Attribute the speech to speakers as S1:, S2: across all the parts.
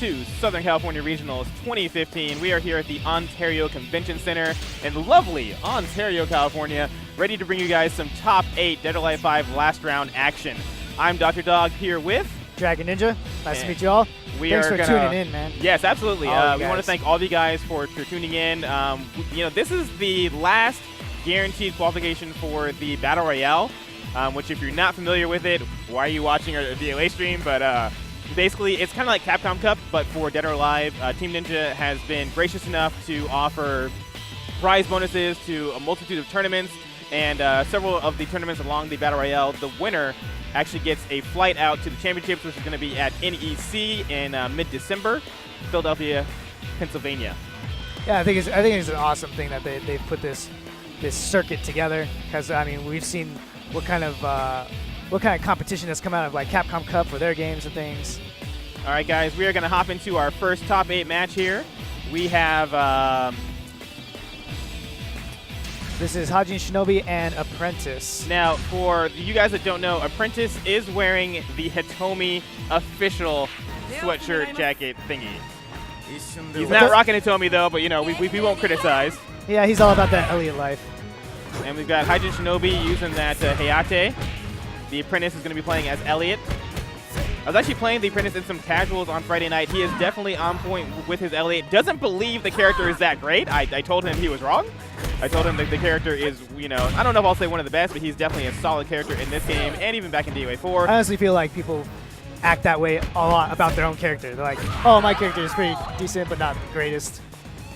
S1: to Southern California Regionals 2015. We are here at the Ontario Convention Center in lovely Ontario, California, ready to bring you guys some top 8 Dead or Alive 5 last round action. I'm Dr. Dog here with
S2: Dragon Ninja. Nice to meet you all. Thanks for tuning in, man.
S1: Yes, absolutely. We want to thank all of you guys for tuning in. This is the last guaranteed qualification for the Battle Royale, which if you're not familiar with it, why are you watching our DOA stream? But basically, it's kind of like Capcom Cup, but for Dead or Alive. Team Ninja has been gracious enough to offer prize bonuses to a multitude of tournaments, and several of the tournaments along the Battle Royale, the winner actually gets a flight out to the championships, which is going to be at NEC in mid-December, Philadelphia, Pennsylvania.
S2: Yeah, I think it's an awesome thing that they've put this circuit together, because I mean we've seen what kind of competition has come out of like Capcom Cup for their games and things.
S1: All right, guys, we are going to hop into our first top 8 match here. We have
S2: this is Haji and Shinobi and Apprentice.
S1: Now, for you guys that don't know, Apprentice is wearing the Hitomi official sweatshirt jacket thingy. He's not rocking Hitomi though, but you know we won't criticize.
S2: Yeah, he's all about that Elliot life.
S1: And we've got Haji and Shinobi using that Hayate. The Apprentice is going to be playing as Elliot. I was actually playing the Apprentice in some casuals on Friday night. He is definitely on point with his Elliot. Doesn't believe the character is that great. I told him he was wrong. I told him that the character is, I don't know if I'll say one of the best, but he's definitely a solid character in this game and even back in DOA 4.
S2: I honestly feel like people act that way a lot about their own character. They're like, oh, my character is pretty decent, but not the greatest.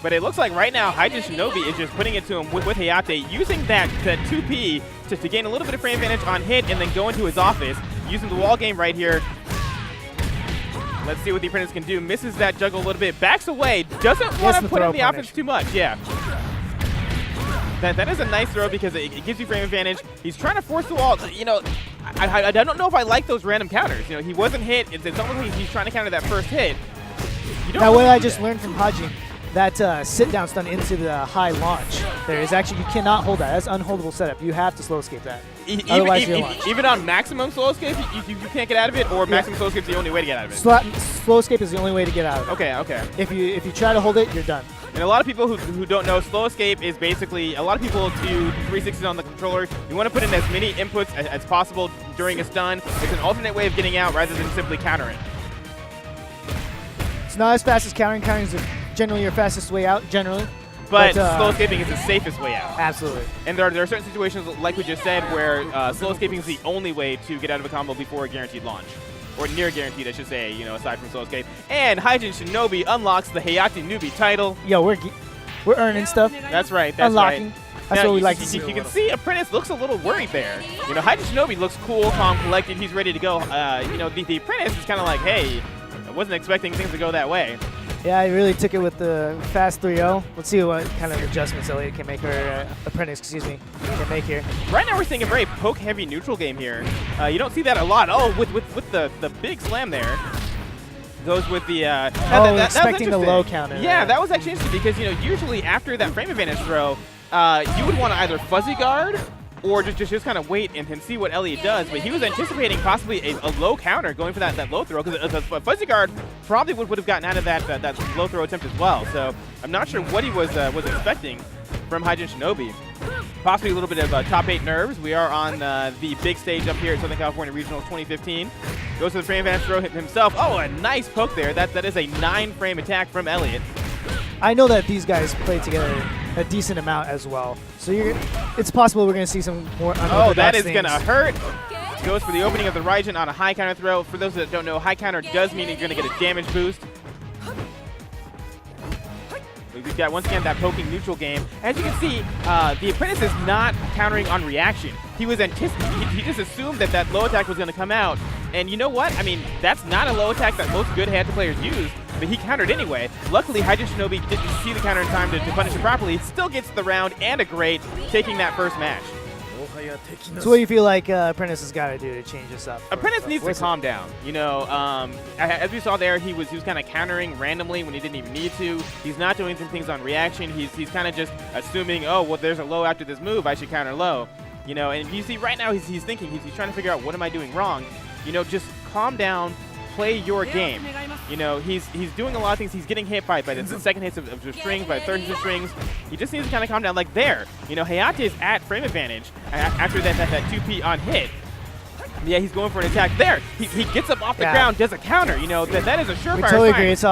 S1: But it looks like right now, Haji Shinobi is just putting it to him with Hayate, using that 2P to gain a little bit of frame advantage on hit and then go into his office, using the wall game right here. Let's see what the Apprentice can do. Misses that juggle a little bit, backs away, doesn't want to put in the offense too much. Yeah. That is a nice throw because it gives you frame advantage. He's trying to force the wall. I don't know if I like those random counters. He wasn't hit. It's almost like he's trying to counter that first hit.
S2: Now, what I just learned from Haji, that sit-down stun into the high launch, there is actually, you cannot hold that. That's unholdable setup. You have to slow escape that.
S1: Even on maximum slow escape, you can't get out of it, or maximum slow escape is the only way to get out of it?
S2: Slow escape is the only way to get out of it.
S1: Okay.
S2: If you try to hold it, you're done.
S1: And a lot of people who don't know, slow escape is basically, a lot of people do 360s on the controller. You want to put in as many inputs as possible during a stun. It's an alternate way of getting out rather than simply countering.
S2: It's not as fast as countering. Countering is generally your fastest way out, generally.
S1: But slow escaping is the safest way out.
S2: Absolutely.
S1: And there are certain situations, like we just said, where slow escaping is the only way to get out of a combo before a guaranteed launch. Or near guaranteed, I should say, aside from slow escape. And Haji and Shinobi unlocks the Hayate newbie title.
S2: Yo, we're earning stuff.
S1: That's right.
S2: Unlocking. That's what we like to see.
S1: You can see Apprentice looks a little worried there. Haji Shinobi looks cool, calm, collected. He's ready to go. The Apprentice is kind of like, hey, I wasn't expecting things to go that way.
S2: Yeah, he really took it with the fast 3-0. Let's see what kind of adjustments Elliot can make, or Apprentice, can make here.
S1: Right now we're seeing a very poke-heavy neutral game here. You don't see that a lot. Oh, with the big slam there. Goes with the...
S2: expecting the low counter.
S1: Yeah, that was actually interesting because, usually after that frame advantage throw, you would want to either fuzzy guard or just kind of wait and see what Elliot does. But he was anticipating possibly a low counter going for that low throw, because a fuzzy guard probably would have gotten out of that low throw attempt as well. So I'm not sure what he was expecting from Haji and Shinobi. Possibly a little bit of top 8 nerves. We are on the big stage up here at Southern California Regionals 2015. Goes to the frame advantage throw himself. Oh, a nice poke there. That is a 9-frame attack from Elliot.
S2: I know that these guys play together a decent amount as well. So it's possible we're going to see some more unorthodox
S1: that is going to
S2: things.
S1: hurt. Goes for the opening of the Raijin on a high counter throw. For those that don't know, high counter does mean you're going to get a damage boost. We've got, once again, that poking neutral game. As you can see, the Apprentice is not countering on reaction. He was he just assumed that low attack was going to come out. And you know what? I mean, that's not a low attack that most good Hayate players use, but he countered anyway. Luckily, Haji Shinobi didn't see the counter in time to punish it properly. He still gets the round and a grade, taking that first match.
S2: So what do you feel like Apprentice has got to do to change this up?
S1: Apprentice needs to calm down. As we saw there, he was kind of countering randomly when he didn't even need to. He's not doing some things on reaction. He's kind of just assuming, oh, well, there's a low after this move, I should counter low. And you see right now he's thinking, he's trying to figure out, what am I doing wrong? Just calm down, play your game. You know, he's doing a lot of things. He's getting hit by the second hits of the strings, by the third hits of strings. He just needs to kind of calm down. Like there, you know, Hayate is at frame advantage after that 2P on hit. Yeah, he's going for an attack there. He gets up off the ground, does a counter. You know, that is a surefire.
S2: We totally agree. It's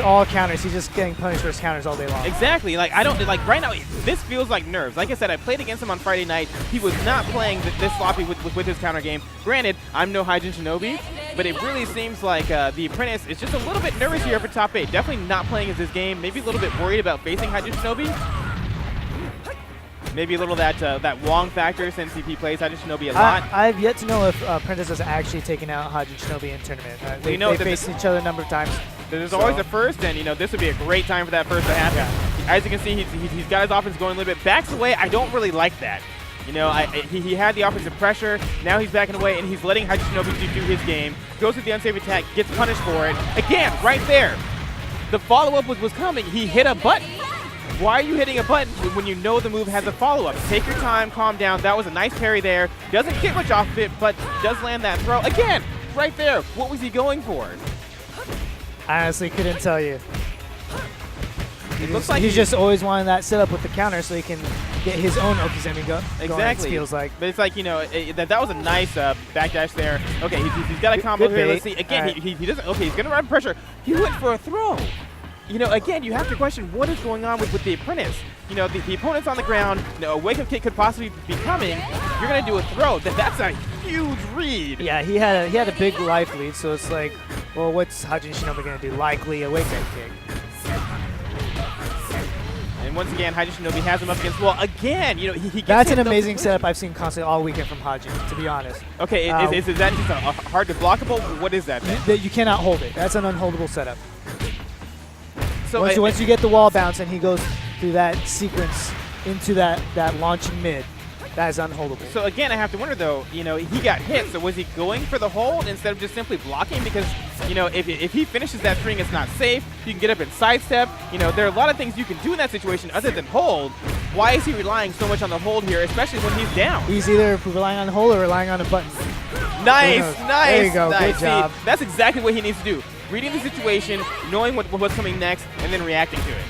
S2: all counters. He's just getting punished for his counters all day long.
S1: Exactly. Like I don't like right now. This feels like nerves. Like I said, I played against him on Friday night. He was not playing this sloppy with his counter game. Granted, I'm no Haji Shinobi, but it really seems like the Apprentice is just a little bit nervous here for top 8. Definitely not playing as his game. Maybe a little bit worried about facing Haji Shinobi. Maybe a little that Wong factor since he plays Haji Shinobi a lot.
S2: I've yet to know if Apprentice has actually taken out Haji Shinobi in tournament. They faced each other a number of times.
S1: There's always a first, and you know this would be a great time for that first to happen. Yeah. As you can see, he's got his offense going a little bit. Backs away. I don't really like that. You know, he had the offensive pressure. Now he's backing away, and he's letting Haji Shinobi do his game. Goes with the unsafe attack, gets punished for it. Again, right there. The follow-up was coming. He hit a button. Why are you hitting a button when you know the move has a follow-up? Take your time, calm down. That was a nice parry there. Doesn't get much off of it, but does land that throw. Again, right there. What was he going for?
S2: I honestly couldn't tell you.
S1: It looks like
S2: he's just always wanting that setup with the counter so he can get his own Okizemi going.
S1: Exactly.
S2: It feels like.
S1: But it's like, you know, that was a nice backdash there. Okay, he's got a combo here. Let's see. Again, he doesn't. Okay, he's going to run pressure. He went for a throw. You know, again, you have to question what is going on with the Apprentice. You know, the opponent's on the ground. You know, a wake-up kick could possibly be coming. You're going to do a throw. That's a huge read.
S2: Yeah, he had a big life lead, so it's like, well, what's Haji Shinobi going to do? Likely a wake-up kick.
S1: And once again, Haji Shinobi has him up against the wall. Again, you know, he gets
S2: That's an amazing setup I've seen constantly all weekend from Haji, to be honest.
S1: Okay, is that just a hard to blockable? What is that then?
S2: You cannot hold it. That's an unholdable setup.
S1: So
S2: once you get the wall bounce and he goes through that sequence into that launching mid, that is unholdable.
S1: So again, I have to wonder though, you know, he got hit, so was he going for the hold instead of just simply blocking? Because, you know, if he finishes that string, it's not safe. You can get up and sidestep. You know, there are a lot of things you can do in that situation other than hold. Why is he relying so much on the hold here, especially when he's down?
S2: He's either relying on the hold or relying on a button.
S1: Nice.
S2: There you go.
S1: Nice.
S2: Good job.
S1: See, that's exactly what he needs to do. Reading the situation, knowing what's coming next, and then reacting to it.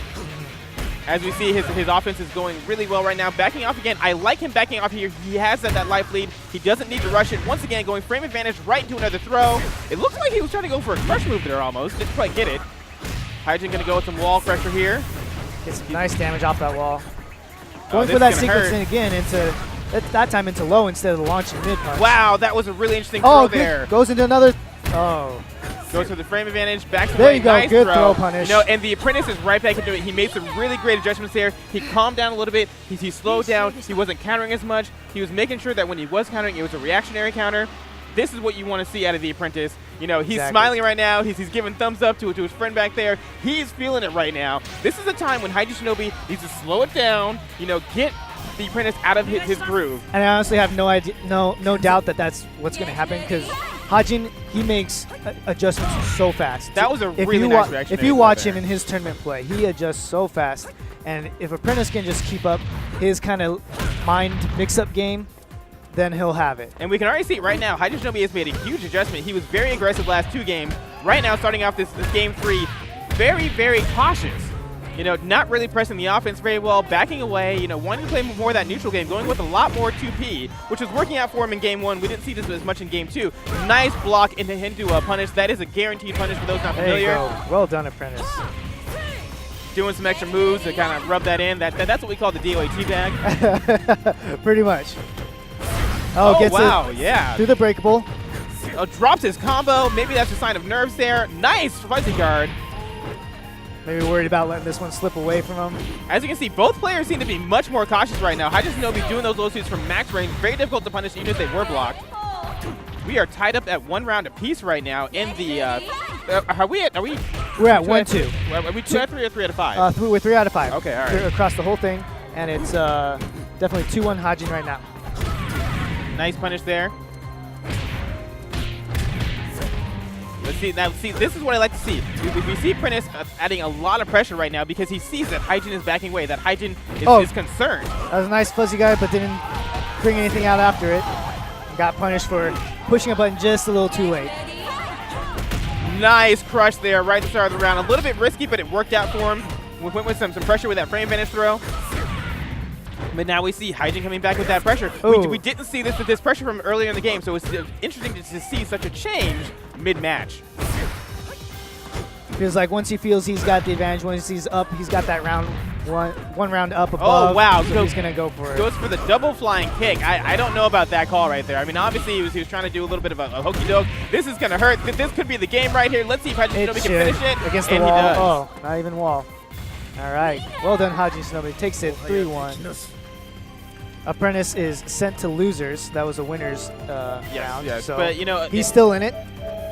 S1: As we see, his offense is going really well right now. Backing off again. I like him backing off here. He has that life lead. He doesn't need to rush it. Once again, going frame advantage right into another throw. It looks like he was trying to go for a crush move there almost. Didn't quite get it. Haji going to go with some wall pressure here.
S2: Get some nice damage off that wall. Going for that sequence in again into that time into low instead of the launching mid punch.
S1: Wow, that was a really interesting throw there.
S2: Goes into another. Oh.
S1: Goes for the frame advantage, backs away.
S2: There you go,
S1: nice
S2: good throw punish.
S1: You know, and the Apprentice is right back into it. He made some really great adjustments there. He calmed down a little bit. He slowed down. He wasn't countering as much. He was making sure that when he was countering, it was a reactionary counter. This is what you want to see out of the Apprentice. You know, he's smiling right now. He's giving thumbs up to his friend back there. He's feeling it right now. This is a time when Haji Shinobi needs to slow it down, you know, get the Apprentice out of his groove.
S2: And I honestly have no idea, no doubt that that's what's going to happen because Hajin, he makes adjustments so fast.
S1: That was a really nice reaction.
S2: If you watch him in his tournament play, he adjusts so fast. And if Apprentice can just keep up his kind of mind mix-up game, then he'll have it.
S1: And we can already see it right now. Haji Shinobi has made a huge adjustment. He was very aggressive last 2 games. Right now, starting off this game 3, very, very cautious. You know, not really pressing the offense very well, backing away, you know, wanting to play more of that neutral game, going with a lot more 2P, which was working out for him in game 1. We didn't see this as much in game 2. Nice block into a punish. That is a guaranteed punish for those not familiar.
S2: There you go. Well done, Apprentice.
S1: Doing some extra moves to kind of rub that in. That's what we call the DOAT bag.
S2: Pretty much. Oh, gets
S1: yeah.
S2: Through the breakable.
S1: Drops his combo. Maybe that's a sign of nerves there. Nice fuzzy guard.
S2: Maybe worried about letting this one slip away from him.
S1: As you can see, both players seem to be much more cautious right now. Haji Shinobi doing those low twos from max range. Very difficult to punish even if they were blocked. We are tied up at 1 round apiece right now in the
S2: We're at 1-2.
S1: Are we 2 out of 3 or 3 out of 5?
S2: We're 3 out of 5.
S1: Okay, all right.
S2: Across the whole thing, and it's definitely 2-1 Hajin right now.
S1: Nice punish there. Let's see. Now, see, this is what I like to see. We see Apprentice adding a lot of pressure right now because he sees that Haijin is backing away, that Haijin is concerned.
S2: That was a nice fuzzy guy, but didn't bring anything out after it. Got punished for pushing a button just a little too late.
S1: Nice crush there right at the start of the round. A little bit risky, but it worked out for him. We went with some pressure with that frame advantage throw. But now we see Haji coming back with that pressure. We didn't see this pressure from earlier in the game, so it's interesting to see such a change mid-match.
S2: Feels like once he feels he's got the advantage, once he's up, he's got that round one round up above.
S1: Oh, wow.
S2: So he's going to go for it.
S1: Goes for the double flying kick. I don't know about that call right there. I mean, obviously, he was trying to do a little bit of a hokey doke. This is going to hurt. This could be the game right here. Let's see if Haji Shinobi can finish it.
S2: Against the wall. Oh, not even wall. All right. Well done, Haji Shinobi. Takes it 3-1. Apprentice is sent to losers. That was a winner's round.
S1: Yes.
S2: So
S1: but, you know,
S2: he's still in it.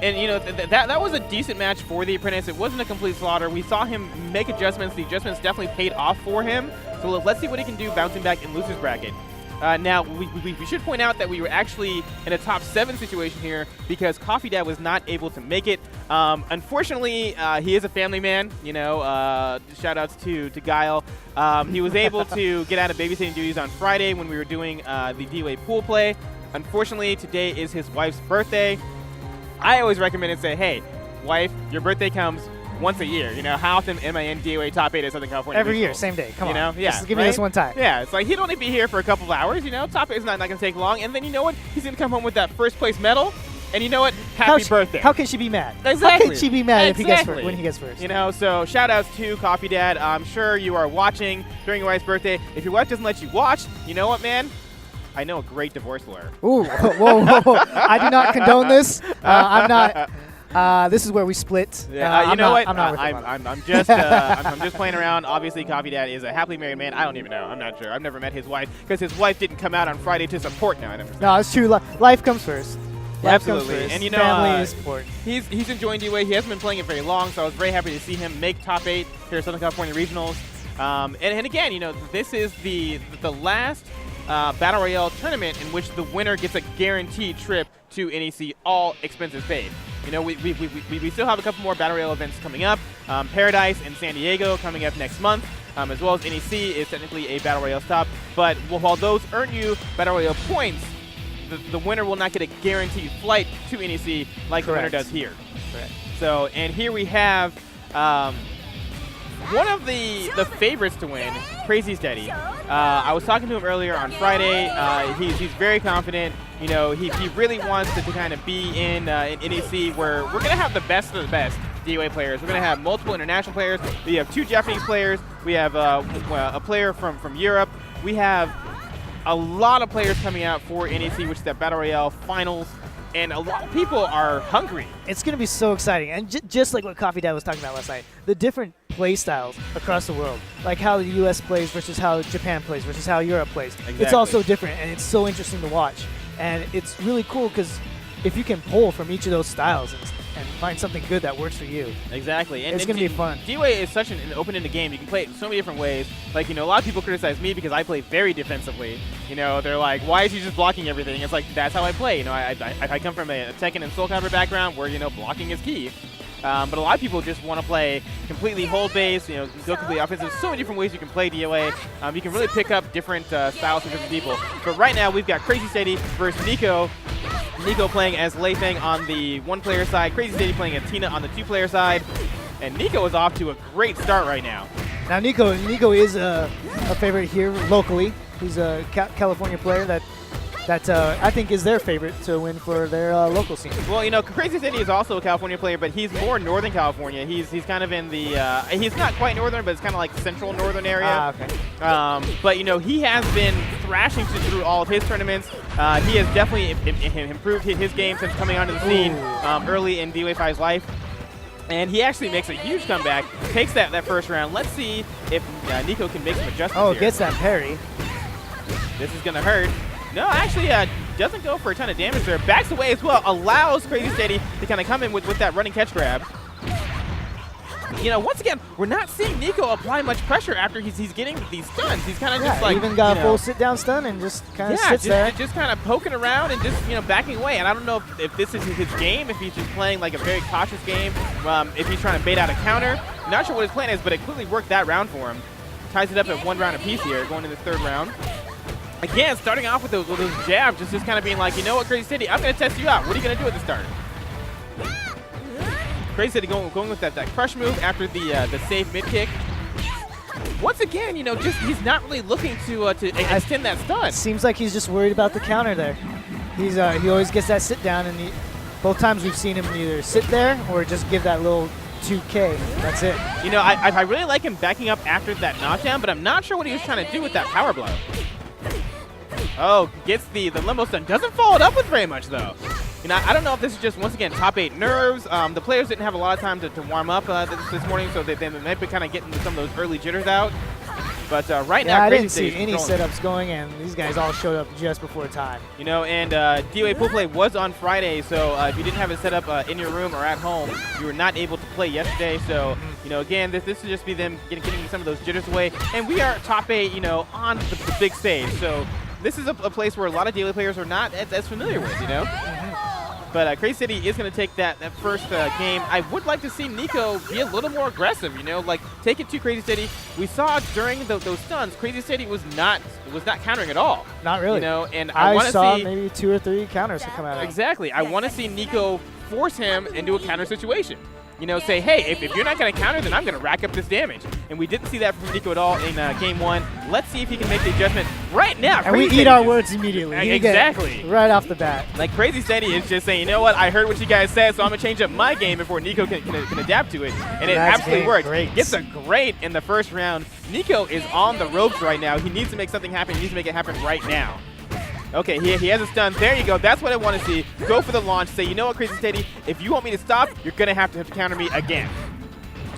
S1: And, you know, that was a decent match for the Apprentice. It wasn't a complete slaughter. We saw him make adjustments. The adjustments definitely paid off for him. So let's see what he can do bouncing back in losers bracket. Now, we should point out that we were actually in a top 7 situation here because Coffee Dad was not able to make it. Unfortunately, he is a family man. You know, shout outs to Guile. He was able to get out of babysitting duties on Friday when we were doing the DOA pool play. Unfortunately, today is his wife's birthday. I always recommend and say, hey, wife, your birthday comes once a year. You know, how often am I in DOA top 8 at Southern California?
S2: Every year, same day. Come on.
S1: You know, yeah.
S2: Just give me this one time.
S1: Yeah, it's like he'd only be here for a couple of hours. You know, top 8 is not going to take long. And then you know what? He's going to come home with that first place medal. And you know what? Happy birthday.
S2: How can she be mad?
S1: Exactly.
S2: How can she be mad if he gets first, when he gets first?
S1: You know, so shout outs to Coffee Dad. I'm sure you are watching during your wife's birthday. If your wife doesn't let you watch, you know what, man? I know a great divorce lawyer.
S2: Ooh, whoa. I do not condone this. I'm not. This is where we split.
S1: Yeah, you know what?
S2: I'm
S1: just playing around. Obviously, Coffee Dad is a happily married man. I don't even know. I'm not sure. I've never met his wife because his wife didn't come out on Friday to support. Now I understand.
S2: No, it's true. Life comes first. Life
S1: Absolutely.
S2: comes first.
S1: And you know,
S2: family is important.
S1: He's enjoying DOA. He hasn't been playing it very long, so I was very happy to see him make top 8 here at Southern California Regionals. And again, you know, this is the last Battle Royale tournament in which the winner gets a guaranteed trip to NEC, all expenses paid. You know, we still have a couple more Battle Royale events coming up. Paradise and San Diego coming up next month, as well as NEC is technically a Battle Royale stop. But while those earn you Battle Royale points, the winner will not get a guaranteed flight to NEC like the winner does here.
S2: Correct.
S1: So, and here we have one of the favorites to win, Crazy Steady. I was talking to him earlier on Friday. He's very confident. You know, he really wants to kind of be in NEC where we're going to have the best of the best DOA players. We're going to have multiple international players. We have 2 Japanese players. We have a player from Europe. We have a lot of players coming out for NEC, which is that Battle Royale finals. And a lot of people are hungry.
S2: It's going to be so exciting. And just like what Coffee Dad was talking about last night, the different play styles across the world, like how the U.S. plays versus how Japan plays versus how Europe plays. Exactly. It's all so different, and it's so interesting to watch. And it's really cool because if you can pull from each of those styles and find something good that works for you.
S1: Exactly. And
S2: it's going to be fun.
S1: DOA is such an open-ended game. You can play it in so many different ways. Like, you know, a lot of people criticize me because I play very defensively. You know, they're like, why is he just blocking everything? It's like, that's how I play. You know, I come from a Tekken and SoCal background where, you know, blocking is key. But a lot of people just want to play completely hold base, you know, go completely offensive. There's so many different ways you can play DOA. You can really pick up different styles from different people. But right now, we've got Crazy Steady versus Nico. Nico playing as Lei Feng on the 1-player side, Crazy Steady playing as Tina on the 2-player side. And Nico is off to a great start right now.
S2: Now, Nico is a favorite here locally. He's a California player that I think is their favorite to win for their local scene.
S1: Well, you know, Crazy Steady is also a California player, but he's more Northern California. He's kind of in the he's not quite northern, but it's kind of like central northern area.
S2: Okay.
S1: But you know, he has been thrashing through all of his tournaments. He has definitely improved his game since coming onto the scene early in DOA 5's life. And he actually makes a huge comeback, takes that first round. Let's see if Nico can make some adjustments here.
S2: Gets that parry.
S1: This is going to hurt. No, actually doesn't go for a ton of damage there. Backs away as well, allows Crazy Steady to kind of come in with that running catch grab. You know, once again, we're not seeing Nico apply much pressure after he's getting these stuns. He's kind of just like,
S2: even got a full sit-down stun and just kind of sits there.
S1: Just kind of poking around and just, you know, backing away. And I don't know if this is his game, if he's just playing like a very cautious game, if he's trying to bait out a counter. Not sure what his plan is, but it clearly worked that round for him. Ties it up at 1 round apiece here, going into the 3rd round. Again, starting off with those jabs, just kind of being like, you know what, Crazy Steady, I'm going to test you out. What are you going to do at the start? Crazy Steady going with that crush move after the safe mid kick. Once again, you know, just he's not really looking to extend that stun.
S2: Seems like he's just worried about the counter there. He always gets that sit down, and both times we've seen him either sit there or just give that little 2K. That's it.
S1: You know, I really like him backing up after that knockdown, but I'm not sure what he was trying to do with that power blow. Oh, gets the limbo stun. Doesn't follow it up with very much, though. You know, I don't know if this is just, once again, top 8 nerves. The players didn't have a lot of time to warm up this morning, so they might be kind of getting some of those early jitters out. But right now,
S2: I didn't see any setups going, and these guys all showed up just before time.
S1: You know, and DOA Pool Play was on Friday, so if you didn't have it set up in your room or at home, you were not able to play yesterday. So, you know, again, this would just be them getting some of those jitters away. And we are top 8, you know, on the big stage. So this is a place where a lot of DOA players are not as familiar with, you know. But Crazy City is going to take that first game. I would like to see Nico be a little more aggressive, you know, like take it to Crazy City. We saw during those stuns, Crazy City was not countering at all.
S2: Not really.
S1: You know, and
S2: I saw maybe 2 or 3 counters to come out of it.
S1: Exactly. I want to see Nico force him into a counter situation. You know, say, hey, if you're not going to counter, then I'm going to rack up this damage. And we didn't see that from Nico at all in Game 1. Let's see if he can make the adjustment right now.
S2: And we eat our words immediately.
S1: Exactly.
S2: Right off the bat.
S1: Like, Crazy Steady is just saying, you know what, I heard what you guys said, so I'm going to change up my game before Nico can adapt to it. And it absolutely worked. Gets a great in the first round. Nico is on the ropes right now. He needs to make something happen. He needs to make it happen right now. Okay, he has a stun. There you go. That's what I want to see. Go for the launch. Say, you know what, Crazy Steady, if you want me to stop, you're going to have to counter me again.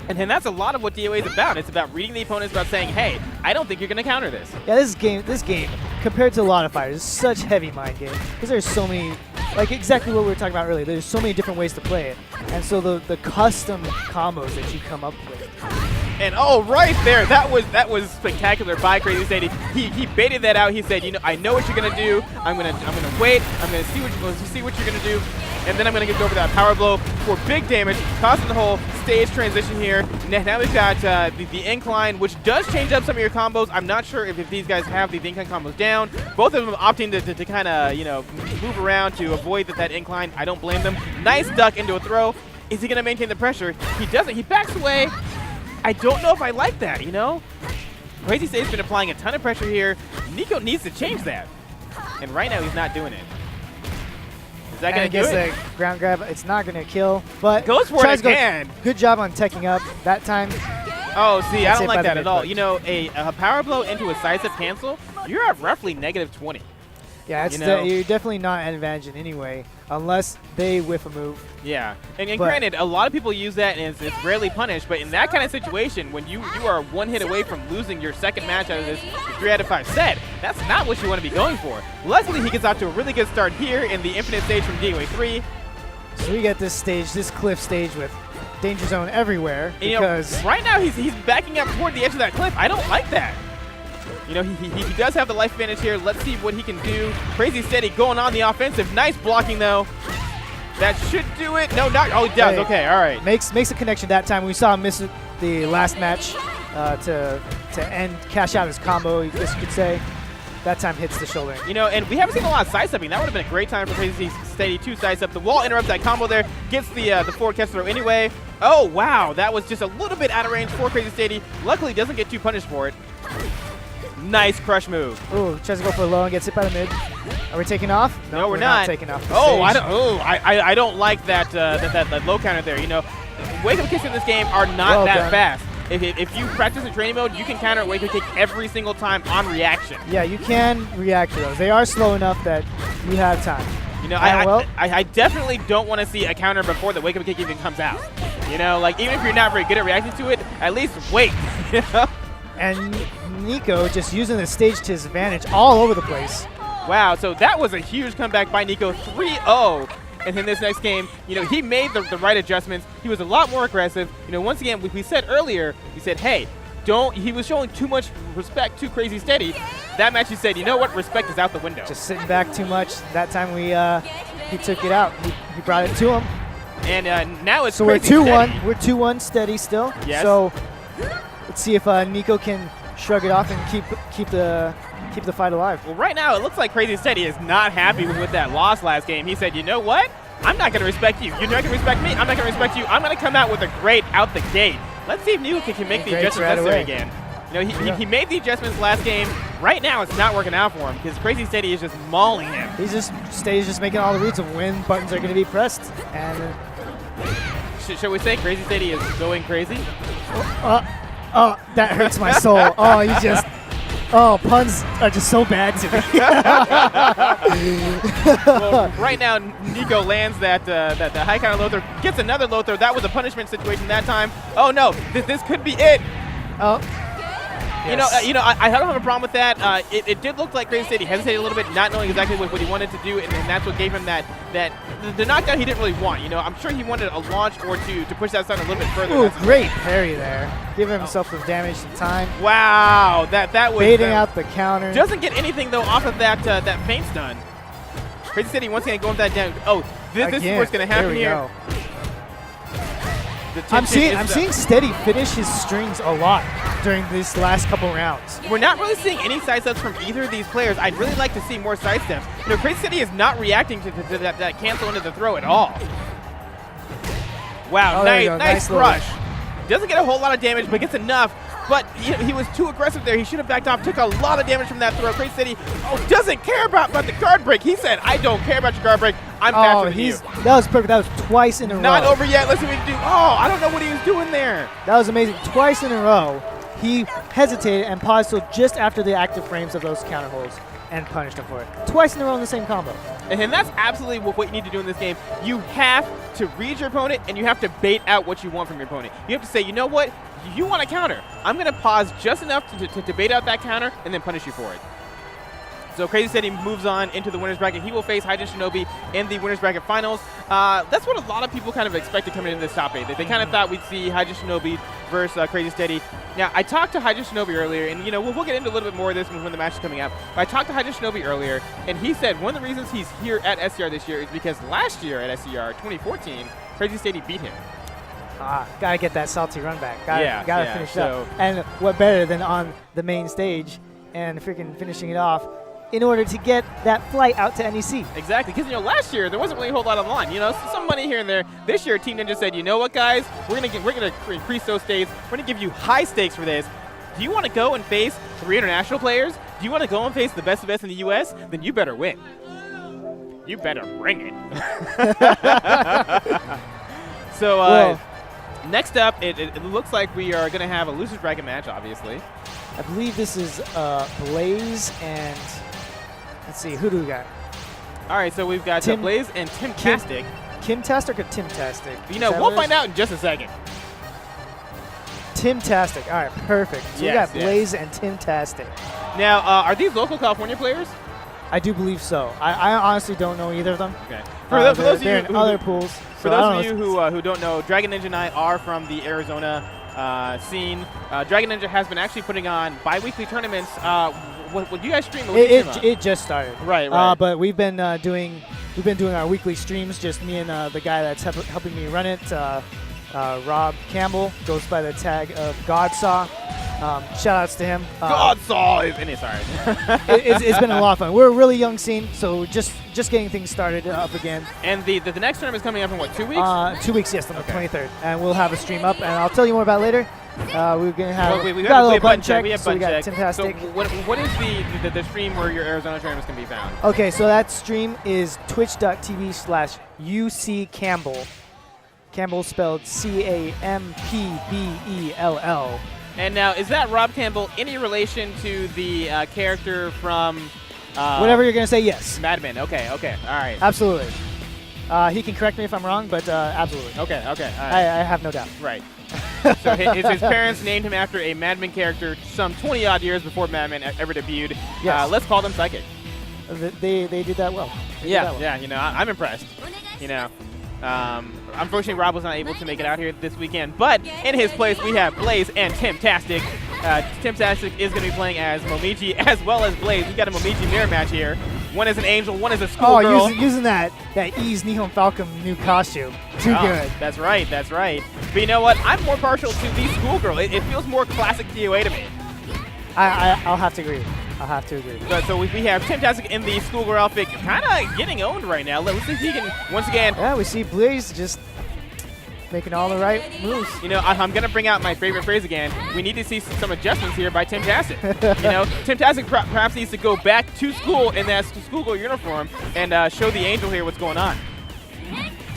S1: And that's a lot of what DOA is about. It's about reading the opponents, about saying, hey, I don't think you're going to counter this.
S2: Yeah, this game, compared to a lot of fighters, is such heavy mind game. Because there's so many, like exactly what we were talking about earlier, there's so many different ways to play it. And so the custom combos that you come up with.
S1: And oh, right there, that was spectacular by Crazy Steady. He baited that out. He said, you know, I know what you're gonna do. I'm gonna wait. I'm gonna see what you're gonna do, and then I'm gonna go for that power blow for big damage, causing the whole stage transition here. Now we've got the incline, which does change up some of your combos. I'm not sure if these guys have the incline combos down. Both of them opting to kind of, you know, move around to avoid that incline. I don't blame them. Nice duck into a throw. Is he gonna maintain the pressure? He doesn't. He backs away. I don't know if I like that, you know? Crazy Steady's been applying a ton of pressure here. Nico needs to change that. And right now, he's not doing it. Is that going to do it?
S2: The ground grab, it's not going to kill, but
S1: goes for it again.
S2: Good job on teching up that time.
S1: Oh, see, I don't like that at all. You know, a power blow into a side-step cancel, you're at roughly -20.
S2: Yeah, you're definitely not at advantage in any way, unless they whiff a move.
S1: Yeah, and granted, a lot of people use that, and it's rarely punished, but in that kind of situation, when you are one hit away from losing your second match out of this 3 out of 5 set, that's not what you want to be going for. Luckily, he gets out to a really good start here in the infinite stage from DOA 3.
S2: So we get this stage, this cliff stage with danger zone everywhere.
S1: And, because you know, right now, he's backing up toward the edge of that cliff. I don't like that. You know, he does have the life advantage here. Let's see what he can do. Crazy Steady going on the offensive. Nice blocking, though. That should do it. No, not. Oh, he does. Okay, all right.
S2: Makes a connection that time. We saw him miss the last match to cash out his combo, I guess you could say. That time hits the shoulder.
S1: You know, and we haven't seen a lot of sidestepping. That would have been a great time for Crazy Steady to sidestep. The wall interrupts that combo there. Gets the forward catch throw anyway. Oh, wow. That was just a little bit out of range for Crazy Steady. Luckily, doesn't get too punished for it. Nice crush move.
S2: Ooh, tries to go for a low and gets hit by the mid. Are we taking off?
S1: No, we're not
S2: taking off.
S1: I don't like that low counter there. You know, wake up kicks in this game are not that fast. If you practice in training mode, you can counter wake up kick every single time on reaction.
S2: Yeah, you can react to those. They are slow enough that you have time.
S1: You know, I definitely don't want to see a counter before the wake up kick even comes out. You know, like even if you're not very good at reacting to it, at least wait. You know?
S2: And Nico just using the stage to his advantage all over the place.
S1: Wow, so that was a huge comeback by Nico, 3-0. And in this next game, you know, he made the right adjustments. He was a lot more aggressive. You know, once again, we said earlier, we said, hey, he was showing too much respect to Crazy Steady. That match, he said, you know what, respect is out the window.
S2: Just sitting back too much. That time he took it out. He brought it to him.
S1: And now it's
S2: so
S1: Crazy
S2: we're 2-1.
S1: Steady.
S2: We're 2-1 steady still.
S1: Yes.
S2: So let's see if Nico can shrug it off and keep the fight alive.
S1: Well, right now it looks like Crazy Steady is not happy with that loss last game. He said, you know what? I'm not going to respect you. You're not going to respect me. I'm not going to respect you. I'm going to come out with a great out the gate. Let's see if Nico can make the adjustments necessary again. You know, he made the adjustments last game. Right now, it's not working out for him because Crazy Steady is just mauling him.
S2: Steady's just making all the reads of when buttons are going to be pressed. And
S1: shall we say Crazy Steady is going crazy?
S2: Oh, that hurts my soul. Oh, you just. Oh, puns are just so bad to me.
S1: Well, right now, Nico lands that high counter low throw, gets another low throw. That was a punishment situation that time. Oh no, this could be it.
S2: Oh.
S1: Yes. You know, I don't have a problem with that. It did look like Crazy Steady hesitated a little bit, not knowing exactly what he wanted to do, and that's what gave him the knockdown he didn't really want. You know, I'm sure he wanted a launch or two to push that stun a little bit further.
S2: Ooh, great parry there. Giving himself some damage and time.
S1: Wow, that was
S2: baiting out the counter.
S1: Doesn't get anything though off of that feint stun. Crazy Steady once again going that down. Oh, this is what's going to happen here.
S2: I'm seeing Steady finish his strings a lot during these last couple rounds.
S1: We're not really seeing any side steps from either of these players. I'd really like to see more side steps. You know, Crazy Steady is not reacting to that cancel into the throw at all. Wow, nice rush. Doesn't get a whole lot of damage, but gets enough. But he was too aggressive there. He should have backed off. Took a lot of damage from that throw. Crazy Steady doesn't care about the guard break. He said, I don't care about your guard break. I'm faster than you.
S2: That was perfect. That was twice in a row.
S1: Not over yet. Let's see what he can do. Oh, I don't know what he was doing there.
S2: That was amazing. Twice in a row, he hesitated and paused till just after the active frames of those counter holds and punished him for it. Twice in a row in the same combo.
S1: And that's absolutely what you need to do in this game. You have to read your opponent, and you have to bait out what you want from your opponent. You have to say, you know what? You want a counter. I'm going to pause just enough to bait out that counter and then punish you for it. So Crazy Steady moves on into the winner's bracket. He will face Haji Shinobi in the winner's bracket finals. That's what a lot of people kind of expected coming into this top 8. They kind of thought we'd see Haji Shinobi versus Crazy Steady. Now, I talked to Haji Shinobi earlier, and we'll get into a little bit more of this when the match is coming out. But I talked to Haji Shinobi earlier, and he said one of the reasons he's here at SCR this year is because last year at SCR 2014, Crazy Steady beat him.
S2: Gotta get that salty run back. Gotta finish up.
S1: So
S2: and what better than on the main stage and freaking finishing it off in order to get that flight out to NEC.
S1: Exactly, because last year there wasn't really a whole lot on the line. Some money here and there. This year, Team Ninja said, you know what, guys, we're gonna increase those stakes. We're gonna give you high stakes for this. Do you want to go and face 3 international players? Do you want to go and face the best of best in the U.S.? Then you better win. You better bring it. So. Next up, it looks like we are going to have a loser's bracket match, obviously.
S2: I believe this is Blaze and, let's see, who do we got?
S1: All right, so we've got Blaze and Tim Tastic.
S2: Tim Tastic or Tim Tastic?
S1: We'll find out in just a second.
S2: Tim Tastic. All right, perfect. So we got Blaze and Tim Tastic.
S1: Now, are these local California players?
S2: I do believe so. I honestly don't know either of them.
S1: Okay. For those of you
S2: in other pools.
S1: For those of you who don't know, Dragon Ninja and I are from the Arizona scene. Dragon Ninja has been actually putting on bi-weekly tournaments. What do you guys stream?
S2: It just started.
S1: Right.
S2: But we've been doing our weekly streams. Just me and the guy that's helping me run it, Rob Campbell, goes by the tag of Godsaw. Shout outs to him.
S1: Godsaw! Sorry.
S2: It's been a lot of fun. We're a really young scene, so just getting things started up again.
S1: And the next tournament is coming up in what, 2 weeks?
S2: 2 weeks, yes, on the 23rd. And we'll have a stream up, and I'll tell you more about it later. We're gonna have
S1: we got a little button check.
S2: We got Tim Tastic.
S1: So what is the stream where your Arizona tournaments can be found?
S2: Okay, so that stream is twitch.tv/UC Campbell. Campbell spelled CAMPBELL.
S1: And now, is that Rob Campbell any relation to the character from...
S2: whatever you're going to say, yes.
S1: Mad Men. Okay, all right.
S2: Absolutely. He can correct me if I'm wrong, but absolutely.
S1: Okay, all right.
S2: I have no doubt.
S1: Right. So his parents named him after a Mad Men character some 20-odd years before Mad Men ever debuted.
S2: Yes.
S1: Let's call them Psychic.
S2: They did that well.
S1: I'm impressed. Unfortunately, Rob was not able to make it out here this weekend, but in his place, we have Blaze and Tim Tastic. Tim Tastic is going to be playing as Momiji as well as Blaze. We got a Momiji mirror match here. One is an angel, one is a schoolgirl.
S2: Using that Ease Nihon Falcon new costume. Too good.
S1: That's right. But you know what? I'm more partial to the schoolgirl. It feels more classic DOA to me.
S2: I'll have to agree. I have to agree.
S1: So we have Tim Tastic in the schoolgirl outfit, kind of getting owned right now. Let's see if he can, once again.
S2: Yeah, we see Blaze just making all the right moves.
S1: You know, I'm going to bring out my favorite phrase again. We need to see some adjustments here by Tim Tastic. You know, Tim Tastic perhaps needs to go back to school in that schoolgirl uniform and show the angel here what's going on.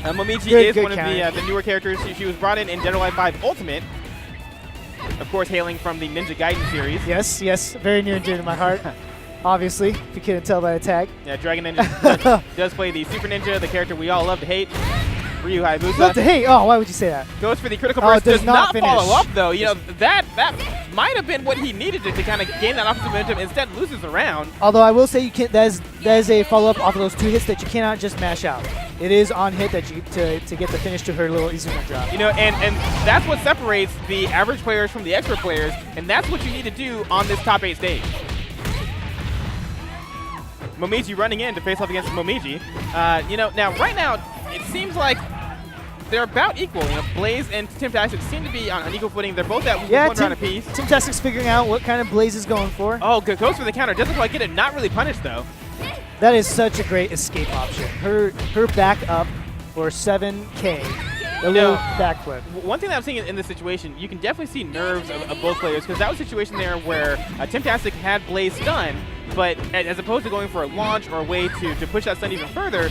S1: Momichi is one of the newer characters. She was brought in Dead or Alive 5 Ultimate. Of course, hailing from the Ninja Gaiden series.
S2: Yes, yes. Very near and dear to my heart. Obviously, if you couldn't tell by the tag.
S1: Yeah, Dragon Ninja does play the Super Ninja, the character we all love to hate. Ryu Hayabusa.
S2: Love to hate? Oh, why would you say that?
S1: Goes for the critical burst. Does not
S2: finish.
S1: Follow up, though. You know, that might have been what he needed to kind of gain that offensive momentum. Instead, loses the round.
S2: Although I will say you can. That is a follow-up off of those 2 hits that you cannot just mash out. It is on hit that you to get the finish to her little Izuna drop.
S1: You know, and that's what separates the average players from the expert players, and that's what you need to do on this top 8 stage. Momichi running in to face off against Momichi. You know, right now, it seems like they're about equal. You know, Blaze and Tim Tastic seem to be on equal footing. They're both at one round apiece.
S2: Tim Tastic's figuring out what kind of Blaze is going for.
S1: Oh, goes for the counter. Doesn't quite get it. Not really punished, though.
S2: That is such a great escape option. Her back up for 7K. A little backflip.
S1: One thing that I'm seeing in this situation, you can definitely see nerves of both players, because that was a situation there where Tim Tastic had Blaze stun, but as opposed to going for a launch or a way to push that stun even further,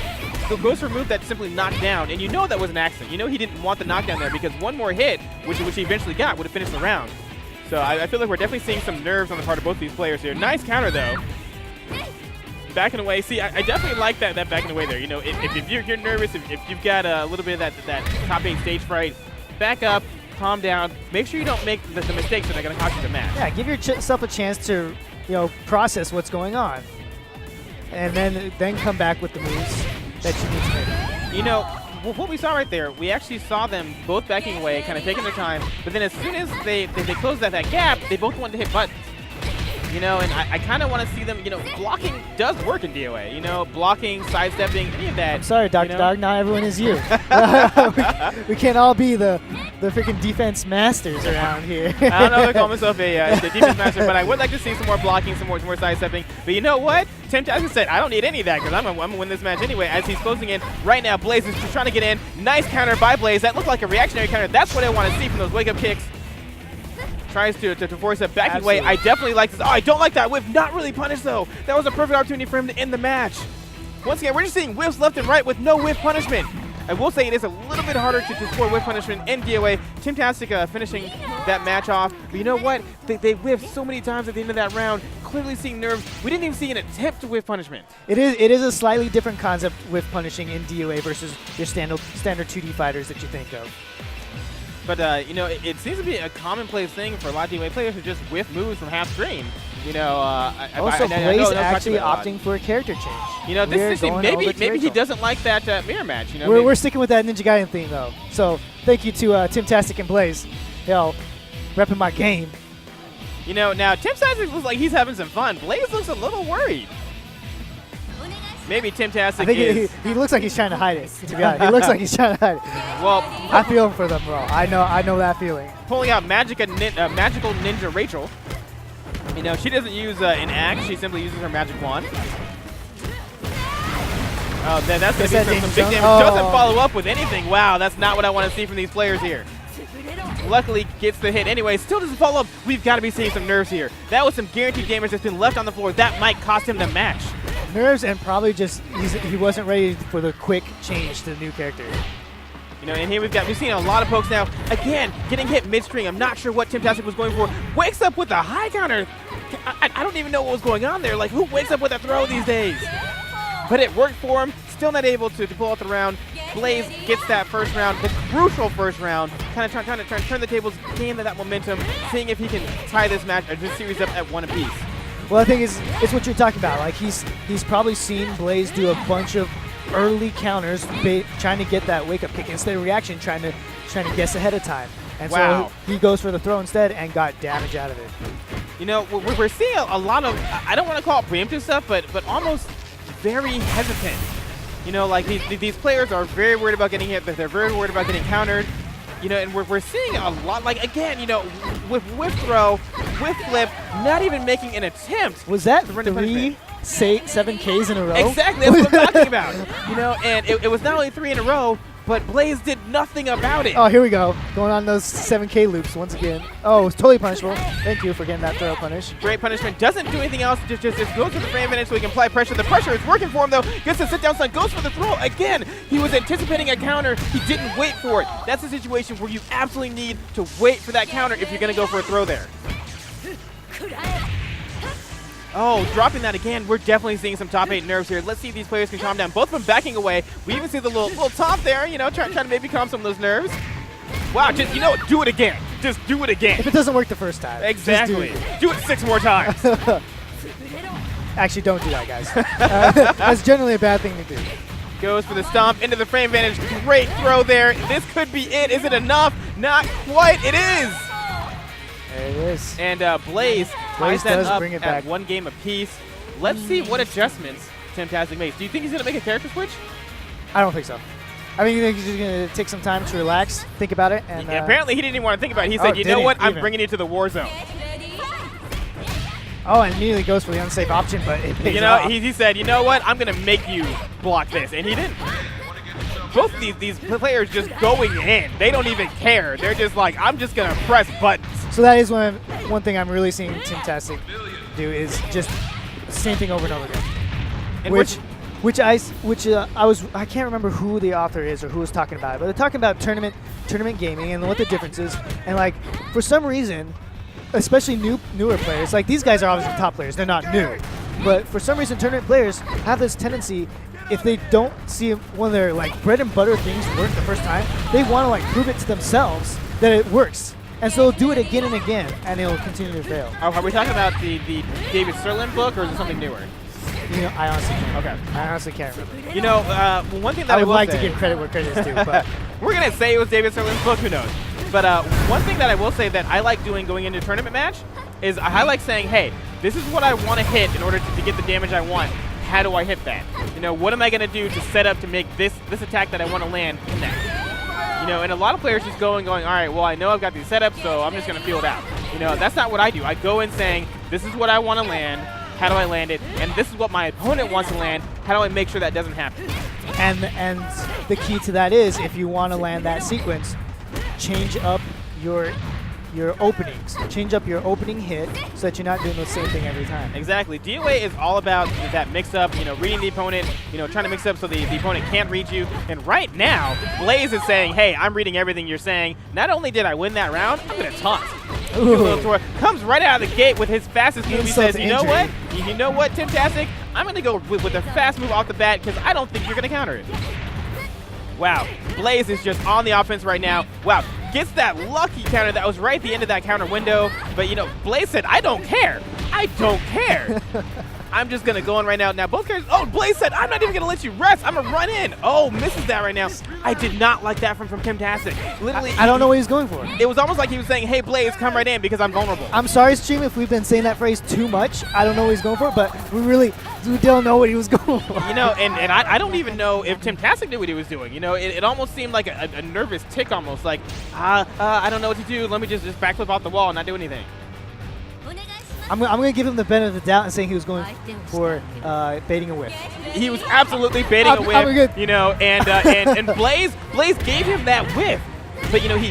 S1: goes for a move that simply knocked down, and you know that was an accident. You know he didn't want the knockdown there, because one more hit, which he eventually got, would have finished the round. So I feel like we're definitely seeing some nerves on the part of both these players here. Nice counter, though. Backing away. See, I definitely like that backing away there. You know, if you're nervous, if you've got a little bit of that top 8 stage fright, back up, calm down. Make sure you don't make the mistakes that are going to cost you the match.
S2: Yeah, give yourself a chance to, you know, process what's going on, and then come back with the moves that you need to make.
S1: You know, what we saw right there, we actually saw them both backing away, kind of taking their time. But then as soon as they closed that gap, they both wanted to hit buttons. You know, and I kind of want to see them, you know, blocking does work in DOA. You know, blocking, sidestepping, any of that.
S2: I'm sorry, Dr. Dog, not everyone is you. we can't all be the freaking defense masters around here.
S1: I don't know if I call myself a defense master, but I would like to see some more blocking, some more sidestepping. But you know what? Tim Tastic said, I don't need any of that, because I'm going to win this match anyway. As he's closing in right now, Blaze is just trying to get in. Nice counter by Blaze. That looked like a reactionary counter. That's what I want to see from those wake-up kicks. Tries to force that backing away. I definitely like this. Oh, I don't like that whiff. Not really punished, though. That was a perfect opportunity for him to end the match. Once again, we're just seeing whiffs left and right with no whiff punishment. I will say it is a little bit harder to score whiff punishment in DOA. Tim Tastic finishing that match off. But you know what? They whiffed so many times at the end of that round. Clearly seeing nerves. We didn't even see an attempt to whiff punishment.
S2: It is a slightly different concept with punishing in DOA versus your standard 2D fighters that you think of.
S1: But, you know, it seems to be a commonplace thing for a lot of DOA players who just whiff moves from half screen. You know,
S2: also, Blaze actually opting for a character change.
S1: You know, this is maybe he doesn't like that mirror match. You know,
S2: we're sticking with that Ninja Gaiden theme, though. So thank you to Tim Tastic and Blaze. Yo, repping my game.
S1: You know, now Tim Tastic looks like he's having some fun. Blaze looks a little worried. Maybe Tim Tastic
S2: I think he looks like he's trying to hide it, to be honest. He looks like he's trying to hide it.
S1: Well,
S2: I feel for them, bro. I know that feeling.
S1: Pulling out Magical Ninja Rachel. You know, she doesn't use an axe. She simply uses her magic wand. Oh, that's going to be some big damage. Doesn't follow up with anything. Wow, that's not what I want to see from these players here. Luckily, gets the hit anyway. Still doesn't follow up. We've got to be seeing some nerves here. That was some guaranteed damage that's been left on the floor. That might cost him the match.
S2: Nerves, and probably just he wasn't ready for the quick change to the new character.
S1: You know, and here we've seen a lot of pokes now. Again, getting hit midstream. I'm not sure what Tim Tastic was going for. Wakes up with a high counter. I don't even know what was going on there. Like, who wakes up with a throw these days? But it worked for him. Still not able to pull out the round. Blaze gets that first round, the crucial first round. Kind of trying to turn the tables, gain that momentum, seeing if he can tie this match or this series up at one apiece.
S2: Well, I think it's what you're talking about. Like, he's probably seen Blaze do a bunch of early counters, trying to get that wake-up kick instead of reaction, trying to guess ahead of time. And so he goes for the throw instead and got damage out of it.
S1: You know, we're seeing a lot of, I don't want to call it preemptive stuff, but almost very hesitant. You know, like these players are very worried about getting hit. They're very worried about getting countered. You know, and we're seeing a lot, like, again, you know, with whiff throw, whiff flip, not even making an attempt.
S2: Was that
S1: to run into punishment.
S2: 7 Ks in a row?
S1: Exactly, that's what I'm talking about. You know, and it was not only 3 in a row, but Blaze did nothing about it.
S2: Oh, here we go. Going on those 7K loops once again. Oh, it's totally punishable. Thank you for getting that throw punish.
S1: Great punishment. Doesn't do anything else. Just goes to the frame advantage so he can apply pressure. The pressure is working for him, though. Gets the sit-down stun. Goes for the throw. Again, he was anticipating a counter. He didn't wait for it. That's a situation where you absolutely need to wait for that counter if you're going to go for a throw there. Oh, dropping that again. We're definitely seeing some top 8 nerves here. Let's see if these players can calm down. Both of them backing away. We even see the little top there, you know, trying to maybe calm some of those nerves. Wow, just, you know what, do it again. Just do it again.
S2: If it doesn't work the first time.
S1: Exactly. Do it 6 more times.
S2: Actually, don't do that, guys. That's generally a bad thing to do.
S1: Goes for the stomp into the frame advantage. Great throw there. This could be it. Is it enough? Not quite. It is.
S2: There it is.
S1: And Blaze ties that
S2: does
S1: up
S2: bring it
S1: at
S2: back.
S1: 1 game apiece. Let's see what adjustments Tim Tastic makes. Do you think he's going to make a character switch?
S2: I don't think so. I think he's just going to take some time to relax, think about it. And
S1: apparently he didn't even want to think about it. He said, you know what? I'm bringing you to the war zone.
S2: Oh, and immediately goes for the unsafe option, but it pays off.
S1: He said, you know what? I'm going to make you block this. And he didn't. Both of these players just going in. They don't even care. They're just like, I'm just going to press buttons.
S2: So that is one thing I'm really seeing Tim Tastic do is just the same thing over and over again.
S1: And
S2: I can't remember who the author is or who was talking about it, but they're talking about tournament gaming and what the difference is. And like for some reason, especially newer players, like these guys are obviously top players, they're not new. But for some reason tournament players have this tendency, if they don't see one of their like bread and butter things work the first time, they want to like prove it to themselves that it works. And so they'll do it again and again, and it'll continue to fail.
S1: Are we talking about the David Sterling book, or is it something newer?
S2: You know, I honestly can't.
S1: Okay.
S2: I honestly can't remember.
S1: You know, one thing that
S2: I would like
S1: say,
S2: to give credit where credit is due, but
S1: we're gonna say it was David Sterling's book. Who knows? But one thing that I will say that I like doing going into a tournament match is I like saying, hey, this is what I want to hit in order to get the damage I want. How do I hit that? You know, what am I gonna do to set up to make this attack that I want to land connect? You know, and a lot of players just going, all right, well, I know I've got these setups, so I'm just going to feel it out. You know, that's not what I do. I go in saying, this is what I want to land. How do I land it? And this is what my opponent wants to land. How do I make sure that doesn't happen?
S2: And the key to that is, if you want to land that sequence, change up your openings. Change up your opening hit so that you're not doing the same thing every time.
S1: Exactly. DOA is all about that mix-up, you know, reading the opponent, you know, trying to mix up so the opponent can't read you. And right now, Blaze is saying, hey, I'm reading everything you're saying. Not only did I win that round, I'm going to taunt. Comes right out of the gate with his fastest move. He says, you know what? You know what, Tim Tastic? I'm going to go with a fast move off the bat because I don't think you're going to counter it. Wow. Blaze is just on the offense right now. Wow. Gets that lucky counter that was right at the end of that counter window. But, you know, Blaze said, I don't care. I don't care. I'm just going to go in right now. Now, both characters. Oh, Blaze said, I'm not even going to let you rest. I'm going to run in. Oh, misses that right now. I did not like that from Tim Tastic. Literally,
S2: I don't know what he's going for.
S1: It was almost like he was saying, hey, Blaze, come right in because I'm vulnerable.
S2: I'm sorry, stream, if we've been saying that phrase too much. I don't know what he's going for, but we don't know what he was going for.
S1: You know, and I don't even know if Tim Tastic knew what he was doing. You know, it almost seemed like a nervous tick almost. Like, I don't know what to do. Let me just backflip off the wall and not do anything.
S2: I'm going to give him the benefit of the doubt and saying he was going for baiting a whiff.
S1: He was absolutely baiting a whiff, you know, and Blaze gave him that whiff. But, you know, he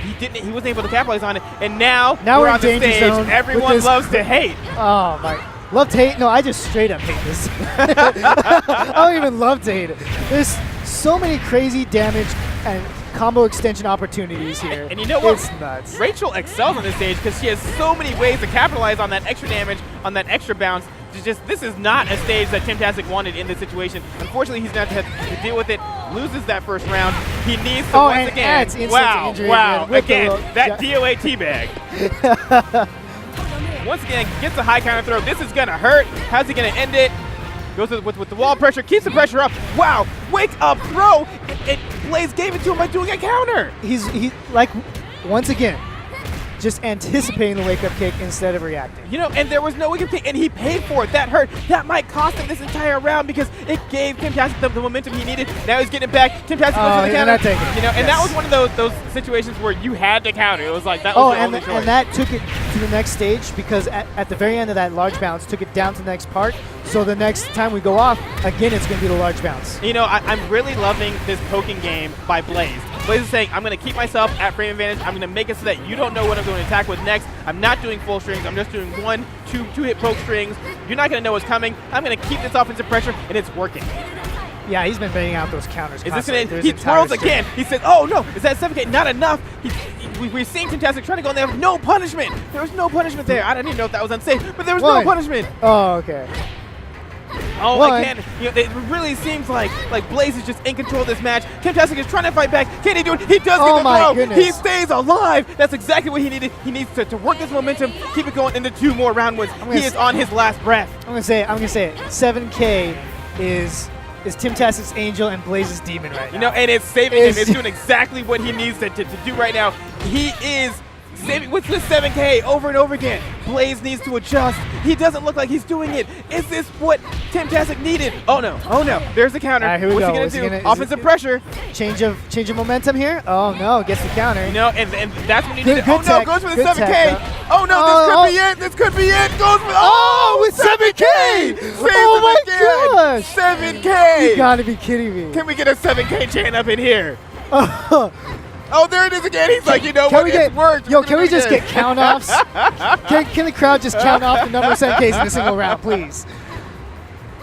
S1: wasn't able to capitalize on it. And now we're on the stage. Everyone loves to hate.
S2: Oh, my. Love to hate? No, I just straight up hate this. I don't even love to hate it. There's so many crazy damage and combo extension opportunities here.
S1: And you know what?
S2: It's nuts.
S1: Rachel excels on this stage because she has so many ways to capitalize on that extra damage, on that extra bounce. This is not a stage that Tim Tastic wanted in this situation. Unfortunately, he's going to have to deal with it. Loses that first round. He needs to once again. Wow. Again, that DOA teabag. Once again, gets a high counter throw. This is going to hurt. How's he going to end it? Goes with the wall pressure, keeps the pressure up. Wow, wake up throw. Blaze gave it to him by doing a counter.
S2: He's like, once again, just anticipating the wake-up kick instead of reacting.
S1: You know, and there was no wake-up kick, and he paid for it. That hurt. That might cost him this entire round because it gave Tim Tastic the momentum he needed. Now he's getting it back. Tim Tastic goes for the counter. You know, and that was one of those situations where you had to counter. It was like that was the only choice.
S2: And that took it to the next stage because at the very end of that large bounce, took it down to the next part. So the next time we go off, again, it's going to be the large bounce.
S1: You know, I'm really loving this poking game by Blaze. Blaze is saying, I'm going to keep myself at frame advantage. I'm going to make it so that you don't know what I'm going to attack with next. I'm not doing full strings. I'm just doing 1, 2 hit poke strings. You're not going to know what's coming. I'm going to keep this offensive pressure, and it's working.
S2: Yeah, he's been banging out those counters.
S1: Is this gonna, he twirls again. He said, oh no, is that 7K? Not enough. We're seeing Tim Tastic trying to go in there. No punishment. There was no punishment there. I didn't even know if that was unsafe, but there was no punishment.
S2: Oh, okay.
S1: Oh, again, you know, it really seems like Blaze is just in control of this match. Tim Tastic is trying to fight back. Can he do it? He does get the throw.
S2: Goodness.
S1: He stays alive. That's exactly what he needed. He needs to work his momentum, keep it going into 2 more round wins. He is on his last breath.
S2: I'm gonna say it. 7K is Tim Tastic's angel and Blaze's demon right now.
S1: You know, and it's saving him. It's doing exactly what he needs to do right now. He is saving with the 7K over and over again. Blaze needs to adjust. He doesn't look like he's doing it. Is this what Tim Tastic needed? Oh no. Oh no. There's the counter.
S2: Right, here we
S1: What's
S2: go.
S1: he gonna do? Offensive pressure.
S2: Change of momentum here. Oh no, gets the counter.
S1: You know, and that's when he did it. Oh no, goes for the 7K.
S2: Tech,
S1: oh no, this could be it. This could be it. Goes for
S2: with 7K.
S1: Oh my gosh. 7K.
S2: You gotta be kidding me.
S1: Can we get a 7K chant up in here? Oh, there it is again. He's like, you know what? It's worked.
S2: Yo, can we just get count-offs? Can the crowd just count off the number of 7Ks in a single round, please?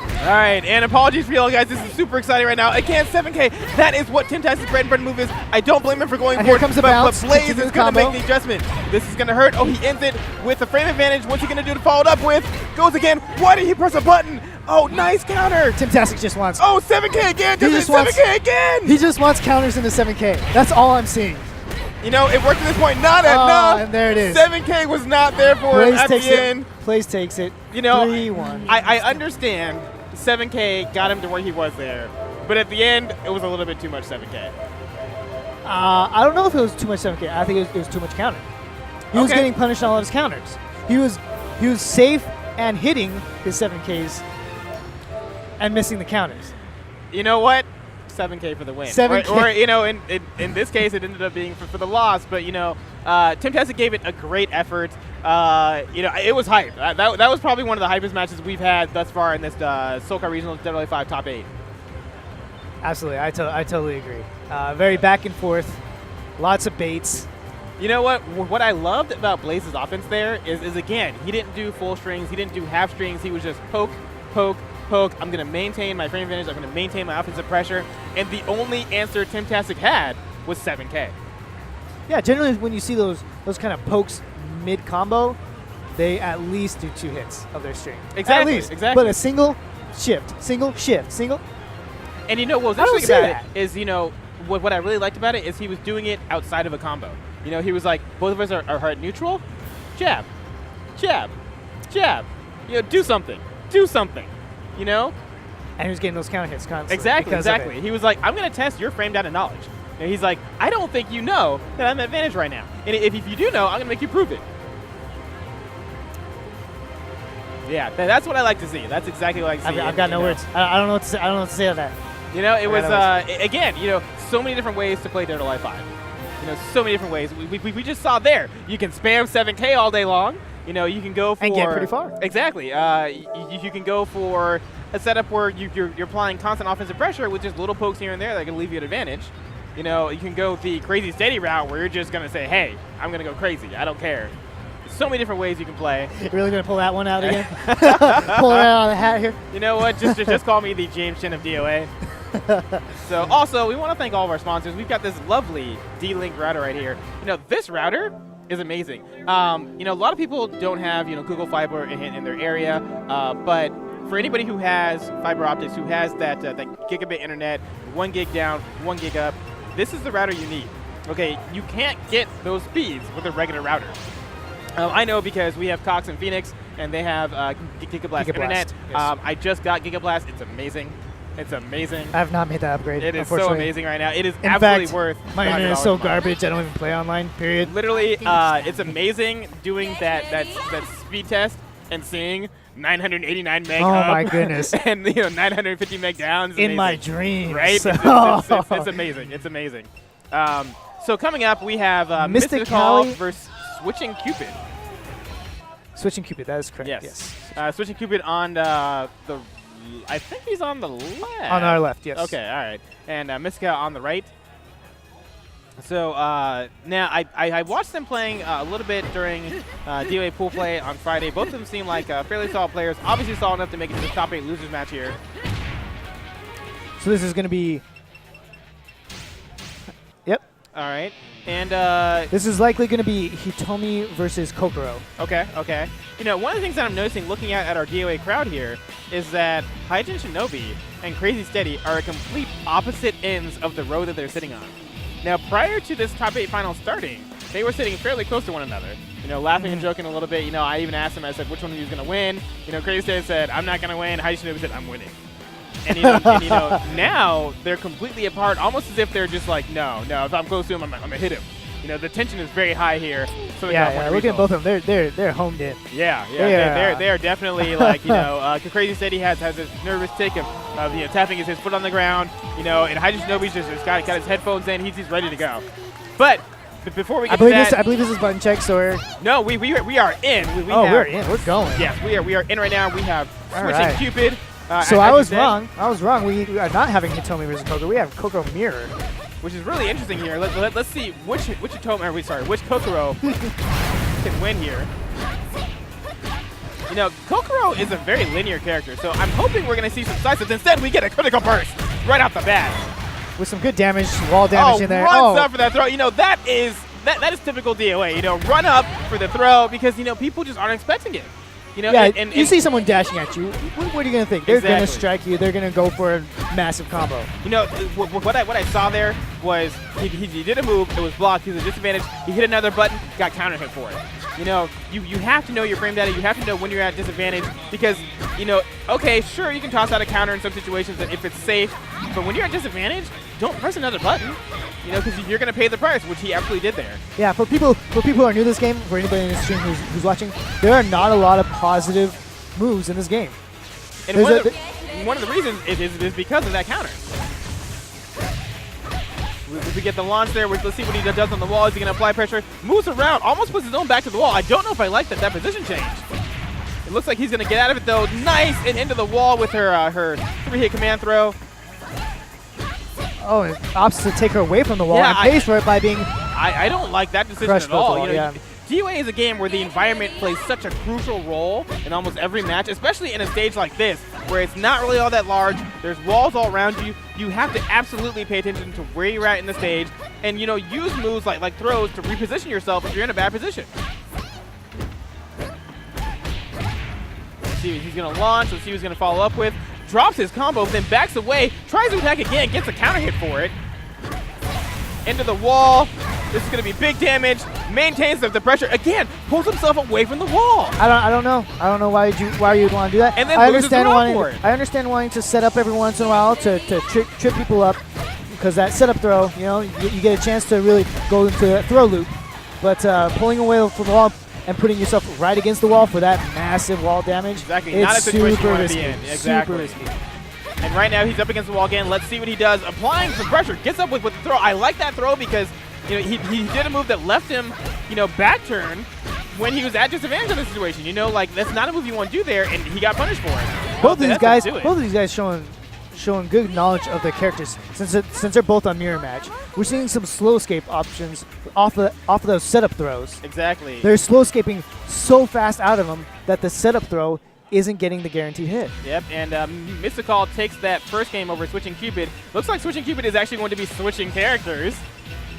S1: All right, and apologies for y'all guys. This is super exciting right now. Again, 7K. That is what Tim Tastic's bread and butter move is. I don't blame him for going for it, but Blaze is going to make the adjustment. This is going to hurt. Oh, he ends it with a frame advantage. What's he going to do to follow it up with? Goes again. Why did he press a button? Oh, nice counter.
S2: Tim Tastic just wants...
S1: Oh, 7K again. He just 7K again.
S2: He just wants counters in the 7K. That's all I'm seeing.
S1: You know, it worked at this point. Not enough.
S2: And there it is.
S1: 7K was not there for him at the end.
S2: Blaze takes it.
S1: You know,
S2: 3-1.
S1: I understand 7K got him to where he was there, but at the end, it was a little bit too much 7K.
S2: I don't know if it was too much 7K. I think it was too much counter. He was getting punished on all of his counters. He was safe and hitting his 7Ks and missing the counters.
S1: You know what? 7K for the win.
S2: 7K.
S1: Or you know, in this case, it ended up being for the loss. But you know, Tim Tastic gave it a great effort. You know, it was hype. That was probably one of the hypest matches we've had thus far in this SoCal Regional WA5 Top 8.
S2: Absolutely, I totally agree. Very back and forth, lots of baits.
S1: You know what? What I loved about Blaze's offense there is again, he didn't do full strings, he didn't do half strings. He was just poke, poke, poke. I'm going to maintain my frame advantage. I'm going to maintain my offensive pressure. And the only answer Tim Tastic had was 7K.
S2: Yeah, generally when you see those kind of pokes mid-combo, they at least do 2 hits of their string.
S1: Exactly,
S2: at least.
S1: exactly.
S2: But a single shift, single shift, single.
S1: And you know what was interesting about it is, you know, what I really liked about it is he was doing it outside of a combo. You know, he was like, both of us are heart neutral. Jab, jab, jab. You know, do something. Do something. You know?
S2: And he was getting those counter hits constantly.
S1: Exactly, exactly. He was like, I'm going to test your frame data knowledge. And he's like, I don't think you know that I'm at advantage right now. And if you do know, I'm going to make you prove it. Yeah, that's what I like to see. That's exactly what I like to see.
S2: I've got no words. I don't know what to say. I don't know what to say on that.
S1: You know, it was, again, you know, so many different ways to play Dead or Alive 5. You know, so many different ways. We just saw there. You can spam 7K all day long. You know, you can go for...
S2: And get pretty far.
S1: Exactly. You can go for a setup where you're applying constant offensive pressure with just little pokes here and there that can leave you at advantage. You know, you can go the crazy steady route where you're just going to say, hey, I'm going to go crazy. I don't care. There's so many different ways you can play.
S2: You're really going to pull that one out again? Pull it out of the hat here?
S1: You know what? Just call me the James Chen of DOA. So also, we want to thank all of our sponsors. We've got this lovely D-Link router right here. You know, this router is amazing. You know, a lot of people don't have, you know, Google Fiber in their area, but for anybody who has fiber optics, who has that gigabit internet, 1 gig down, 1 gig up, this is the router you need. Okay, you can't get those speeds with a regular router. I know because we have Cox and Phoenix, and they have Gigablast internet.
S2: Yes.
S1: I just got Gigablast. It's amazing. It's amazing.
S2: I have not made that upgrade.
S1: It is so amazing right now. It is
S2: In
S1: absolutely
S2: fact,
S1: worth.
S2: My internet is so garbage. I don't even play online. Period.
S1: Literally, it's amazing doing that speed test and seeing 989 meg
S2: Oh
S1: up
S2: my goodness!
S1: and 950 meg down.
S2: In my dreams,
S1: right? It's amazing. It's amazing. So coming up, we have Mr. Cali versus Switching Cupid.
S2: Switching Cupid, that is correct.
S1: Yes. Switching Cupid on the. I think he's on the left.
S2: On our left, yes.
S1: Okay, all right. And Mr. Cali on the right. So now I watched them playing a little bit during DOA pool play on Friday. Both of them seem like fairly solid players. Obviously solid enough to make it to the top 8 losers match here.
S2: So this is going to be. Yep.
S1: All right. And
S2: this is likely going to be Hitomi versus Kokoro.
S1: Okay, okay. You know, one of the things that I'm noticing looking at our DOA crowd here is that Haji and Shinobi and Crazy Steady are at complete opposite ends of the road that they're sitting on. Now, prior to this top 8 final starting, they were sitting fairly close to one another. You know, laughing and joking a little bit. You know, I even asked him, I said, which one of you is going to win? You know, Crazy Steady said, I'm not going to win. Haji Shinobi said, I'm winning. And you know, now they're completely apart, almost as if they're just like, no, if I'm close to him, I'm going to hit him. You know, the tension is very high here. So
S2: yeah, look at both of them. They're homed in.
S1: Yeah. They are definitely like, you know, Crazy Steady has this nervous tick of you know, tapping his foot on the ground. You know, and Haji Shinobi's just got his headphones in. He's ready to go. But before we get to that,
S2: I believe this is button check. So
S1: no, we are in.
S2: We're in. We're going.
S1: Yes, we are in right now. We have Switching
S2: right.
S1: Cupid.
S2: So I was wrong. We are not having Hitomi versus Kokoro. We have Kokoro mirror,
S1: which is really interesting here. Let's see which Kokoro can win here. You know, Kokoro is a very linear character, so I'm hoping we're going to see some decisive. Instead, we get a critical burst right off the bat
S2: with some good damage, wall damage in there.
S1: Runs up for that throw. You know, that is typical DOA. You know, run up for the throw because you know people just aren't expecting it. You know,
S2: yeah, and you see someone dashing at you. What are you going to think? They're going to strike you. They're going to go for a massive combo.
S1: You know, what I saw there was he did a move. It was blocked. He was a disadvantage. He hit another button, got counter hit for it. You know, you have to know your frame data. You have to know when you're at disadvantage because, you know, okay, sure, you can toss out a counter in some situations if it's safe. But when you're at disadvantage, don't press another button. You know, because you're going to pay the price, which he absolutely did there.
S2: Yeah, for people who are new to this game, for anybody in this stream who's watching, there are not a lot of positive moves in this game.
S1: And one of the reasons is because of that counter. We get the launch there. Let's see what he does on the wall. Is he going to apply pressure? Moves around, almost puts his own back to the wall. I don't know if I like that position change. It looks like he's going to get out of it, though. Nice, and into the wall with her 3-hit command throw.
S2: Oh, and opts to take her away from the wall and pays for it by being.
S1: I don't like that decision at all. You know, DOA is a game where the environment plays such a crucial role in almost every match, especially in a stage like this, where it's not really all that large. There's walls all around you. You have to absolutely pay attention to where you're at in the stage, and you know, use moves like throws to reposition yourself if you're in a bad position. Let's see what he's going to launch. Let's see what he's going to follow up with. Drops his combo, then backs away, tries to attack again, gets a counter hit for it. Into the wall. This is going to be big damage. Maintains the pressure again. Pulls himself away from the wall.
S2: I don't know. I don't know why you'd want to do that.
S1: And then loses the run for it.
S2: I understand wanting to set up every once in a while to trip people up, because that setup throw, you know, you get a chance to really go into a throw loop. But pulling away from the wall and putting yourself right against the wall for that massive wall damage,
S1: exactly.
S2: It's
S1: not a situation you want
S2: risky.
S1: To be in. Exactly.
S2: Super risky.
S1: And right now he's up against the wall again. Let's see what he does. Applying some pressure. Gets up with the throw. I like that throw because, you know, he did a move that left him, you know, back turn when he was at disadvantage in the situation. You know, like, that's not a move you want to do there, and he got punished for it.
S2: Both of these guys showing good knowledge of their characters since they're both on mirror match. We're seeing some slow escape options off of those setup throws.
S1: Exactly.
S2: They're slow escaping so fast out of them that the setup throw isn't getting the guaranteed hit.
S1: Yep, and Mr. Cali takes that first game over Switching Cupid. Looks like Switching Cupid is actually going to be switching characters.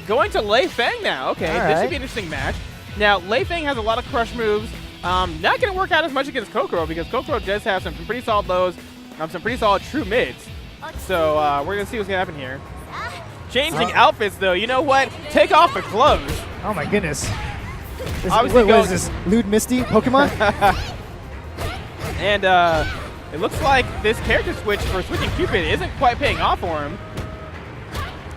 S1: Going to Lei Feng now. Okay, this should be an interesting match. Now, Lei Feng has a lot of crush moves. Not going to work out as much against Kokoro because Kokoro does have some pretty solid lows, some pretty solid true mids. So we're going to see what's going to happen here. Changing outfits, though. You know what? Take off the clothes.
S2: Oh, my goodness. What is this? Lewd Misty Pokemon?
S1: And It looks like this character switch for switching Cupid isn't quite paying off for him,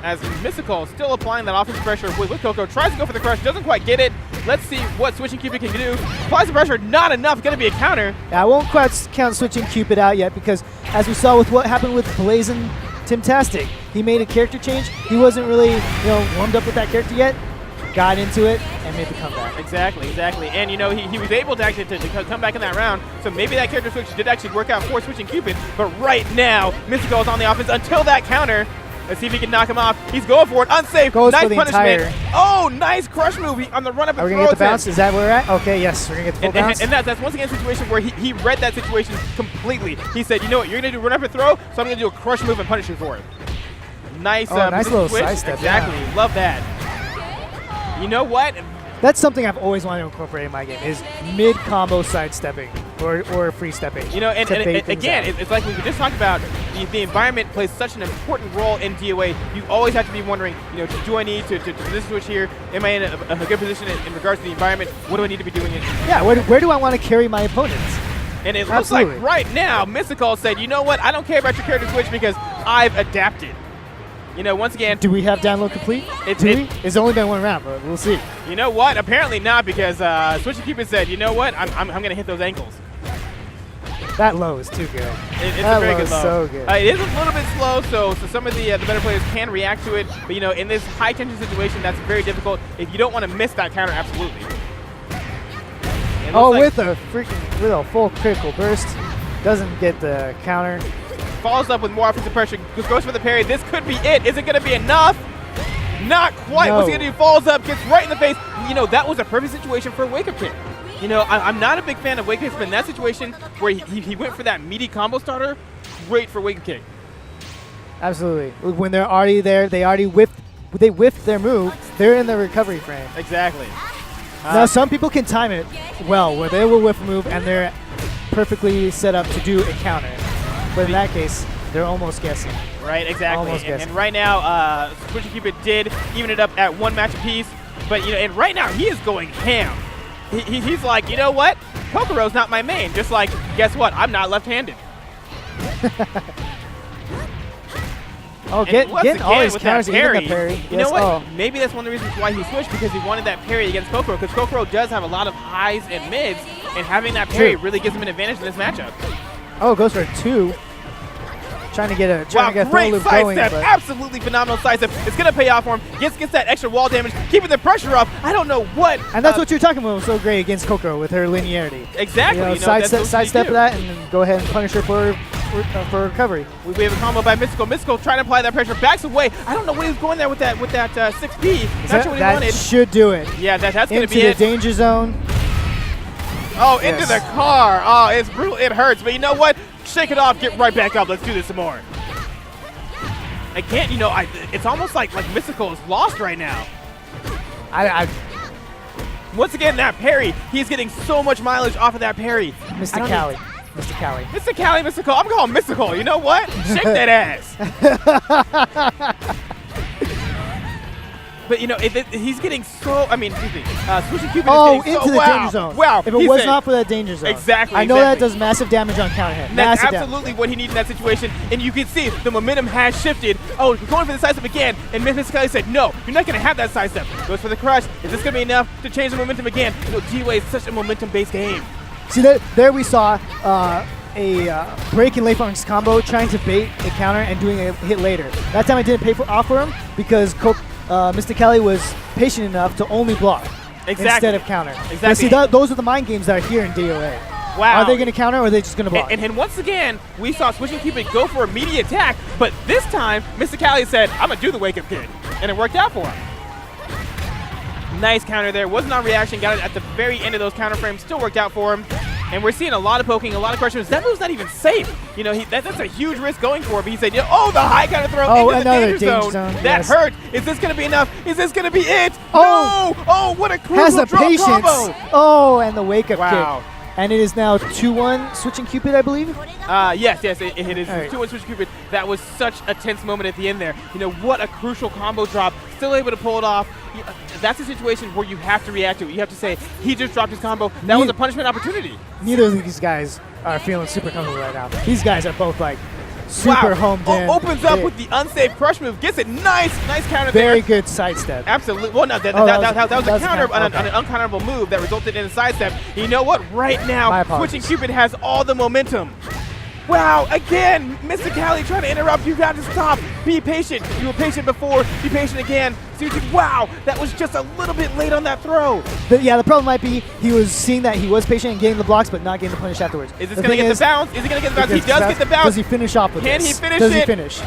S1: as Mystical still applying that offensive pressure with Coco. Tries to go for the crush, doesn't quite get it. Let's see what switching Cupid can do. Applies the pressure, not enough, gonna be a counter.
S2: Yeah, I won't quite count switching Cupid out yet because as we saw with what happened with Blazin' Tim Tastic, he made a character change. He wasn't really, warmed up with that character yet. Got into it and made the comeback.
S1: Exactly. And he was able to actually to come back in that round. So maybe that character switch did actually work out for switching Cupid. But right now, Mystical is on the offense until that counter. Let's see if he can knock him off. He's going for it. Unsafe.
S2: Goes
S1: nice
S2: for the
S1: punishment.
S2: entire.
S1: Oh, nice crush move on the run up.
S2: Are we going to get the bounce? Is that where we're at? Okay, yes. We're going to get the full bounce.
S1: And that's once again a situation where he read that situation completely. He said, you know what, you're going to do run up and throw, so I'm going to do a crush move and punish you for it. Nice,
S2: nice little
S1: switch.
S2: side step.
S1: Exactly.
S2: Yeah.
S1: Love that. You know what?
S2: That's something I've always wanted to incorporate in my game is mid-combo sidestepping or free-stepping.
S1: And again, it's like we just talked about, the environment plays such an important role in DOA. You always have to be wondering, do I need to this switch here? Am I in a good position in regards to the environment? What do I need to be doing?
S2: Yeah, where do I want to carry my opponents?
S1: And it looks like right now, Mystical said, you know what? I don't care about your character switch because I've adapted. Once again.
S2: Do we have download complete? It's only been one round, but we'll see.
S1: You know what? Apparently not, because Switching Cupid said, you know what? I'm going to hit those ankles.
S2: That low is too good.
S1: It's a very good low.
S2: So good.
S1: It is a little bit slow, so some of the better players can react to it. But, in this high-tension situation, that's very difficult. If you don't want to miss that counter, absolutely.
S2: With a full critical burst. Doesn't get the counter.
S1: Follows up with more offensive pressure, goes for the parry. This could be it. Is it going to be enough? Not quite.
S2: No.
S1: What's he going to do? Falls up, gets right in the face. That was a perfect situation for a wake-up kick. I'm not a big fan of wake-up kicks, but in that situation where he went for that meaty combo starter, great for wake-up kick.
S2: Absolutely. When they're already there, they whiffed their move. They're in the recovery frame.
S1: Exactly.
S2: Now, some people can time it well, where they will whiff a move and they're perfectly set up to do a counter. But in that case, they're almost guessing.
S1: Right, exactly.
S2: Almost guessing.
S1: And right now, Switching Cupid did even it up at one match apiece. But, and right now, he is going ham. He's like, you know what? Kokoro's not my main. Just like, guess what? I'm not left-handed.
S2: Getting all these counters, even the parry.
S1: You know what? Maybe that's one of the reasons why he switched, because he wanted that parry against Kokoro, because Kokoro does have a lot of highs and mids, and having that parry really gives him an advantage in this matchup.
S2: Goes for 2. Trying to get a
S1: great
S2: loop
S1: side
S2: going.
S1: Step. Absolutely phenomenal side step. It's going to pay off for him. Gets that extra wall damage, keeping the pressure up. I don't know what.
S2: And that's what you're talking about so great against Kokoro with her linearity.
S1: Exactly.
S2: Sidestep that and then go ahead and punish her for recovery.
S1: We have a combo by Mystical. Mystical trying to apply that pressure. Backs away. I don't know what he was going there with that 6P. Not sure what he wanted.
S2: That should do it.
S1: Yeah, that's going to be it.
S2: Into the danger zone.
S1: Into the car. Oh, it's brutal. It hurts. But you know what? Shake it off. Get right back up. Let's do this some more. Again, it's almost like Mystical is lost right now. Once again, that parry. He's getting so much mileage off of that parry.
S2: Mr. Cali.
S1: Mr. Cali, Mystical. I'm calling Mystical. You know what? Shake that ass. But, he's getting so, Switching Cupid is getting
S2: into the danger zone.
S1: Wow.
S2: If it was not for that danger zone.
S1: Exactly.
S2: I know that does massive damage on counter hit.
S1: That's absolutely what he needs in that situation. And you can see the momentum has shifted. We're going for the sidestep again. And Mr. Cali said, no, you're not going to have that sidestep. Goes for the crush. Is this going to be enough to change the momentum again? DOA is such a momentum-based game.
S2: See, there we saw a break in late funks combo trying to bait a counter and doing a hit later. That time I didn't pay off for him because Mr. Cali was patient enough to only block instead of counter.
S1: Exactly.
S2: But see, those are the mind games that are here in DOA.
S1: Wow.
S2: Are they going to counter or are they just going to block?
S1: And once again, we saw Switching Cupid go for immediate attack, but this time, Mr. Cali said, I'm going to do the wake-up kick. And it worked out for him. Nice counter there. Wasn't on reaction. Got it at the very end of those counter frames. Still worked out for him. And we're seeing a lot of poking, a lot of questions. That move's not even safe. That's a huge risk going for it. But he said, the high counter throw into the danger zone. That hurt. Is this going to be enough? Is this going to be it? No! Oh, what a crucial
S2: has the
S1: drop
S2: patience.
S1: combo.
S2: And the wake-up kick. And it is now 2-1 Switching Cupid, I believe?
S1: Yes, it is 2-1 Switching Cupid. That was such a tense moment at the end there. What a crucial combo drop. Still able to pull it off. That's a situation where you have to react to it. You have to say, he just dropped his combo. That was a punishment opportunity.
S2: Neither of these guys are feeling super comfortable right now. These guys are both like super homed in.
S1: Opens up with the unsafe crush move. Gets it. Nice counter there.
S2: Very good sidestep.
S1: Absolutely. Well, no, that was a counter on an uncounterable move that resulted in a sidestep. You know what? Right now, Switching Cupid has all the momentum. Wow, again, Mr. Cali trying to interrupt. You got to stop. Be patient. You were patient before. Be patient again. Wow, that was just a little bit late on that throw.
S2: The problem might be he was seeing that he was patient and getting the blocks, but not getting the punish afterwards.
S1: Is this going to get the bounce? Is he going to get the bounce? He does get the bounce.
S2: Does he finish off with
S1: Can
S2: this?
S1: he finish
S2: Does
S1: it?
S2: he finish?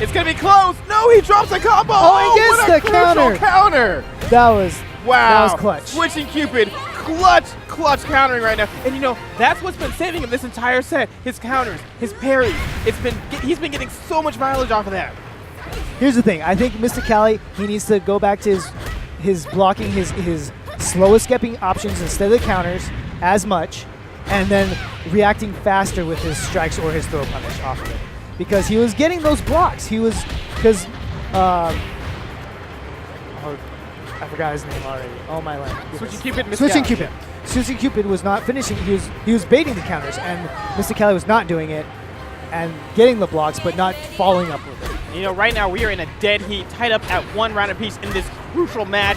S1: It's going to be close. No, he drops a combo.
S2: Oh, he gets
S1: what a
S2: the counter.
S1: counter.
S2: That was
S1: wow.
S2: That was clutch.
S1: Switching Cupid, clutch countering right now. And you know, that's what's been saving him this entire set. His counters, his parries. He's been getting so much mileage off of that.
S2: Here's the thing. I think Mr. Cali, he needs to go back to his blocking, his slow escaping options instead of the counters as much, and then reacting faster with his strikes or his throw punish off of it. Because he was getting those blocks. He was, because, I forgot his name already. Oh my land.
S1: Switching Cupid, Mr.
S2: Switching
S1: Cali.
S2: Cupid. Switching Cupid was not finishing. He was baiting the counters, and Mr. Cali was not doing it and getting the blocks, but not following up with it.
S1: You know, right now we are in a dead heat, tied up at 1 round apiece in this crucial match.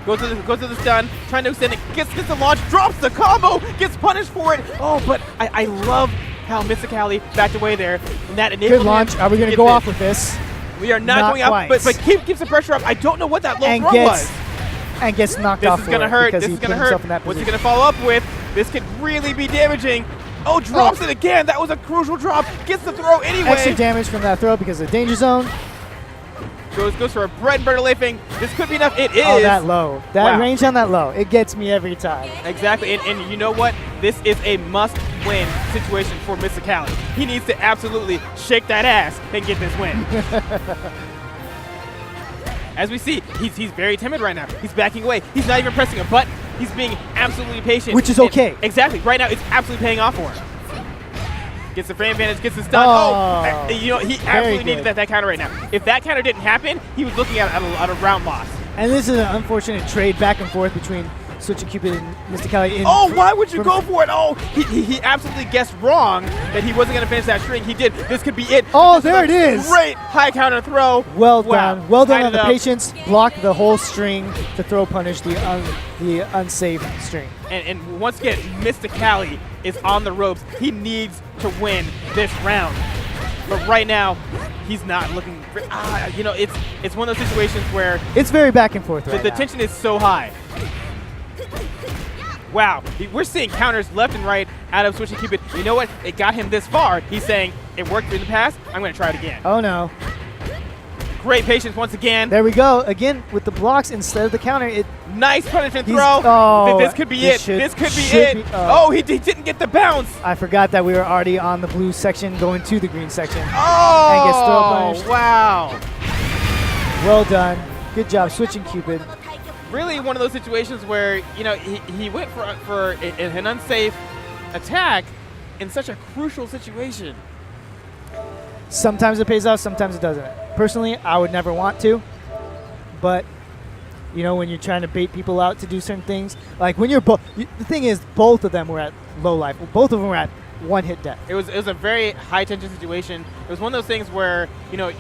S1: Goes to the stun, trying to extend it, gets the launch, drops the combo, gets punished for it. Oh, but I love how Mr. Cali backed away there. And that enabled
S2: good launch. Are we going to go off with this?
S1: We are not going up, but keeps the pressure up. I don't know what that low throw was.
S2: And gets knocked off.
S1: This is going to hurt. This is going to hurt. What's he going to follow up with? This could really be damaging. Oh, drops it again. That was a crucial drop. Gets the throw anyway.
S2: Extra damage from that throw because of the danger zone.
S1: Goes for a bread and butter lafing. This could be enough. It is.
S2: Oh, that low. That range on that low. It gets me every time.
S1: Exactly. And you know what? This is a must-win situation for Mr. Cali. He needs to absolutely shake that ass and get this win. As we see, he's very timid right now. He's backing away. He's not even pressing a button. He's being absolutely patient.
S2: Which is okay.
S1: Exactly. Right now, it's absolutely paying off for him. Gets the frame advantage, gets the stun. You know, he absolutely needed that counter right now. If that counter didn't happen, he was looking at a round loss.
S2: And this is an unfortunate trade back and forth between Switching Cupid and Mr. Cali.
S1: Why would you go for it? Oh, he absolutely guessed wrong that he wasn't going to finish that string. He did. This could be it.
S2: Oh, there it is.
S1: Great high counter throw.
S2: Well done. Well done on the patience. Block the whole string to throw punish the unsafe string.
S1: And once again, Mr. Cali is on the ropes. He needs to win this round. But right now, he's not looking. You know, it's one of those situations where
S2: it's very back and forth.
S1: The tension is so high. Wow, we're seeing counters left and right out of Switching Cupid. You know what? It got him this far. He's saying, it worked in the past. I'm going to try it again.
S2: Oh, no.
S1: Great patience once again.
S2: There we go. Again, with the blocks instead of the counter.
S1: Nice punishment throw.
S2: Oh,
S1: this could be it. This could be it. He didn't get the bounce.
S2: I forgot that we were already on the blue section going to the green section.
S1: Oh,
S2: and gets throw punished.
S1: Wow.
S2: Well done. Good job, Switching Cupid.
S1: Really one of those situations where, you know, he went for an unsafe attack in such a crucial situation.
S2: Sometimes it pays off, sometimes it doesn't. Personally, I would never want to, but you know, when you're trying to bait people out to do certain things, like when you're the thing is, both of them were at low life. Both of them were at one-hit death.
S1: It was a very high-tension situation. It was one of those things where, you know,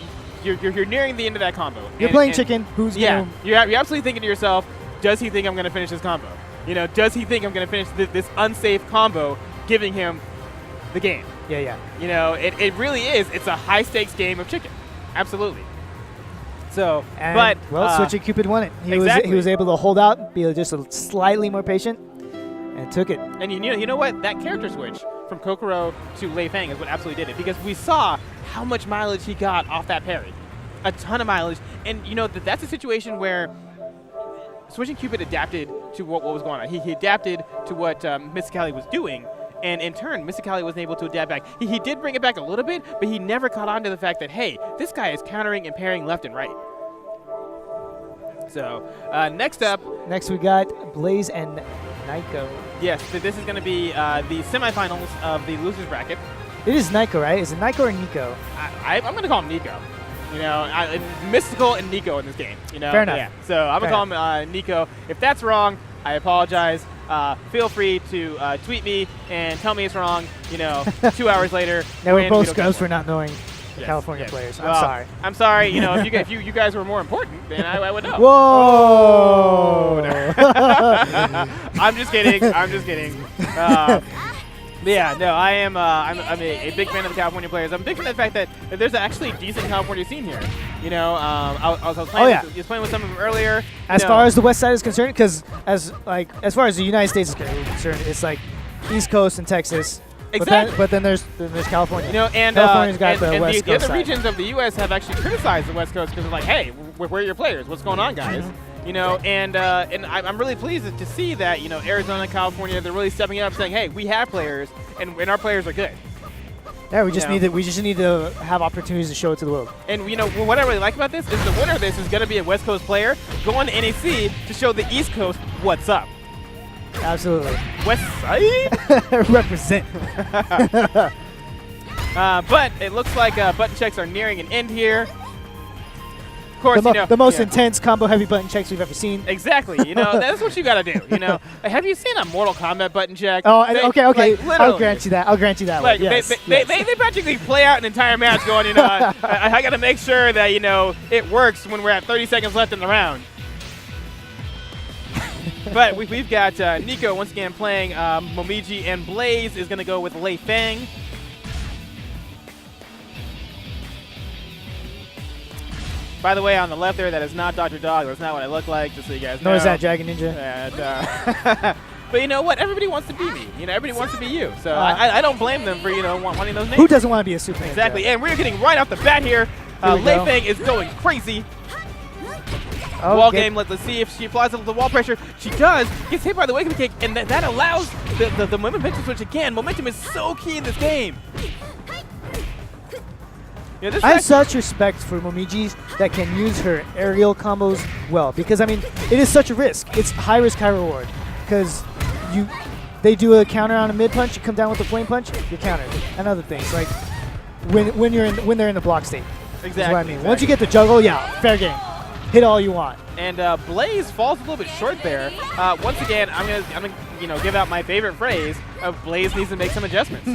S1: you're nearing the end of that combo.
S2: You're playing chicken. Who's
S1: you're absolutely thinking to yourself, does he think I'm going to finish this combo? You know, does he think I'm going to finish this unsafe combo, giving him the game?
S2: Yeah.
S1: You know, it really is. It's a high-stakes game of chicken. Absolutely. So,
S2: Switching Cupid won it. He was able to hold out, be just slightly more patient, and took it.
S1: And you know what? That character switch from Kokoro to Lei Fang is what absolutely did it, because we saw how much mileage he got off that parry. A ton of mileage. And you know, that's a situation where Switching Cupid adapted to what was going on. He adapted to what Mr. Cali was doing, and in turn, Mr. Cali wasn't able to adapt back. He did bring it back a little bit, but he never caught on to the fact that, hey, this guy is countering and parrying left and right. So, next up.
S2: Next we got Blaze and Nico.
S1: Yes, this is going to be the semifinals of the losers bracket.
S2: It is Nico, right? Is it Nico or Nico?
S1: I'm going to call him Nico. You know, Mystical and Nico in this game. You know,
S2: fair enough.
S1: Yeah. So I'm going to call him Nico. If that's wrong, I apologize. feel free to tweet me and tell me it's wrong. 2 hours later.
S2: Now we're
S1: when
S2: both
S1: we don't
S2: scrubs
S1: get
S2: for
S1: one.
S2: not knowing
S1: Yes,
S2: California
S1: yes.
S2: players. I'm
S1: Well,
S2: sorry.
S1: I'm sorry. If you guys were more important, then I would know.
S2: Whoa!
S1: I'm just kidding. I'm just kidding. But yeah, no, I'm a big fan of the California players. I'm a big fan of the fact that there's actually a decent California scene here. I was playing with some of them earlier.
S2: As far as the West Side is concerned, because as far as the United States is concerned, it's like East Coast and Texas.
S1: Exactly.
S2: But then there's California.
S1: And
S2: California's got the West
S1: the
S2: Coast
S1: other
S2: side.
S1: regions of the U.S. have actually criticized the West Coast because they're like, hey, where are your players? What's going on, guys? And I'm really pleased to see that Arizona, California, they're really stepping up, saying, hey, we have players, and our players are good.
S2: Yeah, we just need to have opportunities to show it to the world.
S1: And what I really like about this is the winner of this is going to be a West Coast player going to NAC to show the East Coast what's up.
S2: Absolutely.
S1: West Side?
S2: Represent.
S1: But it looks like button checks are nearing an end here. Of course,
S2: the most intense combo-heavy button checks we've ever seen.
S1: Exactly. That's what you got to do. Have you seen a Mortal Kombat button check?
S2: Oh, okay.
S1: Like,
S2: I'll grant you that.
S1: Like,
S2: yes,
S1: they practically play out an entire match going, I got to make sure that, it works when we're at 30 seconds left in the round. But we've got Nico once again playing Momiji, and Blaze is going to go with Lei Feng. By the way, on the left there, that is not Dr. Dog. That's not what I look like, just so you guys know.
S2: Nor is that Dragon Ninja.
S1: And, but you know what? Everybody wants to be me. Everybody wants to be you. So I don't blame them for, wanting those names.
S2: Who doesn't want to be a Super Ninja?
S1: Exactly. And we're getting right off the bat here. Lei Feng is going crazy. Wall game. Let's see if she applies the wall pressure. She does. Gets hit by the wake-up kick, and that allows the momentum switch again. Momentum is so key in this game.
S2: I have such respect for Momiji that can use her aerial combos well, because it is such a risk. It's high risk, high reward, because they do a counter on a mid punch, you come down with a flame punch, you're countered, and other things like when they're in the block state.
S1: Exactly.
S2: That's what I mean. Once you get the juggle, yeah, fair game. Hit all you want.
S1: And Blaze falls a little bit short there. Once again, I'm gonna give out my favorite phrase of Blaze needs to make some adjustments.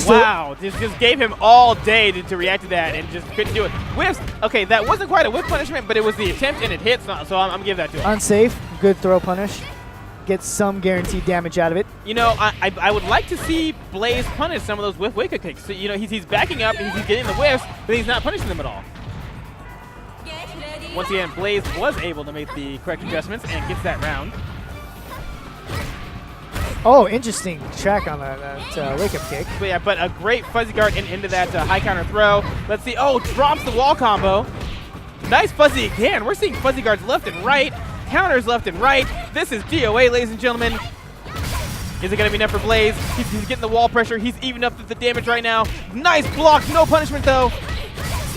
S1: Wow, just gave him all day to react to that and just couldn't do it. Whiffs. Okay, that wasn't quite a whiff punishment, but it was the attempt and it hit, so I'm gonna give that to him.
S2: Unsafe, good throw punish. Get some guaranteed damage out of it.
S1: I would like to see Blaze punish some of those whiff wake-up kicks. So, he's backing up and he's getting the whiffs, but he's not punishing them at all. Once again, Blaze was able to make the correct adjustments and gets that round.
S2: Oh, interesting track on that wake-up kick.
S1: But a great fuzzy guard into that high counter throw. Let's see. Oh, drops the wall combo. Nice fuzzy again. We're seeing fuzzy guards left and right. Counters left and right. This is DOA, ladies and gentlemen. Is it going to be enough for Blaze? He's getting the wall pressure. He's even up the damage right now. Nice block. No punishment, though.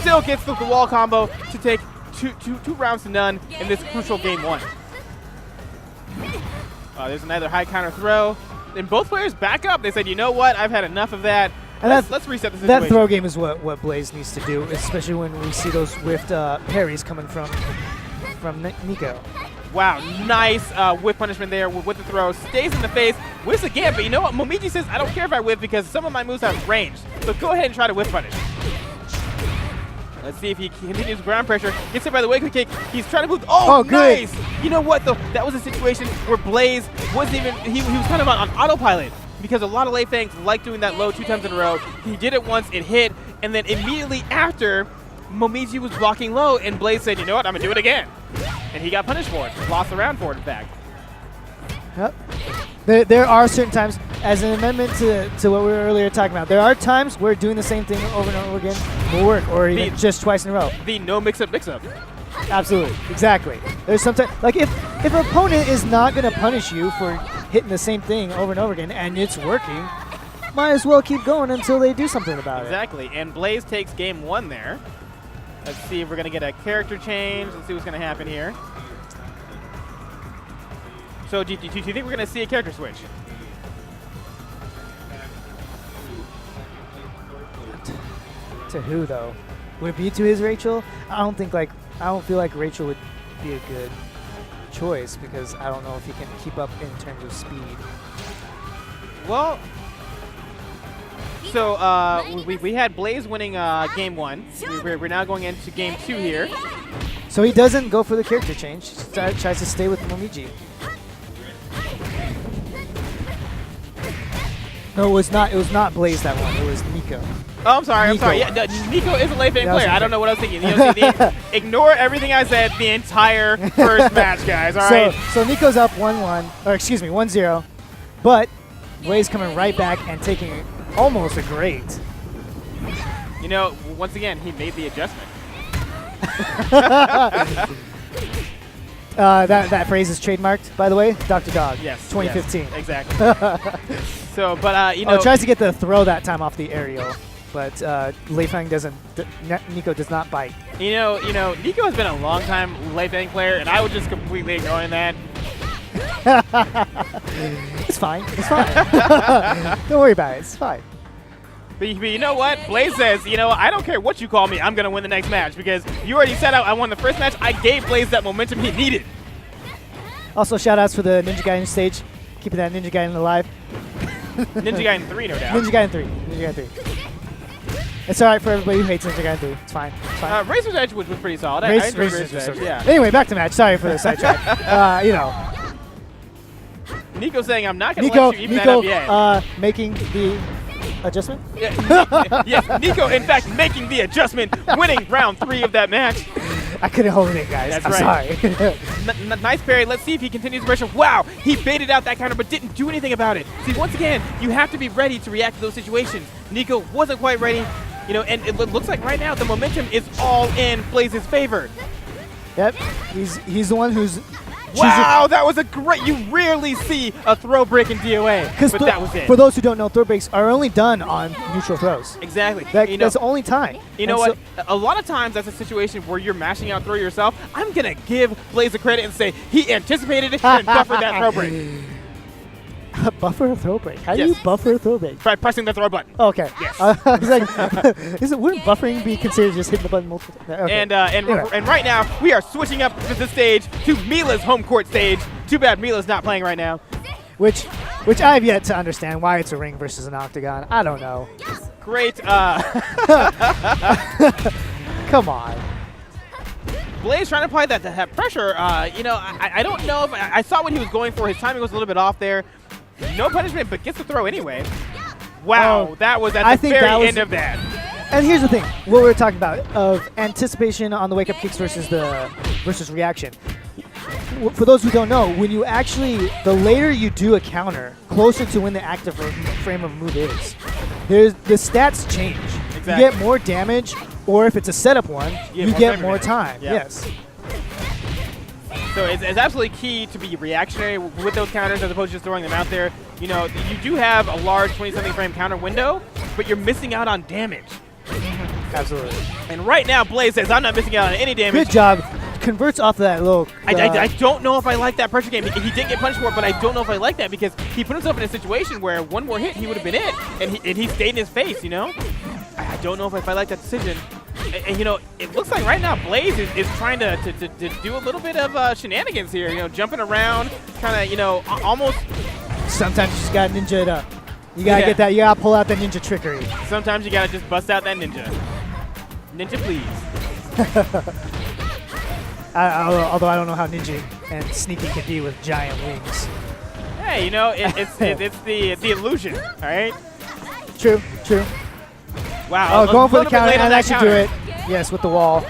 S1: Still gets the wall combo to take two rounds to none in this crucial game one. There's another high counter throw. And both players back up. They said, you know what? I've had enough of that.
S2: And
S1: let's reset the situation.
S2: That throw game is what Blaze needs to do, especially when we see those whiffed parries coming from Nico.
S1: Wow, nice whiff punishment there with the throw. Stays in the face, whiffs again, but you know what? Momiji says, I don't care if I whiff because some of my moves have range. So go ahead and try to whiff punish. Let's see if he continues ground pressure. Gets hit by the wake-up kick. He's trying to move. Oh, nice! Good. You know what, though? That was a situation where Blaze wasn't even, he was kind of on autopilot because a lot of Lei Fangs like doing that low 2 times in a row. He did it once, it hit, and then immediately after, Momiji was blocking low, and Blaze said, you know what, I'm going to do it again. And he got punished for it. Lost the round for it, in fact.
S2: Yep. There are certain times, as an amendment to what we were earlier talking about, there are times where doing the same thing over and over again will work, or even just twice in a row.
S1: The no mix-up, mix-up.
S2: Absolutely. Exactly. There's sometimes, like if an opponent is not going to punish you for hitting the same thing over and over again, and it's working, might as well keep going until they do something about it.
S1: Exactly. And Blaze takes game 1 there. Let's see if we're going to get a character change. Let's see what's going to happen here. So do you think we're going to see a character switch?
S2: To who, though? Would it be to his Rachel? I don't feel like Rachel would be a good choice because I don't know if he can keep up in terms of speed.
S1: Well, so we had Blaze winning game 1. We're now going into game 2 here.
S2: So he doesn't go for the character change. He tries to stay with Momiji. No, it was not Blaze that one. It was Nico.
S1: Oh, I'm sorry.
S2: Nico.
S1: I'm sorry. Yeah, Nico is a late game player. I don't know what I was thinking. You know, ignore everything I said the entire first match, guys. All right.
S2: So Nico's up 1-1, or excuse me, 1-0, but Blaze coming right back and taking almost a great.
S1: You know, once again, he made the adjustment.
S2: That phrase is trademarked, by the way. Dr. Dog.
S1: Yes.
S2: 2015.
S1: Yes, exactly. So, but you know,
S2: tries to get the throw that time off the aerial, but Lei Feng doesn't. Nico does not bite.
S1: You know, Nico has been a long time late game player, and I was just completely ignoring that.
S2: It's fine. It's fine. Don't worry about it. It's fine.
S1: But you know what? Blaze says, you know, I don't care what you call me. I'm going to win the next match because you already said I won the first match. I gave Blaze that momentum he needed.
S2: Also, shout-outs for the Ninja Gaiden stage. Keeping that Ninja Gaiden alive.
S1: Ninja Gaiden 3, no doubt.
S2: Ninja Gaiden 3. Ninja Gaiden 3. It's all right for everybody who hates Ninja Gaiden 3. It's fine. It's fine.
S1: Razor's Edge was pretty solid.
S2: Razor's
S1: Edge, yeah.
S2: Anyway, back to match. Sorry for the sidetrack. You know.
S1: Nico saying, I'm not going to let you even that up yet.
S2: Making the adjustment?
S1: Yes, Nico, in fact, making the adjustment, winning round 3 of that match.
S2: I couldn't hold it, guys.
S1: That's
S2: I'm
S1: right.
S2: sorry.
S1: Nice parry. Let's see if he continues the pressure. Wow, he baited out that counter but didn't do anything about it. See, once again, you have to be ready to react to those situations. Nico wasn't quite ready, you know, and it looks like right now the momentum is all in Blaze's favor.
S2: Yep, he's the one who's.
S1: Wow, that was a great. You rarely see a throw break in DOA, but that was it.
S2: For those who don't know, throw breaks are only done on neutral throws.
S1: Exactly.
S2: That's the only time.
S1: You know what? A lot of times that's a situation where you're mashing out throw yourself. I'm going to give Blaze a credit and say he anticipated it and buffered that throw break.
S2: Buffer a throw break? How do you buffer a throw break?
S1: By pressing the throw button.
S2: Okay.
S1: Yes.
S2: I was like, wouldn't buffering be considered just hitting the button multiple times? Okay.
S1: And right now we are switching up to the stage to Mila's home court stage. Too bad Mila's not playing right now.
S2: Which I have yet to understand why it's a ring versus an octagon. I don't know.
S1: Great.
S2: Come on.
S1: Blaze trying to apply that pressure. You know, I don't know if I saw what he was going for. His timing was a little bit off there. No punishment, but gets the throw anyway. Wow, that was at the very end of that.
S2: And here's the thing: what we were talking about of anticipation on the wake-up kicks versus reaction. For those who don't know, when you the later you do a counter, closer to when the active frame of move is, the stats change. Exactly. You get more damage, or if it's a setup one, you get more time. Yeah. Yes.
S1: So it's absolutely key to be reactionary with those counters as opposed to just throwing them out there. You know, you do have a large 20-something frame counter window, but you're missing out on damage.
S2: Absolutely.
S1: And right now, Blaze says, I'm not missing out on any damage.
S2: Good job. Converts off of that little...
S1: I don't know if I like that pressure game. He did get punished for it, but I don't know if I like that because he put himself in a situation where one more hit, he would have been it, and he stayed in his face, you know? I don't know if I like that decision. And, you know, it looks like right now Blaze is trying to do a little bit of shenanigans here, you know, jumping around, trying to, you know, almost...
S2: Sometimes you just got to ninja it up. You got to get that, you got to pull out that ninja trickery.
S1: Sometimes you got to just bust out that ninja. Ninja, please.
S2: Although I don't know how ninja and sneaky can be with giant wings.
S1: Hey, you know, it's the illusion, all right?
S2: True.
S1: Wow.
S2: Oh, going for the counter and actually do it. Yes, with the wall.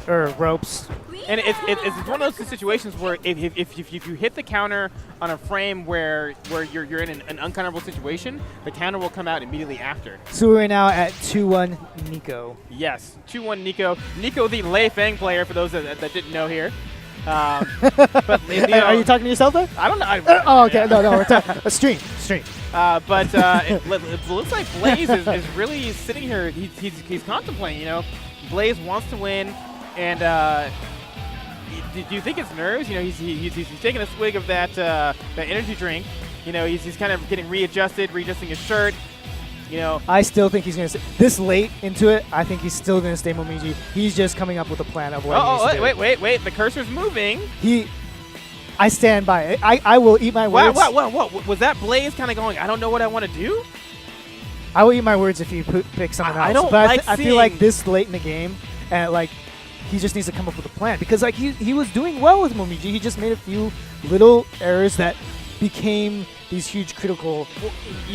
S2: Or ropes.
S1: And it's one of those situations where if you hit the counter on a frame where you're in an uncounterable situation, the counter will come out immediately after.
S2: So we're now at 2-1 Nico.
S1: Yes, 2-1 Nico. Nico, the Lei Feng player, for those that didn't know here. But you know,
S2: are you talking to yourself there?
S1: I don't know.
S2: Oh, okay. No, we're talking. Stream.
S1: But it looks like Blaze is really sitting here. He's contemplating. You know, Blaze wants to win, and do you think it's nerves? You know, he's taking a swig of that energy drink. You know, he's kind of getting readjusting his shirt. You know,
S2: I still think he's going to stay. This late into it, I think he's still going to stay Momiji. He's just coming up with a plan of what he needs to do.
S1: Wait. The cursor's moving.
S2: I stand by it. I will eat my words.
S1: What? Was that Blaze kind of going, I don't know what I want to do?
S2: I will eat my words if you pick someone else.
S1: I don't
S2: but
S1: like
S2: I feel like this late in the game, and like he just needs to come up with a plan because like he was doing well with Momiji. He just made a few little errors that became these huge critical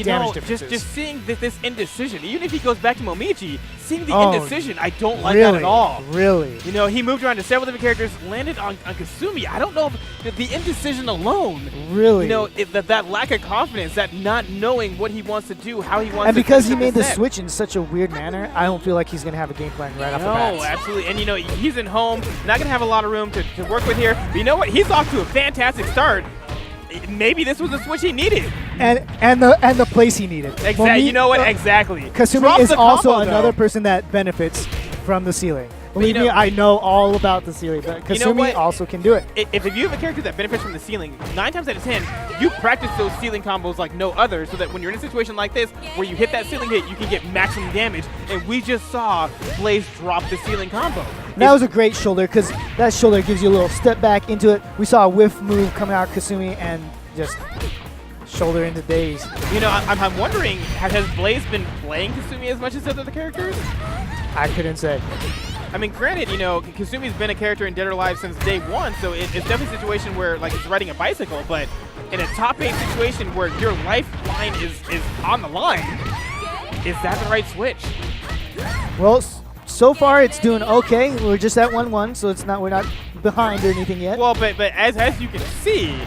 S2: damage differences.
S1: Just seeing this indecision, even if he goes back to Momiji, seeing the indecision, I don't like
S2: really,
S1: that at all.
S2: Really?
S1: You know, he moved around to several different characters, landed on Kasumi. I don't know if the indecision alone.
S2: Really?
S1: You know, that lack of confidence, that not knowing what he wants to do, how he wants to.
S2: And because he made the
S1: set.
S2: switch in such a weird manner, I don't feel like he's going to have a game plan right off the bat.
S1: No, absolutely. And you know, he's in home, not going to have a lot of room to work with here. But you know what? He's off to a fantastic start. Maybe this was the switch he needed.
S2: And the place he needed.
S1: Exactly. You know what? Exactly.
S2: Kasumi is also another person that benefits from the ceiling. Believe me, I know all about the ceiling, but Kasumi also can do it.
S1: If you have a character that benefits from the ceiling, 9 times out of 10, you practice those ceiling combos like no other, so that when you're in a situation like this, where you hit that ceiling hit, you can get maximum damage. And we just saw Blaze drop the ceiling combo.
S2: That was a great shoulder, because that shoulder gives you a little step back into it. We saw a whiff move coming out of Kasumi and just shoulder into daze.
S1: You know, I'm wondering, has Blaze been playing Kasumi as much as other characters?
S2: I couldn't say.
S1: I mean, granted, you know, Kasumi's been a character in Dead or Alive since day one, so it's definitely a situation where, like, it's riding a bicycle, but in a top-8 situation where your lifeline is on the line, is that the right switch?
S2: Well, so far it's doing okay. We're just at 1-1, so we're not behind or anything yet.
S1: Well, but as you can see,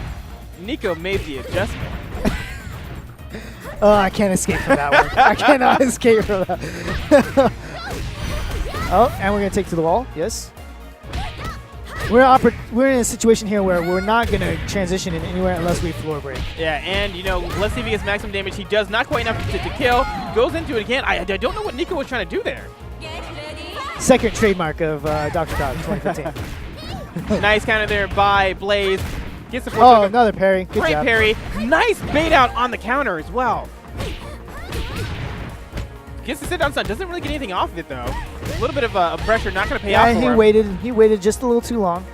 S1: Nico made the adjustment.
S2: Oh, I can't escape from that one. I cannot escape from that. Oh, and we're going to take to the wall. Yes. We're in a situation here where we're not going to transition in anywhere unless we floor break.
S1: Yeah, and, you know, let's see if he gets maximum damage. He does not quite enough to kill. Goes into it again. I don't know what Nico was trying to do there.
S2: Second trademark of Dr. Dog 2015.
S1: Nice counter there by Blaze. Gets the
S2: another parry. Good
S1: Great
S2: job.
S1: Parry. Nice bait out on the counter as well. Gets the sit down stun. Doesn't really get anything off of it, though. A little bit of pressure. Not going to pay off for him.
S2: He waited just a little too long.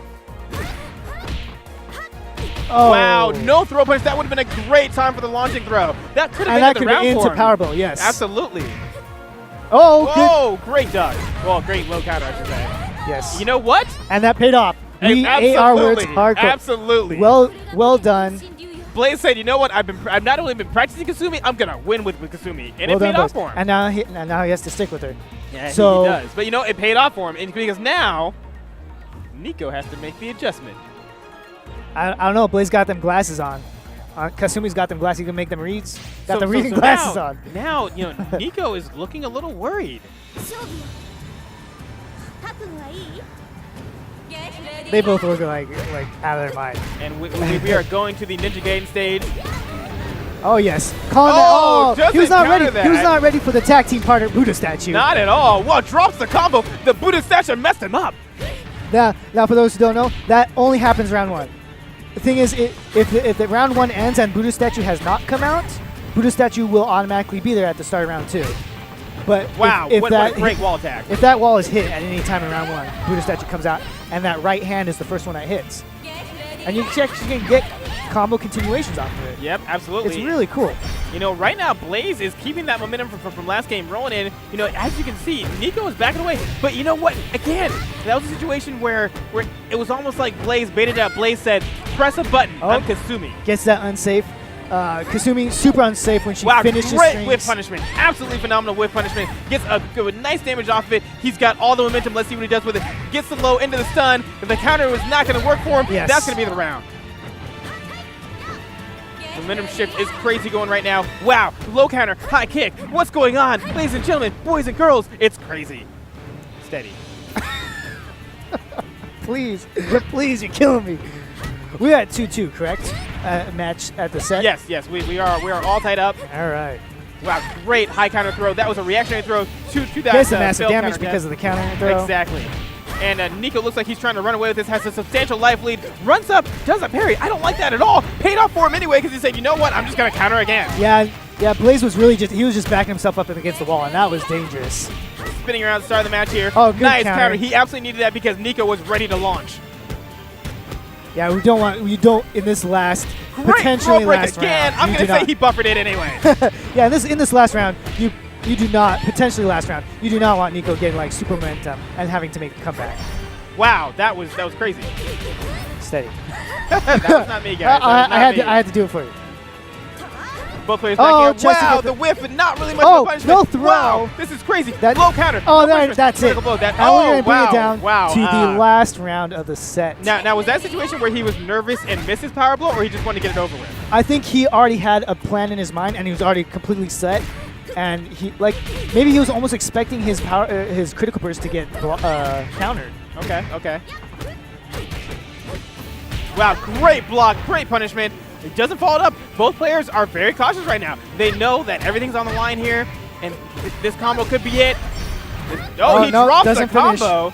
S2: Oh.
S1: Wow, no throw punch. That would have been a great time for the launching throw. That could have been the round
S2: into
S1: for him.
S2: power bow, yes.
S1: Absolutely.
S2: Oh,
S1: whoa, great dodge. Well, great low counter, I should say.
S2: Yes.
S1: You know what?
S2: And that paid off. We ate our words hardcore.
S1: Absolutely.
S2: Well done.
S1: Blaze said, you know what? I've not only been practicing Kasumi, I'm gonna win with Kasumi, and it paid off for him.
S2: And now he has to stick with her.
S1: Yeah, so he does. But you know, it paid off for him, and because now Nico has to make the adjustment.
S2: I don't know. Blaze got them glasses on. Kasumi's got them glasses. He can make them reads. Got the reading glasses on.
S1: Now, you know, Nico is looking a little worried.
S2: They both look like out of their mind.
S1: And we are going to the Ninja Gaiden stage.
S2: Oh yes, he was not ready. He was not ready for the tag team partner Buddha statue.
S1: Not at all. Well, drops the combo. The Buddha statue messed him up.
S2: Now for those who don't know, that only happens round 1. The thing is, if the round 1 ends and Buddha statue has not come out, Buddha statue will automatically be there at the start of round 2. But
S1: wow, what a great wall attack.
S2: If that wall is hit at any time in round 1, Buddha statue comes out, and that right hand is the first one that hits. And you can get combo continuations off of it.
S1: Yep, absolutely.
S2: It's really cool.
S1: You know, right now, Blaze is keeping that momentum from last game rolling in. You know, as you can see, Nico is backing away. But you know what? Again, that was a situation where it was almost like Blaze baited out. Blaze said, press a button on Kasumi.
S2: Gets that unsafe. Kasumi super unsafe when she finishes
S1: great
S2: strings.
S1: whiff punishment. Absolutely phenomenal whiff punishment. Gets a nice damage off of it. He's got all the momentum. Let's see what he does with it. Gets the low into the stun. If the counter was not going to work for him, that's going to be the round. Momentum shift is crazy going right now. Wow, low counter, high kick. What's going on? Ladies and gentlemen, boys and girls, it's crazy. Steady.
S2: Please, you're killing me. We're at 2-2, correct? Match at the set?
S1: Yes, we are all tied up.
S2: All right.
S1: Wow, great high counter throw. That was a reactionary throw to that.
S2: Gets some massive damage because of the counter throw.
S1: Exactly. And Nico looks like he's trying to run away with this, has a substantial life lead, runs up, does a parry. I don't like that at all. Paid off for him anyway because he said, you know what, I'm just going to counter again.
S2: Yeah, Blaze was really he was just backing himself up against the wall, and that was dangerous.
S1: Spinning around the start of the match here.
S2: Oh, good
S1: nice
S2: counter.
S1: He absolutely needed that because Nico was ready to launch.
S2: Yeah, we don't in this last,
S1: Great
S2: potentially
S1: roll break
S2: last
S1: again.
S2: round.
S1: I'm going to say he buffered it anyway.
S2: Yeah, in this last round, you do not, potentially last round, you do not want Nico getting like super momentum and having to make a comeback.
S1: Wow, that was crazy.
S2: Steady.
S1: That was not me, guys.
S2: I had to do it for you.
S1: Both players back here. Wow, the whiff, but not really much of a punishment.
S2: No throw.
S1: Wow, this is crazy. Low counter.
S2: Oh,
S1: no
S2: that's it.
S1: Blow.
S2: Now we're going to bring it down to the last round of the set.
S1: Now, was that a situation where he was nervous and missed his power blow, or he just wanted to get it over with?
S2: I think he already had a plan in his mind, and he was already completely set. And maybe he was almost expecting his critical burst to get countered.
S1: Okay. Wow, great block, great punishment. It doesn't follow it up. Both players are very cautious right now. They know that everything's on the line here, and this combo could be it. He drops the combo.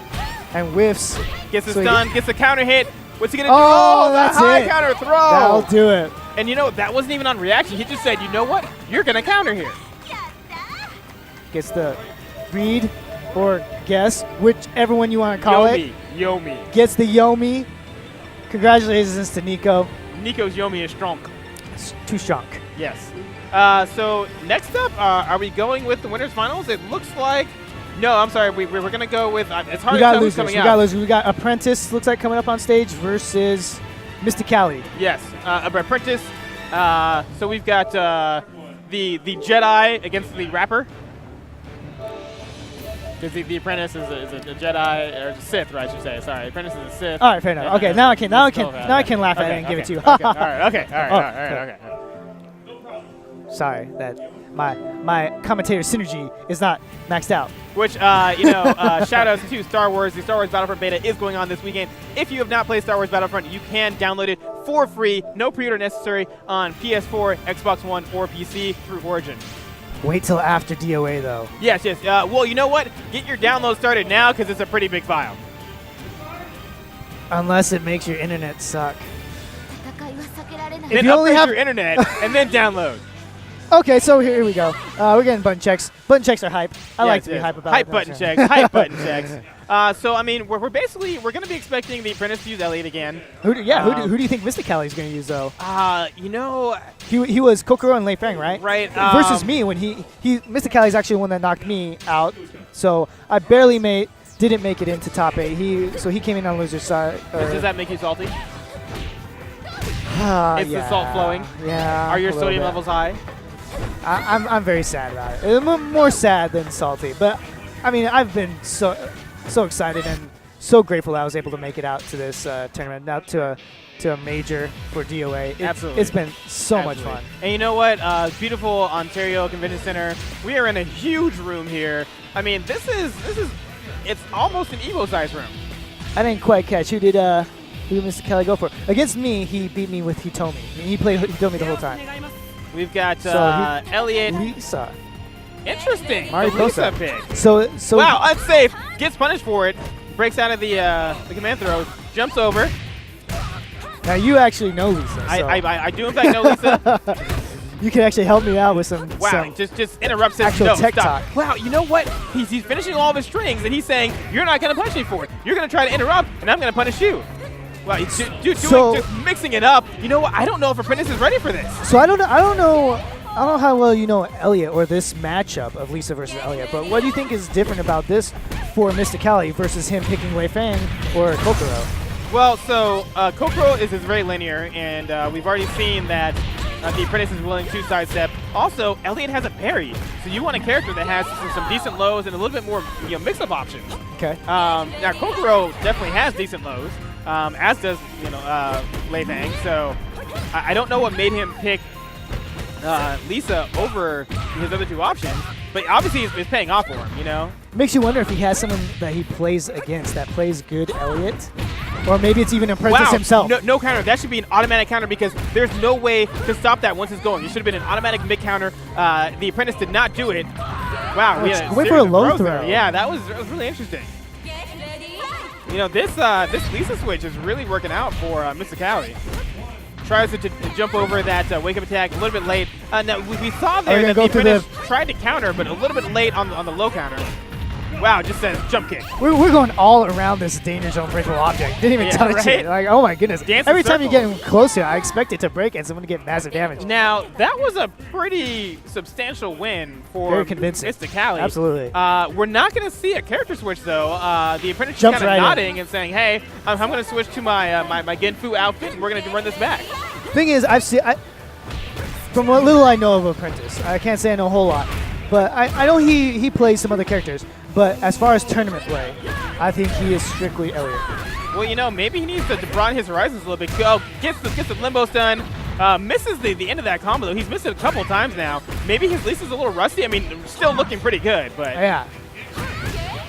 S2: And whiffs.
S1: Gets the stun, gets the counter hit. What's he going to do?
S2: Oh, that's
S1: the high
S2: it.
S1: Counter throw.
S2: That'll do it.
S1: And you know, that wasn't even on reaction. He just said, you know what? You're going to counter here.
S2: Gets the read or guess, whichever one you want to call it.
S1: Yomi.
S2: Gets the Yomi. Congratulations to Nico.
S1: Nico's Yomi is strong.
S2: It's too strong.
S1: Yes. So next up, are we going with the winners finals? It looks like. No, I'm sorry. We're going to go with. It's hard to tell who's coming out.
S2: We got Apprentice. Looks like coming up on stage versus Mr Cali.
S1: Yes, Apprentice. So we've got the Jedi against the Rapper. Because the Apprentice is a Jedi, or a Sith, right, I should say. Sorry, Apprentice is a Sith.
S2: All right, fair enough. Okay, now I can laugh at it and give it to you.
S1: All right.
S2: Sorry that my commentator synergy is not maxed out.
S1: Which, shout outs to Star Wars. The Star Wars Battlefront beta is going on this weekend. If you have not played Star Wars Battlefront, you can download it for free, no pre-order necessary, on PS4, Xbox One, or PC through Origin.
S2: Wait till after DOA, though.
S1: Yes. Well, you know what? Get your download started now because it's a pretty big file.
S2: Unless it makes your internet suck.
S1: Then upgrade your internet and then download.
S2: Okay, so here we go. We're getting button checks. Button checks are hype. I like to be hype about it.
S1: Hype button checks. Hype button checks. So I mean, we're going to be expecting the Apprentice to use Elliot again.
S2: Who do you think Mr Cali is going to use though?
S1: He
S2: was Kokoro and Lei Feng, right?
S1: Right.
S2: Versus me when Mr Cali is actually the one that knocked me out. So I barely didn't make it into top 8. So he came in on loser's side.
S1: Does that make you salty? Is the salt flowing?
S2: Yeah.
S1: Are your sodium levels high?
S2: I'm very sad about it. I'm more sad than salty, but I mean I've been so excited and so grateful that I was able to make it out to this tournament, out to a major for DOA.
S1: Absolutely.
S2: It's been so much fun.
S1: And you know what? Beautiful Ontario Convention Center. We are in a huge room here. I mean, this is it's almost an Evo-sized room.
S2: I didn't quite catch who did Mr. Cali go for. Against me, he beat me with Hitomi. He played Hitomi the whole time.
S1: We've got Elliot.
S2: Lisa.
S1: Interesting.
S2: Mariposa.
S1: The Lisa pick.
S2: So
S1: wow, unsafe. Gets punished for it. Breaks out of the command throw. Jumps over.
S2: Now you actually know Lisa.
S1: I do in fact know Lisa.
S2: You can actually help me out with some.
S1: Wow, just interrupts his
S2: actual tech talk.
S1: Wow, you know what? He's finishing all of his strings and he's saying, "You're not going to punish me for it. You're going to try to interrupt, and I'm going to punish you." Wow, just mixing it up. You know what? I don't know if Apprentice is ready for this.
S2: So I don't know how well you know Elliot or this matchup of Lisa versus Elliot, but what do you think is different about this for Mr. Cali versus him picking Lei Feng or Kokoro?
S1: Well, so Kokoro is very linear, and we've already seen that the Apprentice is willing to sidestep. Also, Elliot has a parry, so you want a character that has some decent lows and a little bit more mix-up options.
S2: Okay.
S1: Now, Kokoro definitely has decent lows. As does Lei Feng. So I don't know what made him pick Lisa over his other two options, but obviously it's paying off for him. You know,
S2: makes you wonder if he has someone that he plays against that plays good Elliot, or maybe it's even Apprentice himself.
S1: No counter. That should be an automatic counter because there's no way to stop that once it's going. It should have been an automatic mid counter. The Apprentice did not do it. Wow, we had
S2: wait for a low throw.
S1: Yeah, that was really interesting. You know, this Lisa switch is really working out for Mr. Cali. Tries to jump over that wake-up attack a little bit late. Now we saw there that the Apprentice tried to counter, but a little bit late on the low counter. Wow, just says jump kick.
S2: We're going all around this danger zone breakable object. Didn't even touch it. Like, oh my goodness. Every time you get closer, I expect it to break and someone to get massive damage.
S1: Now, that was a pretty substantial win for
S2: Very convincing.
S1: Mr. Cali.
S2: Absolutely.
S1: We're not going to see a character switch, though. The Apprentice is
S2: Jumps
S1: kind of
S2: right
S1: nodding and saying, hey, I'm going to switch to my my Genfu outfit, and we're going to run this back.
S2: Thing is, from what little I know of Apprentice, I can't say I know a whole lot, but I know he plays some other characters. But as far as tournament play, I think he is strictly Elliot.
S1: Well, you know, maybe he needs to broaden his horizons a little bit. Gets the limbo stun. Misses the end of that combo, though. He's missed it a couple times now. Maybe his leash is a little rusty. I mean, still looking pretty good, but...
S2: Yeah.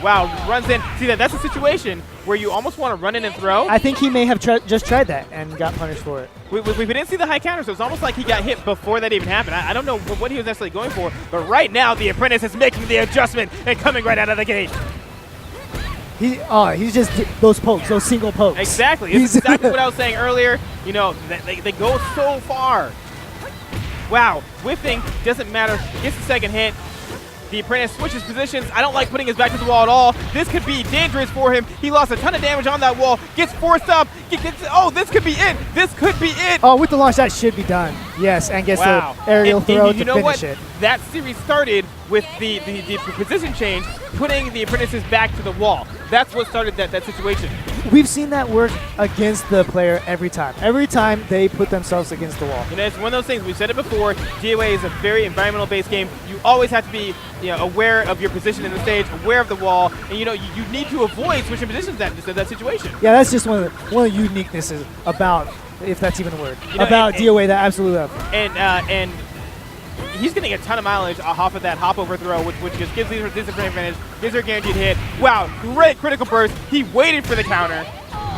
S1: Wow, runs in. See, that's a situation where you almost want to run in and throw.
S2: I think he may have just tried that and got punished for it.
S1: We didn't see the high counter, so it's almost like he got hit before that even happened. I don't know what he was necessarily going for, but right now the Apprentice is making the adjustment and coming right out of the gate.
S2: He's just those pokes, those single pokes.
S1: Exactly. It's exactly what I was saying earlier. You know, they go so far. Wow, whiffing doesn't matter. Gets the second hit. The Apprentice switches positions. I don't like putting his back to the wall at all. This could be dangerous for him. He lost a ton of damage on that wall. Gets forced up. Oh, this could be it. This could be it.
S2: Oh, with the launch, that should be done. Yes, and gets the aerial throw to finish it.
S1: That series started with the position change, putting the Apprentices back to the wall. That's what started that situation.
S2: We've seen that work against the player every time. Every time they put themselves against the wall.
S1: You know, it's one of those things. We've said it before. DOA is a very environmental-based game. You always have to be, you know, aware of your position in the stage, aware of the wall, and you know you need to avoid switching positions in that situation.
S2: Yeah, that's just one of the uniquenesses about, if that's even a word, about DOA that I absolutely love.
S1: And he's getting a ton of mileage off of that hop overthrow, which just gives Lisa this advantage, gives her a guaranteed hit. Wow, great critical burst. He waited for the counter.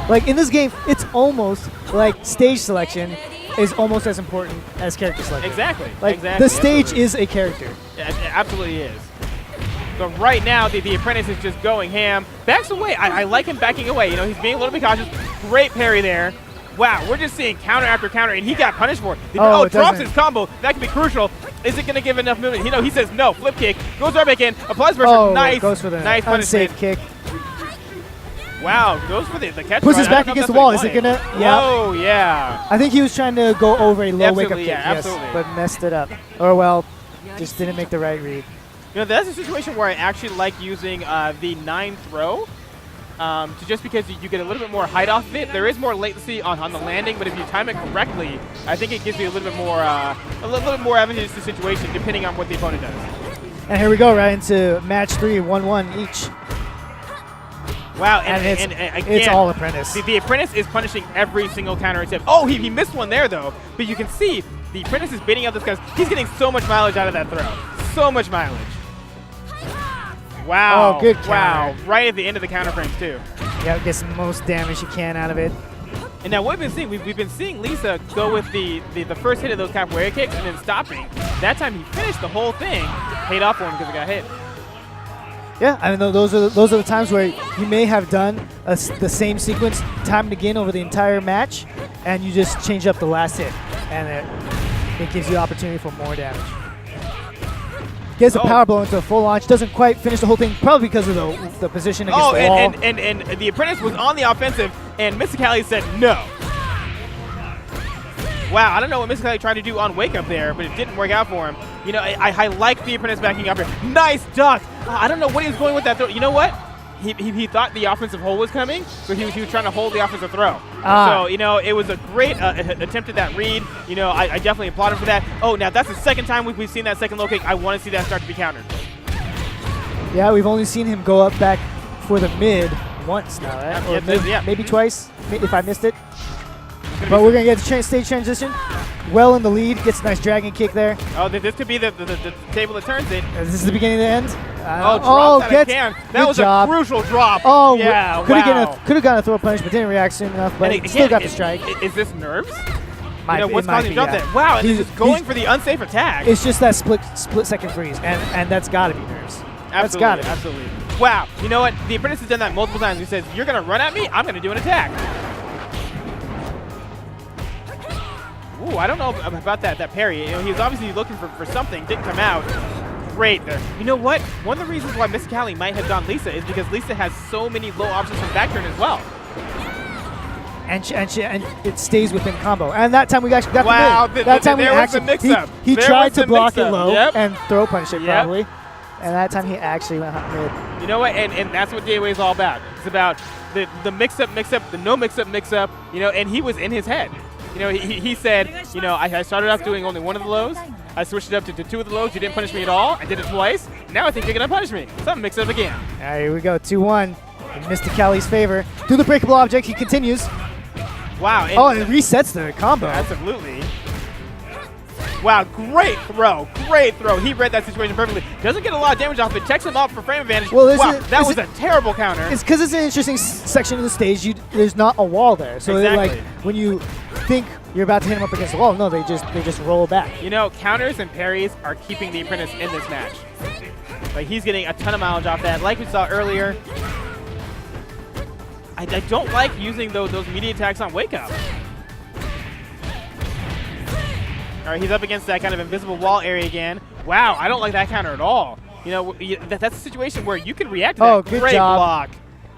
S2: Like in this game, it's almost like stage selection is almost as important as character selection.
S1: Exactly.
S2: Like the stage is a character.
S1: Yeah, it absolutely is. So right now, the Apprentice is just going ham. Backs away. I like him backing away. You know, he's being a little bit cautious. Great parry there. Wow, we're just seeing counter after counter, and he got punished for it. Drops his combo. That could be crucial. Is it going to give enough movement? You know, he says no. Flip kick. Goes right back in. Applies pressure.
S2: Oh,
S1: nice.
S2: Goes for the
S1: nice punishment.
S2: kick.
S1: Wow, goes for the catch.
S2: Puts his back against the wall. Is it going to? Yeah.
S1: Oh, yeah.
S2: I think he was trying to go over a low wake-up kick.
S1: Yeah, absolutely.
S2: Yes, but messed it up. Or, well, just didn't make the right read.
S1: You know, that's a situation where I actually like using the 9 throw. Just because you get a little bit more height off of it. There is more latency on the landing, but if you time it correctly, I think it gives you a little bit more advantageous to the situation depending on what the opponent does.
S2: And here we go, right into match 3, 1-1 each.
S1: Wow,
S2: and
S1: again,
S2: it's all Apprentice.
S1: The Apprentice is punishing every single counter attempt. Oh, he missed one there though, but you can see the Apprentice is baiting out this guy. He's getting so much mileage out of that throw. So much mileage. Wow.
S2: Oh, good counter.
S1: Wow. Right at the end of the counter frames, too.
S2: Yeah, gets the most damage you can out of it.
S1: And now what we've been seeing, we've been seeing Lisa go with the first hit of those capoeira kicks and then stopping. That time he finished the whole thing. Paid off for him because it got hit.
S2: Yeah, I mean, those are the times where you may have done the same sequence time and again over the entire match, and you just change up the last hit, and it gives you opportunity for more damage. Gets a power blow into a full launch. Doesn't quite finish the whole thing, probably because of the position against the wall.
S1: And the Apprentice was on the offensive, and Mr. Cali said no. Wow, I don't know what Mr. Cali tried to do on wake up there, but it didn't work out for him. You know, I like the Apprentice backing up here. Nice duck. I don't know what he was going with that throw. You know what? He thought the offensive hold was coming, so he was trying to hold the offensive throw. So, you know, it was a great attempt at that read. You know, I definitely applaud him for that. Oh, now that's the second time we've seen that second low kick. I want to see that start to be countered.
S2: Yeah, we've only seen him go up back for the mid once now, right? Or maybe twice, if I missed it. But we're going to get the stage transition. Well in the lead. Gets a nice dragon kick there.
S1: Oh, this could be the table that turns it.
S2: Is this the beginning of the end?
S1: That was a crucial drop.
S2: Oh,
S1: yeah,
S2: could have gotten a throw punish, but didn't react soon enough. But again, still got the strike.
S1: Is this nerves?
S2: What's
S1: causing him to drop that? Wow, he's just going for the unsafe attack.
S2: It's just that split second freeze, and that's got to be nerves. That's got to be.
S1: Absolutely. Wow, you know what? The Apprentice has done that multiple times. He says, "You're going to run at me. I'm going to do an attack." Ooh, I don't know about that parry. You know, he was obviously looking for something. Didn't come out. great there. You know what? One of the reasons why Mr. Cali might have gone Lisa is because Lisa has so many low options from back turn as well.
S2: And it stays within combo. And that time we actually got
S1: wow,
S2: the mid. That time
S1: there was a mix-up.
S2: He tried to block it low
S1: yep.
S2: and throw punish it
S1: yep.
S2: probably. And that time he actually went mid.
S1: You know what? And that's what DOA is all about. It's about the mix-up, the no mix-up, you know, and he was in his head. You know, he said, you know, I started off doing only one of the lows. I switched it up to 2 of the lows. You didn't punish me at all. I did it twice. Now I think you're going to punish me. So I'm mix it up again.
S2: All right, here we go. 2-1 in Mr. Cali's favor. Do the breakable object. He continues.
S1: Wow.
S2: And it resets the combo.
S1: Absolutely. Wow, great throw. Great throw. He read that situation perfectly. Doesn't get a lot of damage off it. Checks him up for frame advantage.
S2: Well,
S1: wow, that was a terrible counter.
S2: It's because it's an interesting section of the stage. There's not a wall there. So
S1: exactly.
S2: like when you think you're about to hit him up against the wall, no, they just roll back.
S1: You know, counters and parries are keeping the Apprentice in this match. Like he's getting a ton of mileage off that. Like we saw earlier, I don't like using those media attacks on Wake Up. All right, he's up against that kind of invisible wall area again. Wow, I don't like that counter at all. You know, that's a situation where you can react to that.
S2: Good
S1: Great
S2: job.
S1: block.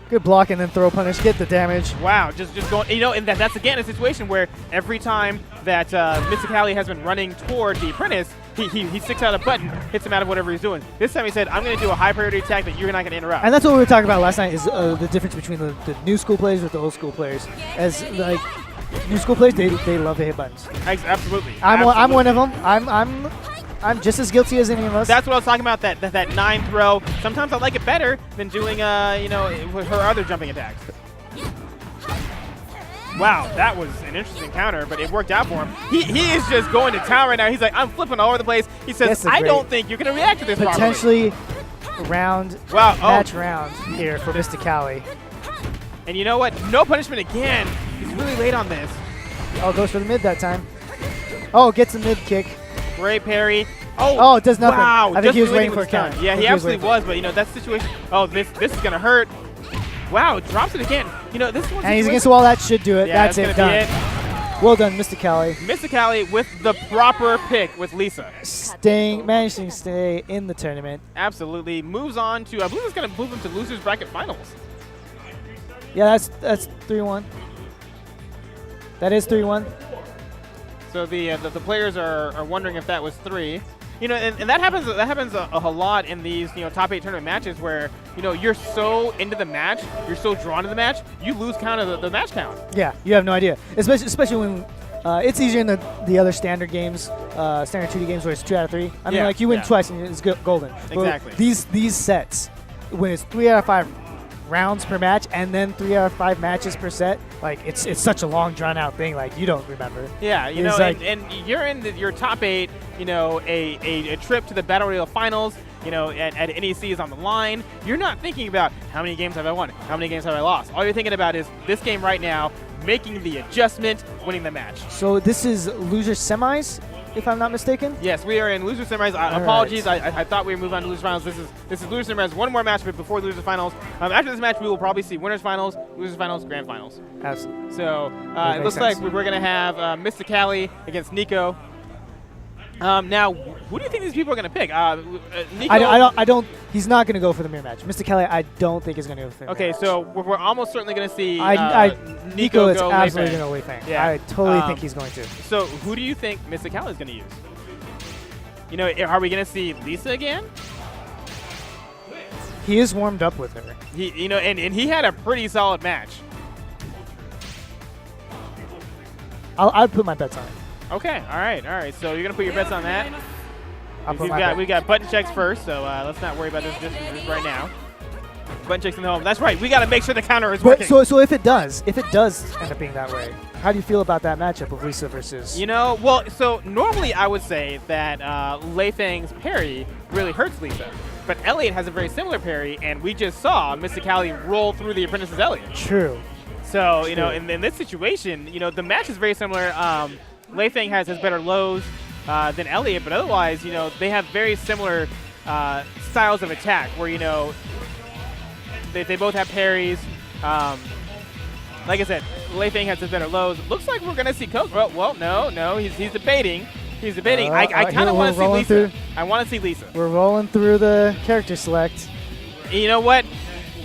S2: Good block and then throw punish, get the damage.
S1: Wow, just going, you know, and that's again a situation where every time that Mr. Cali has been running toward the Apprentice, he sticks out a button, hits him out of whatever he's doing. This time he said, I'm going to do a high priority attack that you're not going to interrupt.
S2: And that's what we were talking about last night is the difference between the new school players with the old school players. As like new school players, they love to hit buttons.
S1: Absolutely.
S2: I'm one of them. I'm just as guilty as any of us.
S1: That's what I was talking about, that 9 throw. Sometimes I like it better than doing, you know, her other jumping attacks. Wow, that was an interesting counter, but it worked out for him. He is just going to town right now. He's like, I'm flipping all over the place. He says, I don't think you're going to react to this
S2: potentially
S1: properly.
S2: match round here for Mr. Cali.
S1: And you know what? No punishment again. He's really late on this.
S2: Oh, goes for the mid that time. Oh, gets a mid kick.
S1: Great parry.
S2: Oh, it does nothing.
S1: Wow,
S2: I think he was waiting for a counter.
S1: Yeah, he absolutely was, but you know, that situation. Oh, this is going to hurt. Wow, drops it again. You know, this one.
S2: And he's against the wall. That should do it.
S1: Yeah,
S2: that's it. Done. Well done, Mr. Cali.
S1: Mr. Cali with the proper pick with Lisa.
S2: Managing to stay in the tournament.
S1: Absolutely. Moves on to, I believe it's going to move him to losers bracket finals.
S2: Yeah, that's 3-1. That is 3-1.
S1: So the players are wondering if that was 3. You know, and that happens a lot in these, you know, top 8 tournament matches where, you know, you're so into the match, you're so drawn to the match, you lose count of the match count.
S2: Yeah, you have no idea. Especially when it's easier in the other standard games, standard 2D games where it's 2 out of 3. I mean, like you win twice and it's golden.
S1: Exactly.
S2: But these sets, when it's 3 out of 5 rounds per match and then 3 out of 5 matches per set, like it's such a long drawn out thing, like you don't remember.
S1: Yeah, you know, like, and you're in your top 8, you know, a trip to the Battle Royale finals, you know, at NEC is on the line. You're not thinking about how many games have I won, how many games have I lost. All you're thinking about is this game right now, making the adjustment, winning the match.
S2: So this is loser semis, if I'm not mistaken?
S1: Yes, we are in loser semis. Apologies, I thought we would move on to loser finals. This is loser semis. One more match before loser finals. After this match, we will probably see winners finals, losers finals, grand finals.
S2: Absolutely.
S1: So it looks like we're going to have Mr. Cali against Nico. Now, who do you think these people are going to pick? Nico?
S2: I don't. He's not going to go for the mirror match. Mr. Kelly, I don't think is going to go for the mirror match.
S1: Okay, so we're almost certainly going to see
S2: Nico is
S1: go
S2: absolutely going to Wei Fang.
S1: Yeah.
S2: I totally think he's going to.
S1: So who do you think Mr. Cali is going to use? You know, are we going to see Lisa again?
S2: He is warmed up with her.
S1: You know, and he had a pretty solid match.
S2: I'd put my bets on it.
S1: Okay, all right. So you're gonna put your bets on that. We got button checks first, so let's not worry about this right now. Button checks in the home. That's right. We got to make sure the counter is working.
S2: So if it does end up being that way, how do you feel about that matchup of Lisa versus?
S1: You know, well, so normally I would say that Lei Fang's parry really hurts Lisa, but Elliot has a very similar parry, and we just saw Mr. Cali roll through the Apprentice's Elliot.
S2: True.
S1: So you know, in this situation, you know, the match is very similar. Lei Fang has better lows than Elliot, but otherwise, you know, they have very similar styles of attack where, you know, they both have parries. Like I said, Lei Fang has better lows. Looks like we're going to see Coke. Well, no, he's debating. He's debating. I kind of want to see Lisa. I want to see Lisa.
S2: We're rolling through the character select.
S1: And you know what?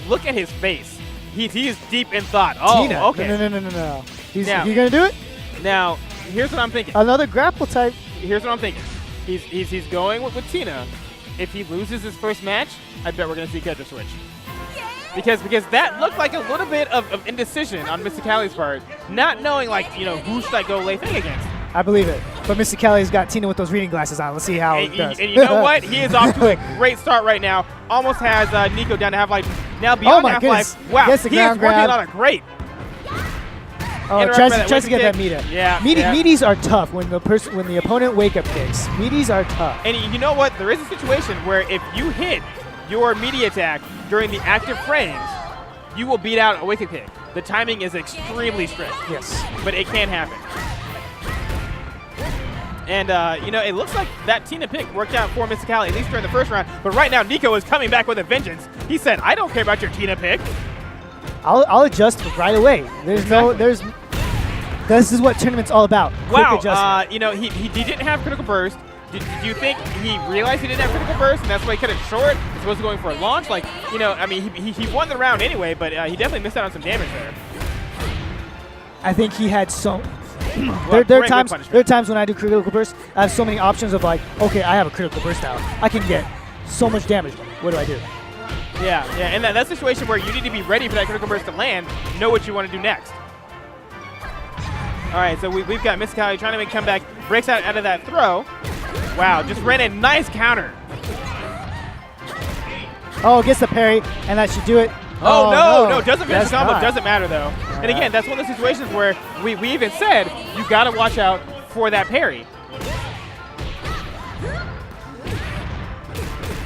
S1: Look at his face. He's deep in thought. Oh,
S2: Tina.
S1: okay.
S2: No. You gonna do it?
S1: Now, here's what I'm thinking.
S2: Another grapple type.
S1: Here's what I'm thinking. He's going with Tina. If he loses his first match, I bet we're gonna see character switch. Because that looked like a little bit of indecision on Mr. Cali's part, not knowing who should I go late thing against.
S2: I believe it. But Mr. Cali's got Tina with those reading glasses on. Let's see how it does.
S1: And you know what? He is off to a great start right now. Almost has Nico down to half-life. Now beyond half-life. Wow, he is working on a great.
S2: Oh, tries to get that meter.
S1: Yeah.
S2: Meaties are tough when the opponent wake-up kicks. Meaties are tough.
S1: And you know what? There is a situation where if you hit your meaty attack during the active frames, you will beat out a wake-up kick. The timing is extremely strict.
S2: Yes.
S1: But it can happen. And, it looks like that Tina pick worked out for Mr. Cali, at least during the first round. But right now, Nico is coming back with a vengeance. He said, I don't care about your Tina pick.
S2: I'll adjust right away. This is what tournament's all about.
S1: Wow.
S2: Quick adjustment.
S1: He didn't have critical burst. Did you think he realized he didn't have critical burst, and that's why he cut it short? He was going for a launch. He won the round anyway, but he definitely missed out on some damage there.
S2: I think he had there are times when I do critical burst, I have so many options of okay, I have a critical burst now. I can get so much damage. What do I do?
S1: Yeah, and that situation where you need to be ready for that critical burst to land, know what you want to do next. All right, so we've got Mr. Cali trying to make a comeback, breaks out of that throw. Wow, just ran a nice counter.
S2: Oh, gets the parry, and that should do it.
S1: Oh, no, doesn't finish the combo. Doesn't matter, though. And again, that's one of those situations where we even said you got to watch out for that parry.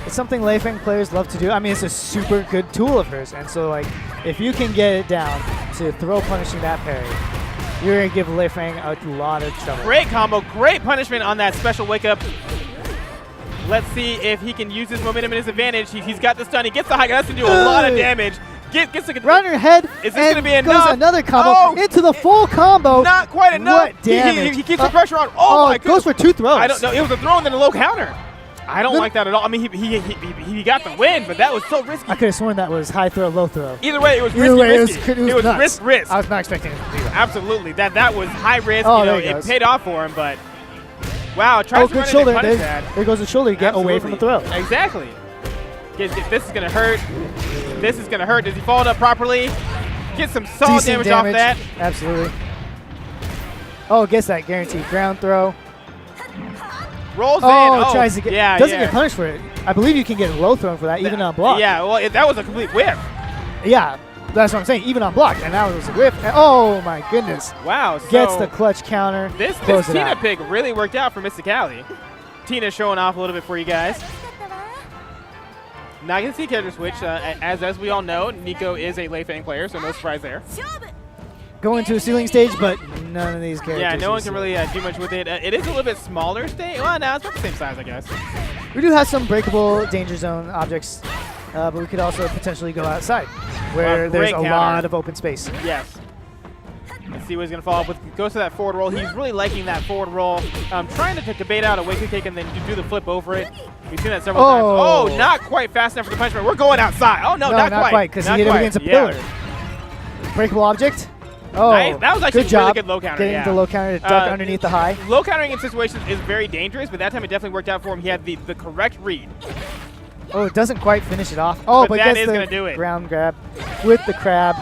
S2: It's something Lei Feng players love to do. I mean, it's a super good tool of hers. And so, if you can get it down to throw punishing that parry, you're going to give Lei Feng a lot of trouble.
S1: Great combo. Great punishment on that special wake-up. Let's see if he can use his momentum in his advantage. He's got the stun. He gets the high. That's going to do a lot of damage. Gets the
S2: round your head.
S1: Is this going to be enough?
S2: Goes another combo into the full combo.
S1: Not quite enough.
S2: What damage.
S1: He keeps the pressure on. Oh, my goodness.
S2: Goes for 2 throws.
S1: I don't know. It was a throw and then a low counter. I don't like that at all. I mean, he got the win, but that was so risky.
S2: I could have sworn that was high throw, low throw.
S1: Either way, it was risky. It was risk.
S2: I was not expecting it to do that.
S1: Absolutely. That was high risk.
S2: Oh,
S1: it paid off for him, but wow, tries to run
S2: shoulder.
S1: Into punish that.
S2: There goes the shoulder to get away from the throw.
S1: Exactly. This is going to hurt. This is going to hurt. Does he follow it up properly? Get some solid damage off that.
S2: Absolutely. Oh, gets that guaranteed ground throw.
S1: Rolls in. Oh,
S2: tries to get. Doesn't get punished for it. I believe you can get low thrown for that, even on block.
S1: Yeah, well, that was a complete whiff.
S2: Yeah, that's what I'm saying. Even on block, and that was a whiff. And, oh my goodness!
S1: Wow.
S2: Gets the clutch counter.
S1: This Tina pick really worked out for Mr. Cali. Tina showing off a little bit for you guys. Not gonna see character switch. As we all know, Nico is a Lei Feng player, so no surprise there.
S2: Going to a ceiling stage, but none of these characters.
S1: Yeah, no one can really do much with it. It is a little bit smaller stage. Well, no, it's about the same size, I guess.
S2: We do have some breakable danger zone objects, but we could also potentially go outside, where there's a lot of open space.
S1: Yes. Let's see what he's going to follow up with. Goes to that forward roll. He's really liking that forward roll. Trying to debate out a wake kick and then do the flip over it. We've seen that several times. Oh, not quite fast enough for the punishment. We're going outside. Oh, no, not quite.
S2: Because he hit him against a pillar. Breakable object. Oh,
S1: nice. That was actually a really good low counter.
S2: Getting the low counter to duck underneath the high.
S1: Low countering in situations is very dangerous, but that time it definitely worked out for him. He had the correct read.
S2: Oh, it doesn't quite finish it off. Oh, but
S1: that is going to do it.
S2: Ground grab with the crab.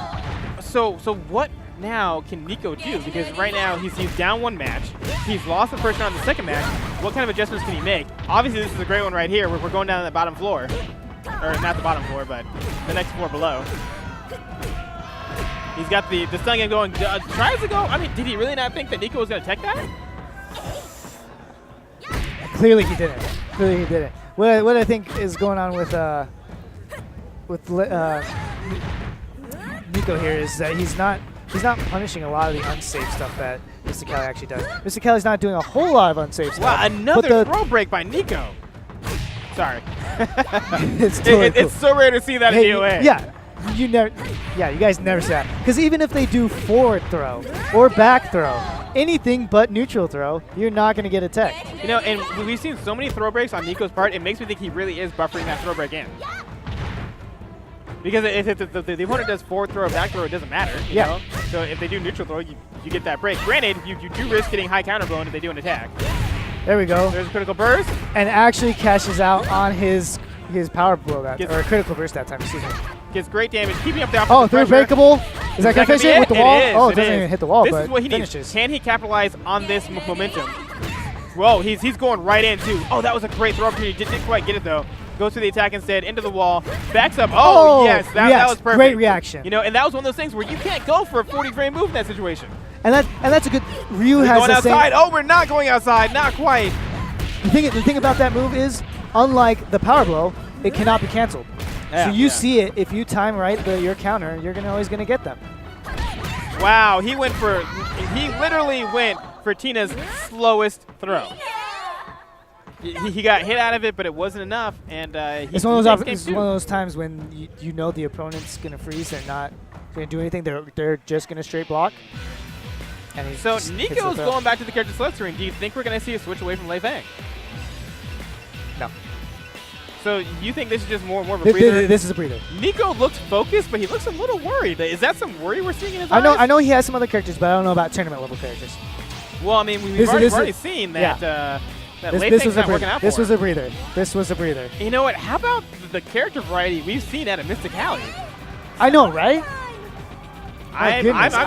S1: So what now can Nico do? Because right now he's down one match. He's lost the first round of the second match. What kind of adjustments can he make? Obviously, this is a great one right here. We're going down to the bottom floor. Or not the bottom floor, but the next floor below. He's got the stun game going. Tries to go. I mean, did he really not think that Nico was going to tech that?
S2: Clearly he didn't. Clearly he didn't. What I think is going on with Nico here is that he's not punishing a lot of the unsafe stuff that Mr. Cali actually does. Mr. Cali's not doing a whole lot of unsafe stuff.
S1: Wow, another throw break by Nico. Sorry.
S2: It's totally cool.
S1: It's so rare to see that in DOA.
S2: Yeah. You guys never see that. Because even if they do forward throw or back throw, anything but neutral throw, you're not going to get a tech.
S1: You know, and we've seen so many throw breaks on Nico's part, it makes me think he really is buffering that throw break in. Because if the opponent does forward throw or back throw, it doesn't matter. You know? So if they do neutral throw, you get that break. Granted, you do risk getting high counter blown if they do an attack.
S2: There we go.
S1: There's a critical burst.
S2: And actually cashes out on his power blow that or critical burst that time, excuse me.
S1: Gets great damage, keeping up the offensive
S2: Oh, through breakable. Is that going to finish it with the wall?
S1: Oh,
S2: it doesn't even hit the wall,
S1: this
S2: but
S1: is what he
S2: finishes.
S1: needs. Can he capitalize on this momentum? Whoa, he's going right in, too. Oh, that was a great throw opportunity. Didn't quite get it, though. Goes to the attack instead, into the wall, backs up. Oh, yes, that was perfect.
S2: Great reaction.
S1: You know, and that was one of those things where you can't go for a 40-frame move in that situation.
S2: And that's a good. Ryu
S1: We're
S2: has
S1: going
S2: the
S1: outside.
S2: same.
S1: Oh, we're not going outside. Not quite.
S2: The thing about that move is, unlike the power blow, it cannot be canceled.
S1: Yeah,
S2: so you see it. If you time right your counter, you're always gonna get them.
S1: Wow, he literally went for Tina's slowest throw. He got hit out of it, but it wasn't enough, and
S2: it's one of those times when you know the opponent's gonna freeze. They're not gonna do anything. They're just gonna straight block. And
S1: so Nico's going back to the character select screen. Do you think we're gonna see a switch away from Lei Fang?
S2: No.
S1: So you think this is just more of a breather?
S2: This is a breather.
S1: Nico looks focused, but he looks a little worried. Is that some worry we're seeing in his eyes?
S2: I know he has some other characters, but I don't know about tournament level characters.
S1: Well, I mean, we've already seen that.
S2: Yeah.
S1: This was not working out for
S2: This was a breather. This was a breather.
S1: You know what? How about the character variety we've seen out of Mr Cali?
S2: I know, right?
S1: I'm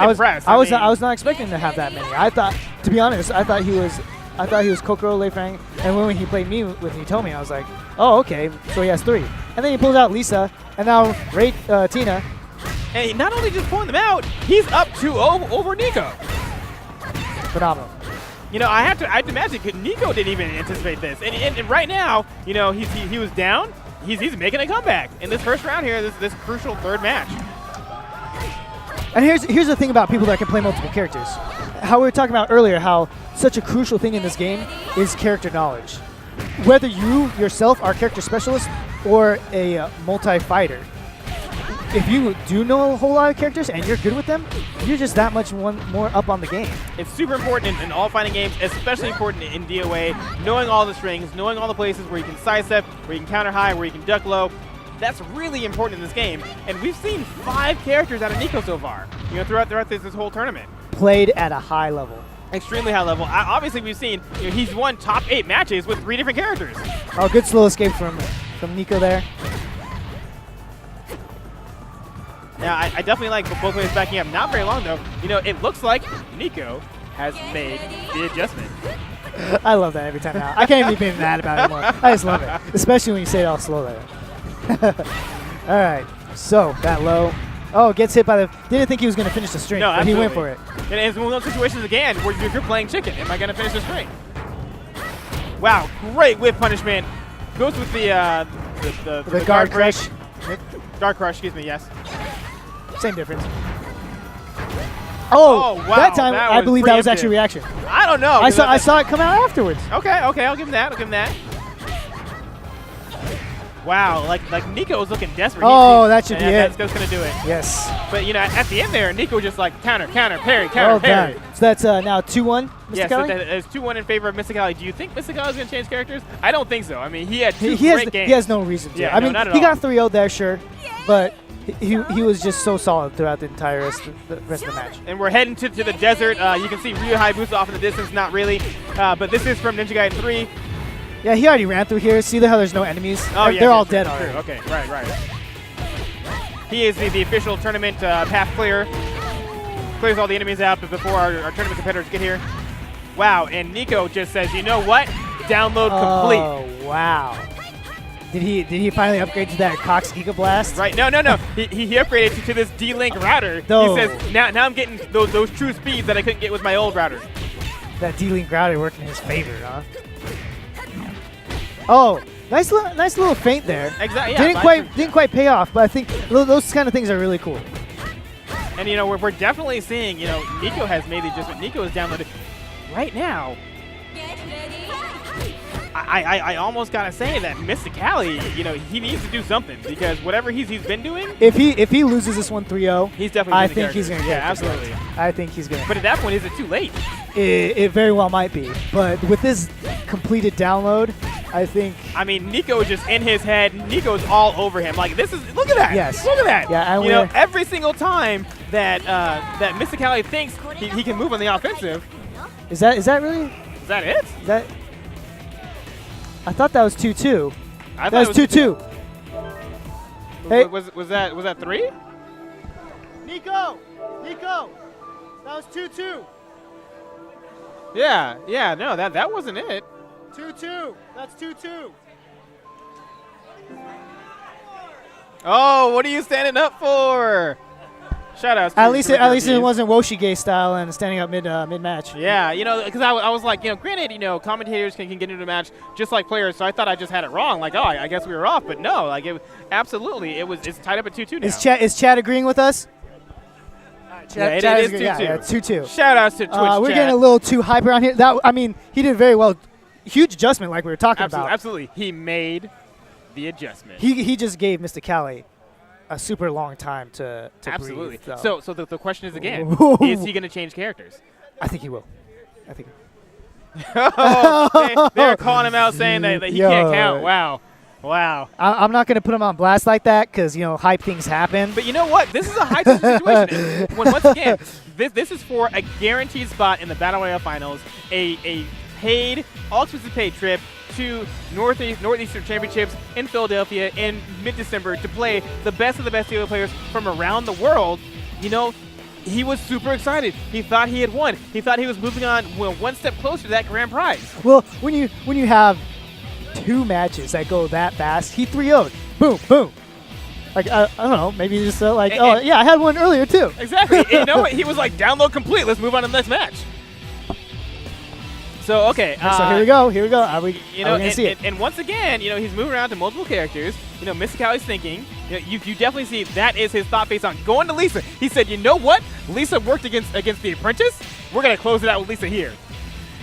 S1: impressed.
S2: I was not expecting to have that many. I thought, to be honest, I thought he was Kokoro, Lei Fang, and when he played me with Hitomi, I was like, oh, okay, so he has 3. And then he pulls out Lisa, and now Tina.
S1: And he not only just pulling them out, he's up 2-0 over Nico.
S2: Phenomenal.
S1: You know, I have to imagine Nico didn't even anticipate this, and right now, you know, he was down. He's making a comeback in this first round here. This crucial third match.
S2: And here's the thing about people that can play multiple characters. How we were talking about earlier, how such a crucial thing in this game is character knowledge. Whether you yourself are a character specialist or a multi-fighter, if you do know a whole lot of characters and you're good with them, you're just that much more up on the game.
S1: It's super important in all fighting games, especially important in DOA, knowing all the strings, knowing all the places where you can sidestep, where you can counter high, where you can duck low. That's really important in this game, and we've seen 5 characters out of Nico so far, you know, throughout this whole tournament.
S2: Played at a high level.
S1: Extremely high level. Obviously, we've seen, you know, he's won top 8 matches with 3 different characters.
S2: Oh, good slow escape from Nico there.
S1: Now, I definitely like both ways backing up. Not very long, though. You know, it looks like Nico has made the adjustment.
S2: I love that every time now. I can't even be mad about it anymore. I just love it, especially when you say it all slow there. All right, so that low. Oh, gets hit by the. Didn't think he was going to finish the string, but he went for it.
S1: And it's one of those situations again where if you're playing chicken, am I going to finish the string? Wow, great whip punishment. Goes with the
S2: guard crush.
S1: Guard crush, excuse me. Yes.
S2: Same difference. Oh,
S1: wow,
S2: that time I believe that was actually reaction.
S1: I don't know.
S2: I saw it come out afterwards.
S1: Okay, I'll give him that. Wow, like Nico was looking desperate.
S2: Oh, that should be it.
S1: That's going to do it.
S2: Yes.
S1: But, you know, at the end there, Nico just like counter, parry, parry.
S2: So that's now 2-1, Mr. Cali?
S1: Yes, it's 2-1 in favor of Mr. Cali. Do you think Mr. Cali is going to change characters? I don't think so. I mean, he had two great games.
S2: He has no reason to.
S1: Yeah,
S2: I mean,
S1: not at
S2: he
S1: all.
S2: got 3-0 there, sure, but he was just so solid throughout the entire rest of the match.
S1: And we're heading to the desert. You can see Ryu Hayabusa off in the distance. Not really. But this is from Ninja Gaiden 3.
S2: Yeah, he already ran through here. See how there's no enemies?
S1: Oh, yeah,
S2: they're all dead already.
S1: Okay, right. He is the official tournament path clear. Clears all the enemies out before our tournament competitors get here. Wow, and Nico just says, you know what? Download complete.
S2: Oh, wow. Did he finally upgrade to that Cox Giga Blast?
S1: Right, no. he upgraded to this D-Link router.
S2: No.
S1: He says, now I'm getting those true speeds that I couldn't get with my old router.
S2: That D-Link router worked in his favor, huh? Oh, nice little feint there.
S1: Exactly. Yeah,
S2: didn't quite pay off, but I think those kind of things are really cool.
S1: And you know, we're definitely seeing, you know, Nico has made the adjustment. Nico is downloaded right now. I almost gotta say that Mr. Cali, you know, he needs to do something because whatever he's been doing.
S2: If he loses this one 3-0,
S1: he's definitely.
S2: I think he's gonna get it.
S1: Absolutely.
S2: I think he's gonna.
S1: But at that point, is it too late?
S2: It very well might be. But with this completed download, I think...
S1: I mean, Nico is just in his head. Nico's all over him. Like, this is... Look at that.
S2: Yes.
S1: Look at that.
S2: Yeah,
S1: you know, every single time that that Mr. Cali thinks he can move on the offensive.
S2: Is that really...
S1: Is that it?
S2: Is that... I thought that was 2-2.
S1: I
S2: That was 2-2. Hey.
S1: Was that 3?
S2: Nico! That was 2-2.
S1: Yeah, no, that wasn't it.
S2: 2-2. That's 2-2.
S1: Oh, what are you standing up for? Shout out.
S2: At least it wasn't Woshige style and standing up mid match.
S1: Yeah, you know, because I was like, you know, granted, you know, commentators can get into the match just like players, so I thought I just had it wrong. Like, oh, I guess we were off, but no, like, it's tied up at 2-2 now.
S2: Is Chad agreeing with us?
S1: Chad,
S2: Chad
S1: it is 2-2.
S2: Yeah, 2-2.
S1: Shout outs to Twitch
S2: We're
S1: chat.
S2: getting a little too hype around here. I mean, he did very well. Huge adjustment, like we were talking about.
S1: Absolutely, he made the adjustment.
S2: He just gave Mr. Cali a super long time to
S1: Absolutely.
S2: breathe.
S1: So the question is again, is he going to change characters?
S2: I think he will.
S1: They're calling him out saying that he can't count. Wow.
S2: I'm not going to put him on blast like that because, you know, hype things happen.
S1: But you know what? This is a high tension situation. Once again, this is for a guaranteed spot in the Battle Royale Finals, a paid, all-expenses paid trip to Northeastern Championships in Philadelphia in mid-December to play the best of the best DOALR players from around the world. You know, he was super excited. He thought he had won. He thought he was moving on one step closer to that grand prize.
S2: Well, when you have 2 matches that go that fast, he 3-0'd. Boom, boom. Like, I don't know, maybe just like, yeah, I had one earlier too.
S1: Exactly. You know what? He was like, download complete. Let's move on to the next match. So, okay.
S2: So here we go. Are we going to see it?
S1: And once again, you know, he's moving around to multiple characters. You know, Mr. Cali's thinking. You know, you definitely see that is his thought based on going to Lisa. He said, you know what? Lisa worked against the Apprentice. We're going to close it out with Lisa here.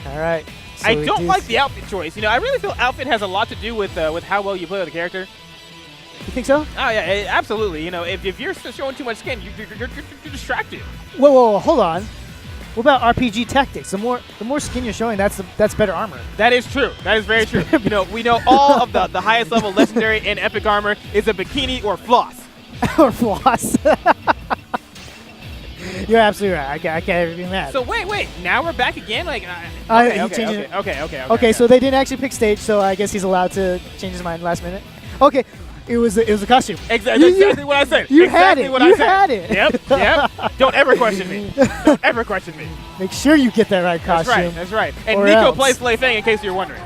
S2: All right. So
S1: I don't like the outfit choice. You know, I really feel outfit has a lot to do with how well you play with the character.
S2: You think so?
S1: Oh, yeah, absolutely. You know, if you're showing too much skin, you're distracted.
S2: Whoa, hold on. What about RPG tactics? The more skin you're showing, that's better armor.
S1: That is true. That is very true. You know, we know all of the highest level legendary and epic armor is a bikini or floss.
S2: Or floss. You're absolutely right. I can't even be mad.
S1: So wait. Now we're back again. Like,
S2: okay. So they didn't actually pick stage, so I guess he's allowed to change his mind last minute. Okay. It was a costume.
S1: Exactly what I said.
S2: You had it.
S1: Yep. Don't ever question me. Don't ever question me.
S2: Make sure you get that right costume.
S1: That's right. And Nico plays Flay Fang, in case you're wondering.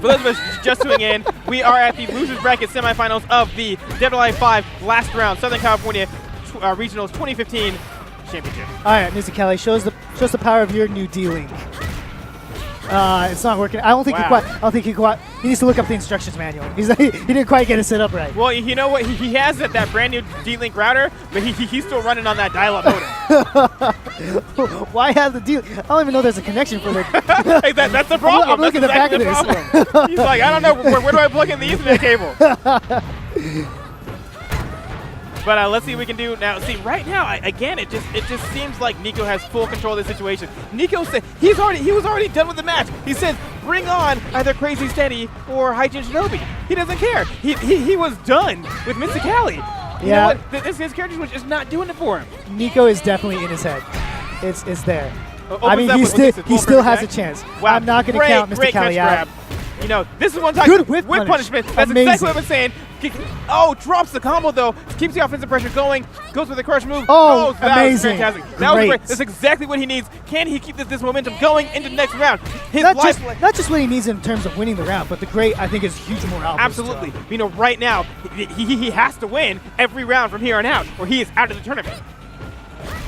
S1: For those of us just tuning in, we are at the losers bracket semifinals of the DOALR 5 last round Southern California Regionals 2015 Championship.
S2: All right, Mr. Cali, shows the power of your new D-Link. It's not working. I don't think he quite. He needs to look up the instructions manual. He didn't quite get it set up right.
S1: Well, you know what? He has that brand new D-Link router, but he's still running on that dial-up modem.
S2: Why have the D-Link? I don't even know there's a connection for the.
S1: Hey, that's the problem.
S2: I'm looking at the back of this.
S1: He's like, I don't know. Where do I plug in the Ethernet cable? But let's see what we can do now. See, right now, again, it just seems like Nico has full control of the situation. Nico said he was already done with the match. He said, bring on either Crazy Steady or Haji and Shinobi. He doesn't care. He was done with Mr. Cali. You know what? His character switch is not doing it for him.
S2: Nico is definitely in his head. It's there. I mean, he still has a chance. Wow. I'm not going to count Mr. Cali out.
S1: You know, this is one time.
S2: Good whip
S1: punishment. That's
S2: amazing.
S1: Exactly what I've been saying. Oh, drops the combo though. Keeps the offensive pressure going. Goes with the crush move.
S2: Oh,
S1: that
S2: amazing.
S1: was fantastic. That was great. That's exactly what he needs. Can he keep this momentum going into the next round?
S2: Not just what he needs in terms of winning the round, but the great, I think, is huge morale.
S1: Absolutely. You know, right now, he has to win every round from here on out, or he is out of the tournament.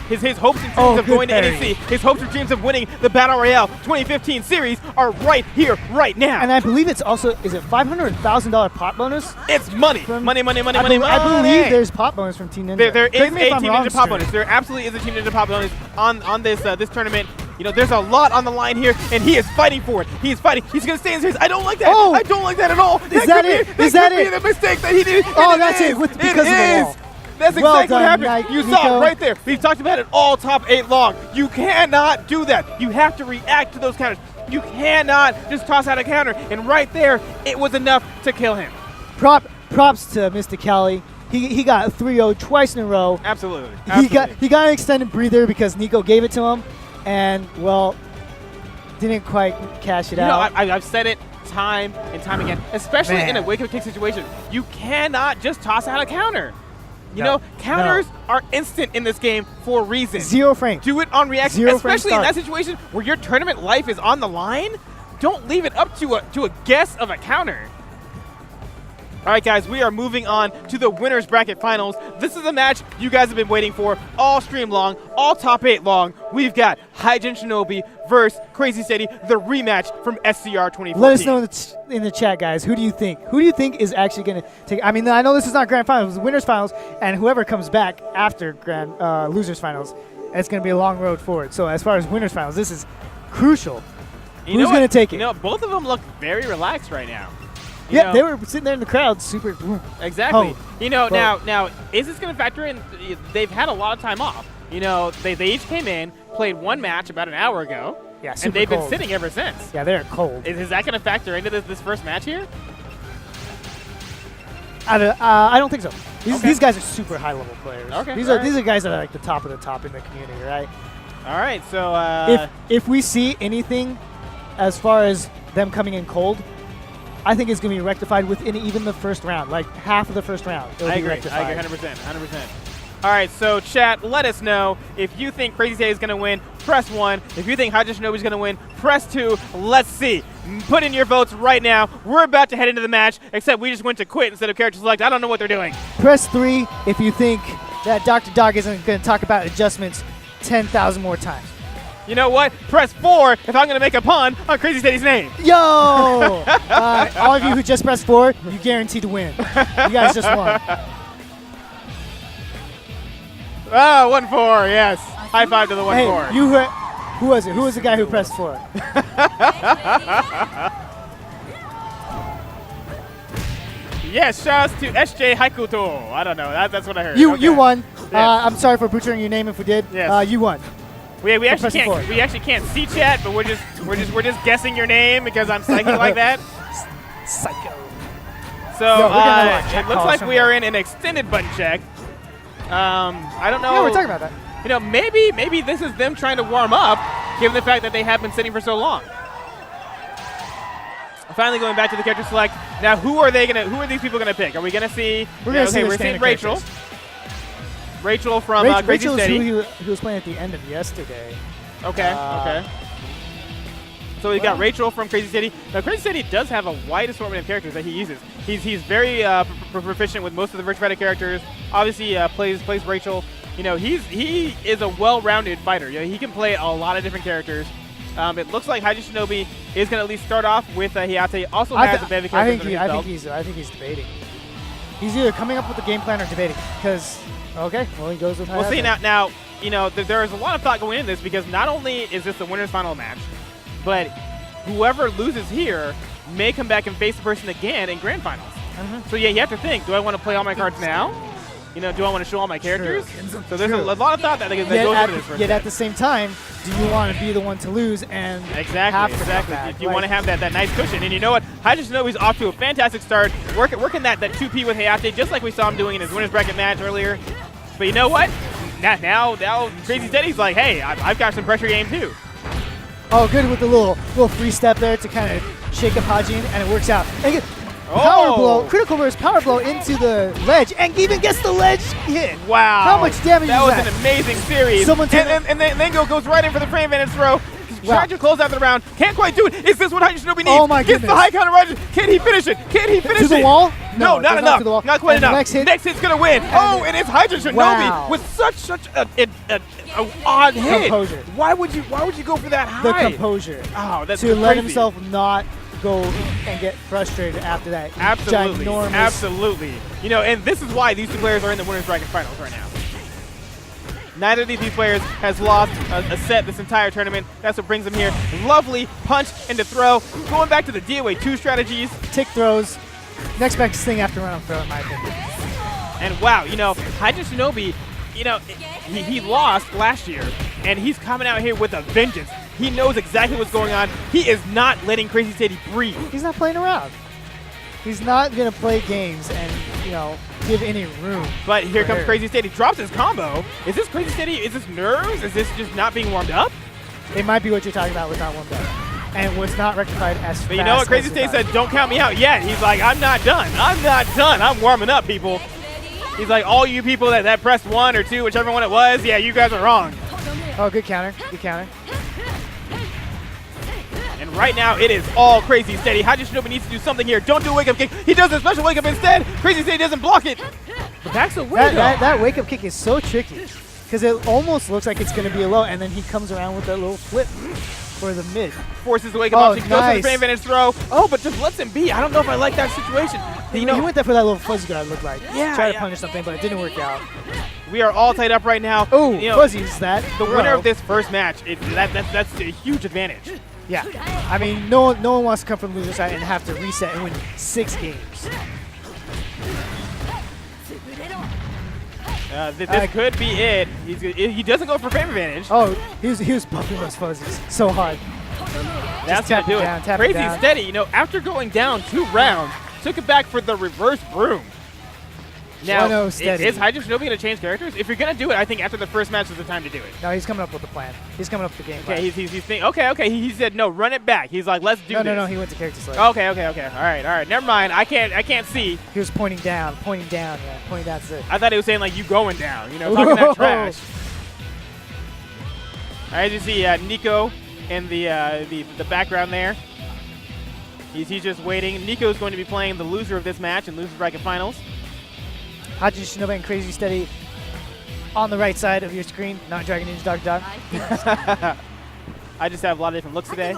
S1: His hopes and dreams of going to NEC, his hopes and dreams of winning the Battle Royale 2015 series are right here, right now.
S2: And I believe it's also, is it $500 or $1,000 pot bonus?
S1: It's money. Money.
S2: I believe there's pot bonus from Team Ninja.
S1: There is a Team Ninja pot bonus. There absolutely is a Team Ninja pot bonus on this this tournament. You know, there's a lot on the line here, and he is fighting for it. He is fighting. He's going to stay in his series. I don't like that.
S2: Oh.
S1: I don't like that at all.
S2: Is that it?
S1: Is that it? The mistake that he did.
S2: Oh, that's it. Because of the wall.
S1: That's
S2: Well
S1: exactly what
S2: done,
S1: happened. You
S2: Nico.
S1: saw it right there. We've talked about it all top 8 long. You cannot do that. You have to react to those counters. You cannot just toss out a counter. And right there, it was enough to kill him.
S2: Props to Mr. Cali. He got 3-0 twice in a row.
S1: Absolutely.
S2: He got an extended breather because Nico gave it to him, and well, didn't quite cash it out.
S1: I've said it time and time again, especially in a wake-up kick situation. You cannot just toss out a counter. You know, counters are instant in this game for a reason.
S2: 0 frames.
S1: Do it on reaction,
S2: Zero
S1: especially in
S2: frame
S1: that situation where your tournament life is on the line. Don't leave it up to a guess of a counter. All right, guys, we are moving on to the winners bracket finals. This is a match you guys have been waiting for all stream long, all top 8 long. We've got Haji and Shinobi versus Crazy Steady, the rematch from SCR 2014.
S2: Let us know in the chat, guys. Who do you think? Who do you think is actually going to take? I mean, I know this is not grand finals, it's winners finals, and whoever comes back after grand losers finals, it's going to be a long road forward. So as far as winners finals, this is crucial. Who's going to take it?
S1: You know, both of them look very relaxed right now.
S2: Yeah, they were sitting there in the crowd, super.
S1: Exactly. You know, now is this going to factor in? They've had a lot of time off. You know, they each came in, played one match about an hour ago, and they've been sitting ever since.
S2: Yeah, they're cold.
S1: Is that going to factor into this first match here?
S2: I don't think so. These guys are super high-level players.
S1: Okay.
S2: These are guys that are like the top of the top in the community, right?
S1: All right. So
S2: if we see anything as far as them coming in cold, I think it's going to be rectified within even the first round, like half of the first round. It'll be rectified.
S1: I agree, 100%. All right, so chat, let us know if you think Crazy Steady is going to win. Press 1. If you think Haji Shinobi is going to win, press 2. Let's see. Put in your votes right now. We're about to head into the match, except we just went to quit instead of character select. I don't know what they're doing.
S2: Press 3 if you think that Dr. Dog isn't going to talk about adjustments 10,000 more times.
S1: You know what? Press 4 if I'm going to make a pun on Crazy Steady's name.
S2: Yo! All of you who just pressed 4, you guaranteed to win. You guys just won.
S1: Oh, 1-4, yes. High five to the 1-4.
S2: Hey, who was it? Who was the guy who pressed 4?
S1: Yes, shouts to SJ Haikuto. I don't know. That's what I heard.
S2: You won.
S1: Yes.
S2: I'm sorry for butchering your name if we did.
S1: Yes.
S2: You won.
S1: We actually can't see chat, but we're just guessing your name because I'm psychic like that.
S2: Psycho.
S1: So it looks like we are in an extended button check. I don't know.
S2: Yeah, we're talking about that.
S1: You know, maybe this is them trying to warm up, given the fact that they have been sitting for so long. Finally going back to the character select. Now, who are these people gonna pick? Are we gonna see?
S2: We're seeing
S1: Rachel.
S2: Characters.
S1: Rachel from Crazy Steady.
S2: Rachel is who was playing at the end of yesterday.
S1: Okay. Okay. So we've got Rachel from Crazy Steady. Now, Crazy Steady does have a wide assortment of characters that he uses. He's very proficient with most of the Virtua Fighter characters. Obviously, plays Rachel. You know, he is a well-rounded fighter. You know, he can play a lot of different characters. It looks like Haji Shinobi is going to at least start off with Hayate. Also has a bevy character.
S2: I think he's debating. He's either coming up with a game plan or debating. Because he goes with Hayate.
S1: We'll see now. You know, there is a lot of thought going into this because not only is this the winner's final match, but whoever loses here may come back and face the person again in grand finals. So yeah, you have to think: do I want to play all my cards now? You know, do I want to show all my characters? So there's a lot of thought that goes into this.
S2: Yet at the same time, do you want to be the one to lose and have to come back?
S1: You want to have that nice cushion. And you know what? Haji Shinobi's off to a fantastic start, working that 2P with Hayate, just like we saw him doing in his winner's bracket match earlier. But you know what? Now Crazy Steady's like, hey, I've got some pressure game too.
S2: Oh, good with the little free step there to kind of shake up Haji, and it works out. And power blow, critical burst, power blow into the ledge, and even gets the ledge hit.
S1: Wow.
S2: How much damage is that?
S1: That was an amazing series. And then goes right in for the frame advantage throw. Trying to close out the round. Can't quite do it. Is this what Haji Shinobi needs?
S2: Oh my goodness.
S1: Gets the high counter Raja. Can he finish it?
S2: To the wall?
S1: No, not enough.
S2: To the wall.
S1: Not quite enough.
S2: Next
S1: hit's going to win. And it's Haji Shinobi with such an odd hit.
S2: Composure.
S1: Why would you go for that high?
S2: The composure.
S1: Oh, that's
S2: to
S1: crazy.
S2: Let himself not go and get frustrated after that.
S1: Absolutely. You know, and this is why these two players are in the winners bracket finals right now. Neither of these players has lost a set this entire tournament. That's what brings them here. Lovely punch into throw. Going back to the DOA 2 strategies.
S2: Tick throws. Next best thing after run throw, in my opinion.
S1: And wow, you know, Haji Shinobi, you know, he lost last year, and he's coming out here with a vengeance. He knows exactly what's going on. He is not letting Crazy Steady breathe.
S2: He's not playing around. He's not going to play games and, you know, give any room.
S1: But here comes Crazy Steady. Drops his combo. Is this Crazy Steady? Is this nerves? Is this just not being warmed up?
S2: It might be what you're talking about with not warmed up. And was not rectified as fast.
S1: But you know what? Crazy Steady said, don't count me out yet. He's like, I'm not done. I'm not done. I'm warming up, people. He's like, all you people that pressed 1 or 2, whichever one it was, yeah, you guys are wrong.
S2: Oh, good counter. Good counter.
S1: And right now, it is all Crazy Steady. Haji Shinobi needs to do something here. Don't do a wake-up kick. He does a special wake-up instead. Crazy Steady doesn't block it. But that's a weird
S2: that wake-up kick is so tricky because it almost looks like it's going to be a low, and then he comes around with that little flip for the mid.
S1: Forces the wake-up option. Goes for the frame advantage throw. Oh, but just lets him be. I don't know if I like that situation.
S2: You know, he went there for that little fuzzy guard, it looked like.
S1: Yeah.
S2: Tried to punish something, but it didn't work out.
S1: We are all tied up right now.
S2: Oh,
S1: you know,
S2: fuzzies that.
S1: The winner of this first match, that's a huge advantage.
S2: Yeah. I mean, no one wants to come from the loser side and have to reset and win 6 games.
S1: This could be it. He doesn't go for frame advantage.
S2: Oh, he was bumping those fuzzies so hard.
S1: That's going to do it. Crazy Steady, you know, after going down 2 rounds, took it back for the reverse broom. Now, is Haji Shinobi going to change characters? If you're going to do it, I think after the first match is the time to do it.
S2: No, he's coming up with a plan. He's coming up with the game plan.
S1: Okay, he's thinking, okay. He said, no, run it back. He's like, let's do this.
S2: No, he went to character select.
S1: Okay. All right. Never mind. I can't see.
S2: He was pointing down. Yeah, pointing down to it.
S1: I thought he was saying, like, you going down. You know, talking that trash. All right, you see Nico in the background there. He's just waiting. Nico's going to be playing the loser of this match in loser bracket finals.
S2: Haji Shinobi and Crazy Steady on the right side of your screen, not Dragon Ninja Dark Dog.
S1: I just have a lot of different looks today.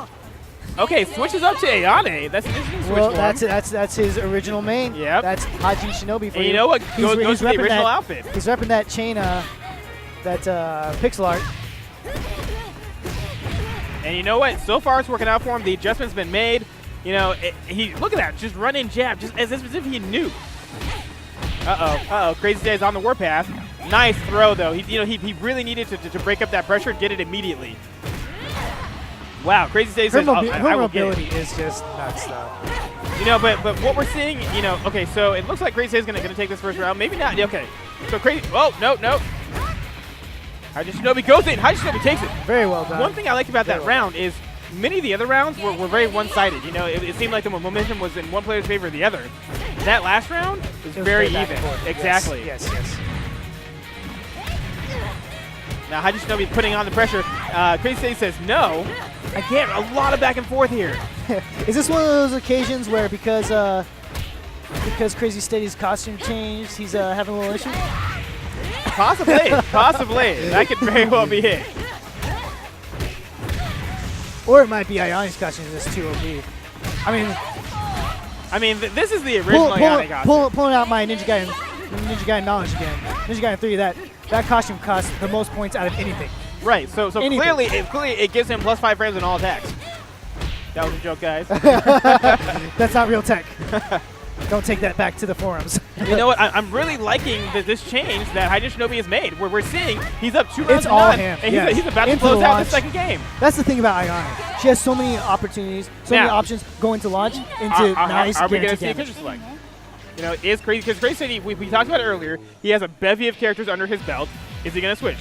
S1: Okay, switches up to Ayane. That's an interesting switch.
S2: Well, that's his original main.
S1: Yep.
S2: That's Haji Shinobi for
S1: you. Know what? Goes to the original outfit.
S2: He's repping that chain, that pixel art.
S1: And you know what? So far, it's working out for him. The adjustment's been made. You know, look at that. Just running jab, just as if he knew. Crazy Steady's on the warpath. Nice throw, though. He really needed to break up that pressure, get it immediately. Wow, Crazy Steady says,
S2: her mobility is just nuts, though.
S1: You know, but what we're seeing, you know, okay, so it looks like Crazy Steady's going to take this first round. Maybe not. Okay. So Crazy, no. Haji Shinobi goes in. Haji Shinobi takes it.
S2: Very well done.
S1: One thing I liked about that round is many of the other rounds were very one-sided. You know, it seemed like the momentum was in one player's favor or the other. That last round was very even. Exactly.
S2: Yes.
S1: Now Haji Shinobi putting on the pressure. Crazy Steady says no. Again, a lot of back and forth here.
S2: Is this one of those occasions where because Crazy Steady's costume changed, he's having a little issue?
S1: Possibly. That could very well be it.
S2: Or it might be Ayane's costume that's too OP. I mean,
S1: this is the original Ayane costume.
S2: Pulling out my Ninja Gaiden knowledge again. Ninja Gaiden 3, that costume costs the most points out of anything.
S1: Right. So clearly it gives him +5 frames on all attacks. That was a joke, guys.
S2: That's not real tech. Don't take that back to the forums.
S1: You know what? I'm really liking this change that Haji Shinobi has made, where we're seeing he's up 2 rounds to none, and he's about to close out the second game.
S2: That's the thing about Ayane. She has so many opportunities, many options going to launch into nice
S1: Are we going to see a
S2: damage.
S1: character select? You know, is Crazy, because Crazy Steady, we talked about it earlier, he has a bevy of characters under his belt. Is he going to switch?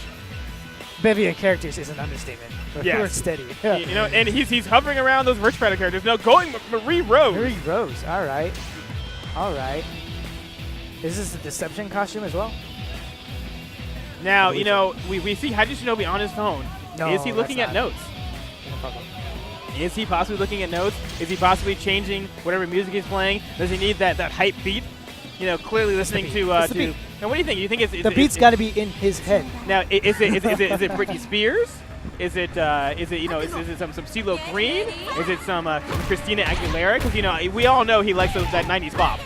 S2: Bevy of characters is an understatement.
S1: Yes.
S2: Steady.
S1: You know, and he's hovering around those Rich Predator characters. No, going Marie Rose.
S2: Marie Rose. All right. Is this a deception costume as well?
S1: Now, you know, we see Haji Shinobi on his phone.
S2: No,
S1: is he looking at notes? Is he possibly looking at notes? Is he possibly changing whatever music he's playing? Does he need that hype beat? You know, clearly listening to. Now, what do you think? You think it's
S2: the beat's got to be in his head?
S1: Now, is it Britney Spears? Is it some CeeLo Green? Is it some Christina Aguilera? Because you know we all know he likes that '90s pop.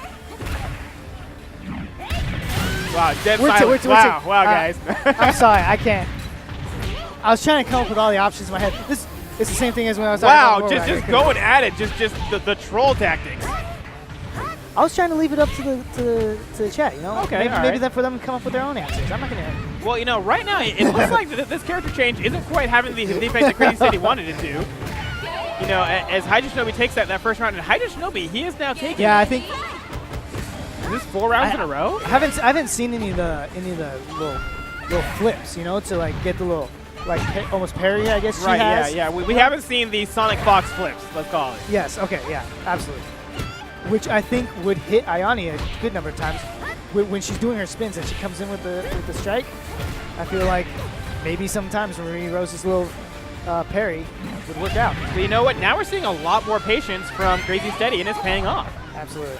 S1: Wow, dead silence. Wow, guys.
S2: I'm sorry, I can't. I was trying to come up with all the options in my head. It's the same thing as when I was talking about
S1: just going at it. Just the troll tactics.
S2: I was trying to leave it up to the chat, you know?
S1: Okay,
S2: maybe that for them to come up with their own answers. I'm not going to...
S1: Well, you know, right now, it looks like this character change isn't quite having the effect that Crazy Steady wanted it to. You know, as Haji Shinobi takes that first round, and Haji Shinobi, he is now taking...
S2: Yeah, I think...
S1: Is this 4 rounds in a row?
S2: I haven't seen any of the little flips, you know, to like get the little almost parry, I guess.
S1: Right.
S2: She has.
S1: Yeah. We haven't seen the Sonic Fox flips. Let's call it.
S2: Yes. Okay. Yeah. Absolutely. Which I think would hit Ayani a good number of times when she's doing her spins and she comes in with the strike. I feel like maybe sometimes Marie Rose's little parry would work out.
S1: But you know what? Now we're seeing a lot more patience from Crazy Steady, and it's paying off.
S2: Absolutely.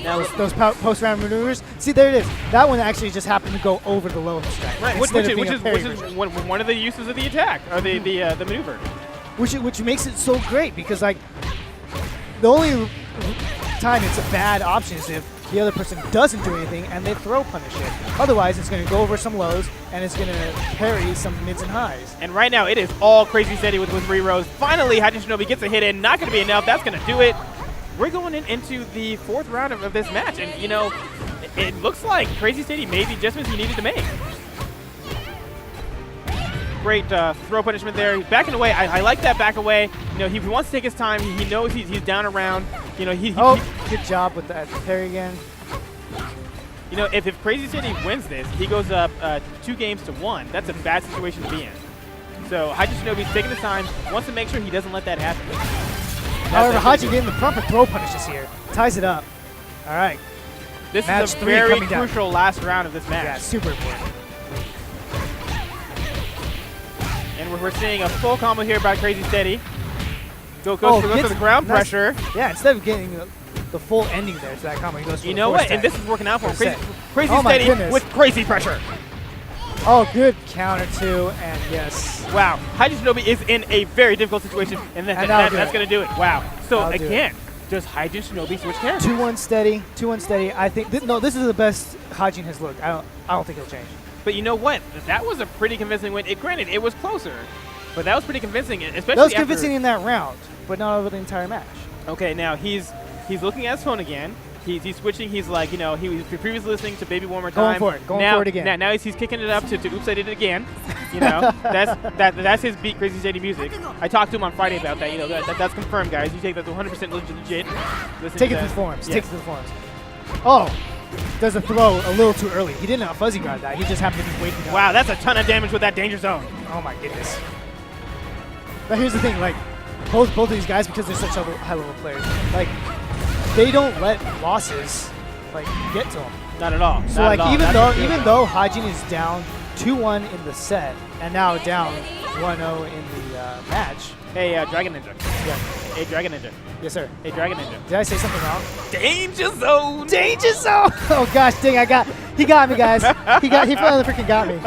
S2: Now those post-round maneuvers. See, there it is. That one actually just happened to go over the low strike.
S1: Right, which is one of the uses of the attack, or the maneuver.
S2: Which makes it so great, because like the only time it's a bad option is if the other person doesn't do anything and they throw punish it. Otherwise, it's going to go over some lows and it's going to parry some mids and highs.
S1: And right now, it is all Crazy Steady with Marie Rose. Finally, Haji Shinobi gets a hit in. Not going to be enough. That's going to do it. We're going into the 4th round of this match, and you know, it looks like Crazy Steady made the adjustments he needed to make. Great throw punishment there. Back and away. I like that back away. You know, he wants to take his time. He knows he's down around. You know,
S2: good job with that parry again.
S1: You know, if Crazy Steady wins this, he goes up 2-1. That's a bad situation to be in. So Haji Shinobi's taking his time, wants to make sure he doesn't let that happen.
S2: However, Haji getting the proper throw punishes here. Ties it up. All right.
S1: This is a very crucial last round of this match.
S2: Yeah, super important.
S1: And we're seeing a full combo here by Crazy Steady. Goes for the ground pressure.
S2: Yeah, instead of getting the full ending there to that combo, he goes for
S1: you know what? And this is working out for him. Crazy Steady with crazy pressure.
S2: Oh, good counter too, and yes.
S1: Wow, Haji Shinobi is in a very difficult situation, and that's going to do it. Wow. So again, does Haji Shinobi switch characters?
S2: 2-1 steady, 2-1 steady. I think this is the best Haji has looked. I don't think he'll change.
S1: But you know what? That was a pretty convincing win. Granted, it was closer, but that was pretty convincing, especially
S2: that was convincing in that round, but not over the entire match.
S1: Okay, now he's looking at his phone again. He's switching. He's like, you know, he was previously listening to Baby One More Time.
S2: Going for it again.
S1: Now he's kicking it up to Oops, I Did It Again. You know, that's his beat, Crazy Steady music. I talked to him on Friday about that. You know, that's confirmed, guys. You take that to 100% legit.
S2: Take it to the forums. Take it to the forums. Oh, does a throw a little too early. He didn't fuzzy guard that. He just happened to be waiting.
S1: Wow, that's a ton of damage with that danger zone.
S2: Oh my goodness. But here's the thing, like both of these guys, because they're such high level players, like they don't let losses like get to them.
S1: Not at all.
S2: So like even though Haji is down 2-1 in the set and now down 1-0 in the match.
S1: Hey, Dragon Ninja.
S2: Yeah.
S1: Hey, Dragon Ninja.
S2: Yes, sir.
S1: Hey, Dragon Ninja.
S2: Did I say something wrong?
S1: Danger zone.
S2: Danger zone. Oh gosh, dang! He got me, guys. He finally freaking got me. He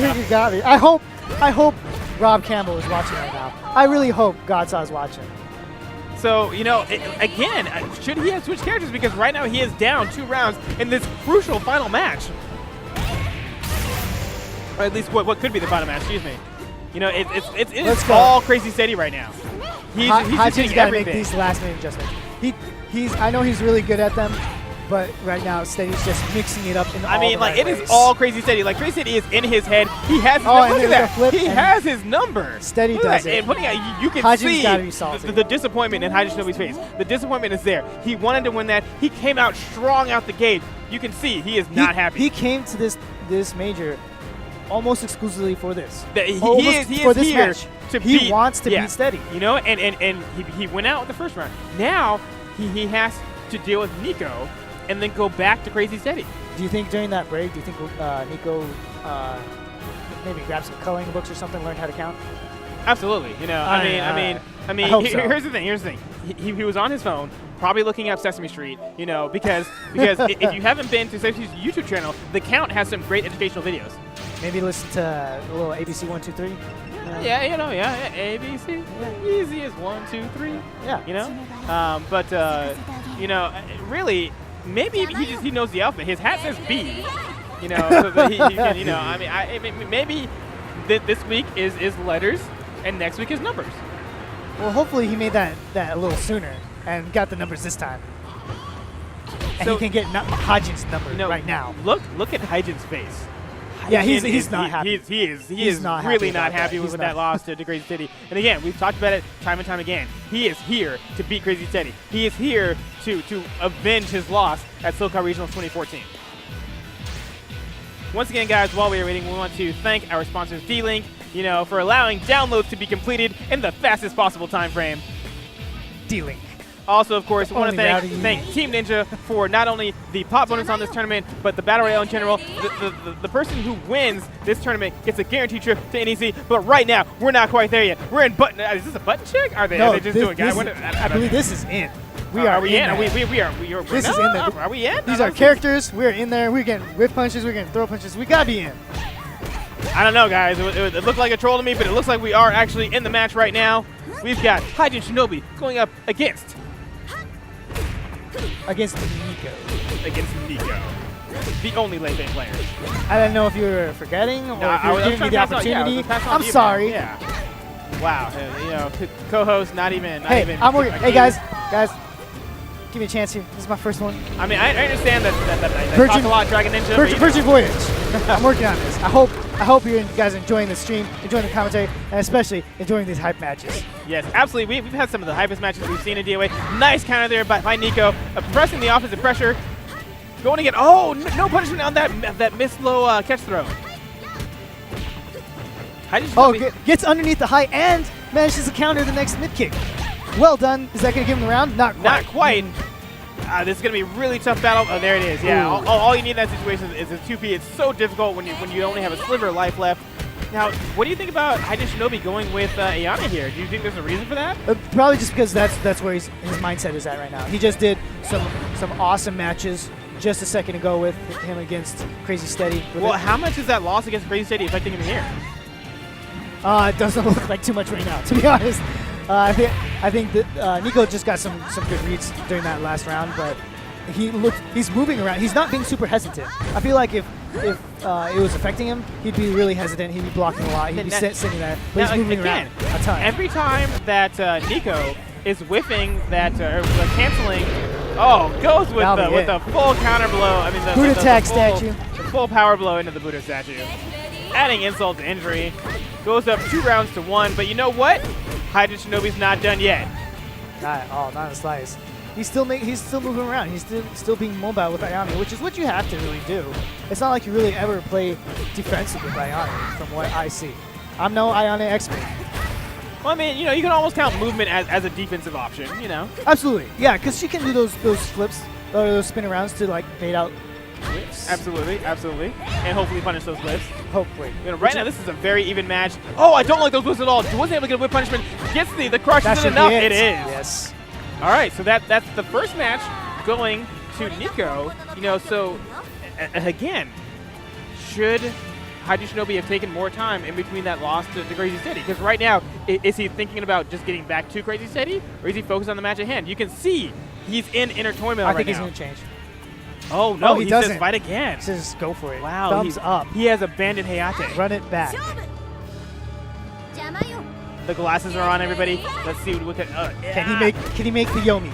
S2: freaking got me. I hope Rob Campbell is watching right now. I really hope Godsaw is watching.
S1: So, you know, again, should he have switched characters? Because right now he is down 2 rounds in this crucial final match. Or at least what could be the final match, excuse me. You know, it's all Crazy Steady right now. He's
S2: Haji's got to make these last minute adjustments. I know he's really good at them, but right now Steady's just mixing it up in all the right ways.
S1: It is all Crazy Steady. Like, Crazy Steady is in his head. He has his number. Look at that. He has his number.
S2: Steady does it.
S1: And putting out, you can
S2: Haji's gotta be salty.
S1: the disappointment in Haji Shinobi's face. The disappointment is there. He wanted to win that. He came out strong out the gate. You can see he is not happy.
S2: He came to this major almost exclusively for this.
S1: He is here to beat.
S2: He wants to beat Steady.
S1: You know, and he went out the first round. Now he has to deal with Nico and then go back to Crazy Steady.
S2: Do you think during that break, do you think Nico maybe grabbed some coloring books or something, learned how to count?
S1: Absolutely. You know, I mean, here's the thing. He was on his phone, probably looking up Sesame Street, you know, because if you haven't been to Sesame Street's YouTube channel, The Count has some great educational videos.
S2: Maybe listen to a little ABC 1, 2, 3.
S1: Yeah, you know, ABC. Yeah. Easy as 1, 2, 3.
S2: Yeah.
S1: You know, but you know, really, maybe he knows the alphabet. His hat says B. You know, so that he can, you know, I mean, maybe this week is letters and next week is numbers.
S2: Well, hopefully he made that a little sooner, and got the numbers this time. And
S1: So-
S2: he can get Haji's number right now.
S1: Look at Hyjin's face.
S2: Yeah,
S1: Hyjin
S2: he's not happy.
S1: He is
S2: not
S1: really
S2: happy
S1: not
S2: about
S1: happy
S2: that.
S1: with
S2: He's
S1: that
S2: not.
S1: loss to Crazy City. And again, we've talked about it time and time again. He is here to beat Crazy City. He is here to avenge his loss at SoCal Regionals 2014. Once again, guys, while we are waiting, we want to thank our sponsors, D-Link, for allowing downloads to be completed in the fastest possible time frame.
S2: D-Link.
S1: Also, of course, we want to
S2: Only
S1: thank Team Ninja for not only the pot bonus on this tournament, but the Battle Royale in general. The person who wins this tournament gets a guaranteed trip to NEC, but right now, we're not quite there yet. We're in button. Is this a button check? Are they just doing guys?
S2: I believe this is in.
S1: Are we in?
S2: there. This is in there.
S1: Are we in?
S2: These are characters. We're in there. We're getting whip punches. We're getting throw punches. We gotta be in.
S1: I don't know, guys. It looked like a troll to me, but it looks like we are actually in the match right now. We've got Haji and Shinobi going up against Nico, the only late game player.
S2: I don't know if you were forgetting or if you were giving me the opportunity. I'm sorry.
S1: Yeah. Wow. Co-host not even.
S2: Hey, I'm working. Hey, guys, give me a chance here. This is my first one.
S1: I mean, I understand that I talk a lot, Dragon Ninja.
S2: Virgin Voyage. I'm working on this. I hope you guys are enjoying the stream, enjoying the commentary, and especially enjoying these hype matches.
S1: Yes, absolutely. We've had some of the hypest matches we've seen in DOA. Nice counter there by Nico, pressing the offensive pressure. Going to get, no punishment on that missed low catch throw.
S2: Gets underneath the height and manages to counter the next mid kick. Well done. Is that going to give him the round? Not quite.
S1: Not quite. This is going to be a really tough battle. Oh, there it is. Yeah, all you need in that situation is a 2P. It's so difficult when you only have a sliver of life left. Now, what do you think about Haji Shinobi going with Ayana here? Do you think there's a reason for that?
S2: Probably just because that's where his mindset is at right now. He just did some awesome matches just a second ago with him against Crazy Steady.
S1: Well, how much is that loss against Crazy Steady affecting him here?
S2: It doesn't look like too much right now, to be honest. I think that Nico just got some good reads during that last round, but he's moving around. He's not being super hesitant. I feel like if it was affecting him, he'd be really hesitant. He'd be blocking a lot. He'd be sitting there. But he's moving around a ton.
S1: Every time that Nico is whiffing that canceling, goes with the full counter blow. I mean, the
S2: boot attack
S1: full,
S2: statue.
S1: The full power blow into the Buddha statue, adding insult to injury. Goes up 2 rounds to 1. But you know what? Haji Shinobi's not done yet.
S2: Not a slice. He's still moving around. He's still being mobile with Ayane, which is what you have to really do. It's not like you really ever play defensive with Ayane, from what I see. I'm no Ayane expert.
S1: Well, I mean, you can almost count movement as a defensive option,
S2: Absolutely, yeah, because she can do those flips, or those spin arounds to like bait out whips.
S1: Absolutely, and hopefully punish those whips.
S2: Hopefully.
S1: Right now, this is a very even match. Oh, I don't like those whips at all. He wasn't able to get a whip punishment. Gets the crush isn't enough. It is.
S2: Yes.
S1: All right, so that's the first match going to Nico. So again, should Haji Shinobi have taken more time in between that loss to Crazy City? Because right now, is he thinking about just getting back to Crazy City, or is he focused on the match at hand? You can see he's in inner tournament right now.
S2: I think he's going to change.
S1: Oh, no,
S2: he
S1: doesn't.
S2: Says
S1: fight again.
S2: He says go for it.
S1: Wow.
S2: Thumbs up.
S1: He has abandoned Hayate.
S2: Run it back.
S1: The glasses are on, everybody. Let's see what we can.
S2: Can he make the Yomi?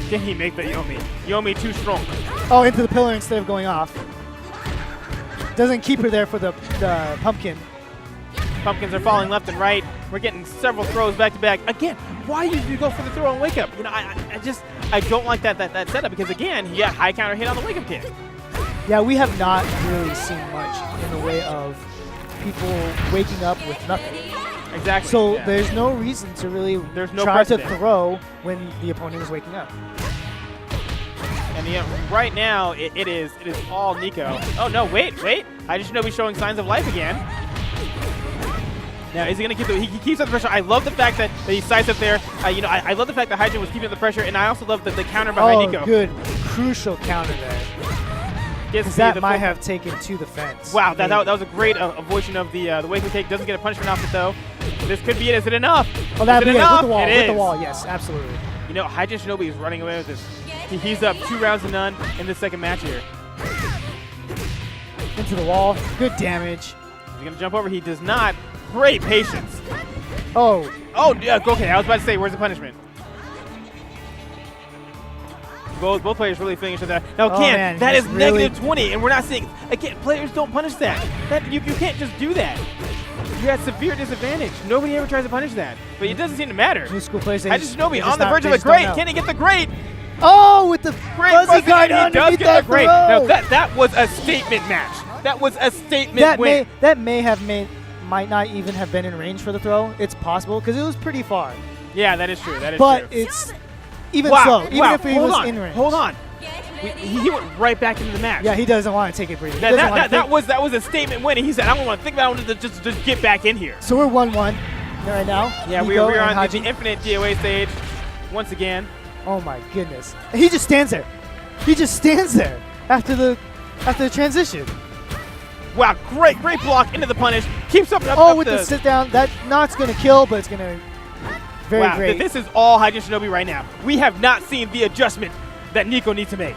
S1: Can he make the Yomi? Yomi too strong.
S2: Oh, into the pillar instead of going off. Doesn't keep her there for the pumpkin.
S1: Pumpkins are falling left and right. We're getting several throws back to back. Again, why you go for the throw and wake up? I don't like that setup because again, he got high counter hit on the wake up kick.
S2: Yeah, we have not really seen much in the way of people waking up with nothing.
S1: Exactly.
S2: So there's no reason to really try to throw when the opponent is waking up.
S1: And right now it is all Nico. Oh no, wait! I just know he's showing signs of life again. Now, is he going to keep he keeps up the pressure. I love the fact that he sides up there. I love the fact that Haji was keeping up the pressure, and I also love the counter behind Nico.
S2: Oh, good. Crucial counter there. Because that might have taken to the fence.
S1: Wow, that was a great avoidance of the wake and take. Doesn't get a punishment off it, though. This could be it. Is it enough?
S2: Oh, that'd be it. With the wall.
S1: With
S2: the wall, yes, absolutely.
S1: Haji Shinobi is running away with this. He's up 2 rounds to none in the second match here.
S2: Into the wall. Good damage.
S1: He's going to jump over. He does not. Great patience.
S2: Oh.
S1: Oh, yeah, okay. I was about to say, where's the punishment? Both players really finished that. Now,
S2: Oh,
S1: again,
S2: man,
S1: that
S2: he's
S1: is
S2: really-
S1: negative 20, and we're not seeing. Again, players don't punish that. You can't just do that. You're at severe disadvantage. Nobody ever tries to punish that, but it doesn't seem to matter.
S2: New school players.
S1: Haji Shinobi on the verge of a great. Can he get the great?
S2: Oh, with the
S1: Great
S2: fuzzy guard
S1: he does
S2: underneath
S1: get
S2: that
S1: the great.
S2: throw.
S1: Now that was a statement match. That was a statement win.
S2: Might not even have been in range for the throw. It's possible because it was pretty far.
S1: Yeah, that is true. That is
S2: But
S1: true.
S2: it's even
S1: Wow,
S2: so. Even
S1: wow,
S2: if he
S1: hold
S2: was
S1: on,
S2: in range.
S1: Hold on. He went right back into the match.
S2: Yeah, he doesn't want to take it breathing. He doesn't wanna think.
S1: That was a statement win. And he said, I don't want to think about it. I want to just get back in here.
S2: So we're 1-1 right now.
S1: Yeah,
S2: Nico
S1: we're
S2: and
S1: on
S2: Haji.
S1: the infinite DOA stage once again.
S2: Oh my goodness. He just stands there. He just stands there after the transition.
S1: Wow, great block into the punish. Keeps up.
S2: Oh, with the sit down. That not going to kill, but it's going to very
S1: wow,
S2: great.
S1: This is all Haji Shinobi right now. We have not seen the adjustment that Nico needs to make.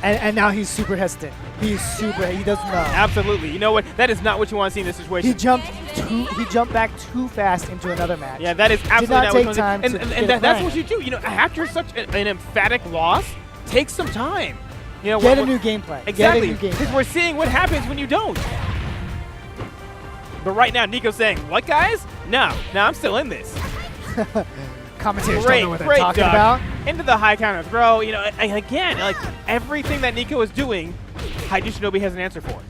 S2: And now he's super hesitant. He doesn't know.
S1: Absolutely. You know what? That is not what you want to see in this situation.
S2: He jumped back too fast into another match.
S1: Yeah, that is absolutely
S2: not
S1: not
S2: take
S1: what you want
S2: time
S1: to
S2: to
S1: see.
S2: get
S1: And
S2: it
S1: that's
S2: right.
S1: what you do. You know, after such an emphatic loss, take some time. You know,
S2: Get a new game plan.
S1: Exactly.
S2: Get a new game
S1: Because
S2: plan.
S1: we're seeing what happens when you don't. But right now, Nico's saying, what, guys? No, I'm still in this.
S2: Commentators
S1: Great,
S2: don't know what they're
S1: great
S2: talking
S1: duck.
S2: about.
S1: Into the high counter throw. You know, again, like everything that Nico is doing, Haji Shinobi has an answer for.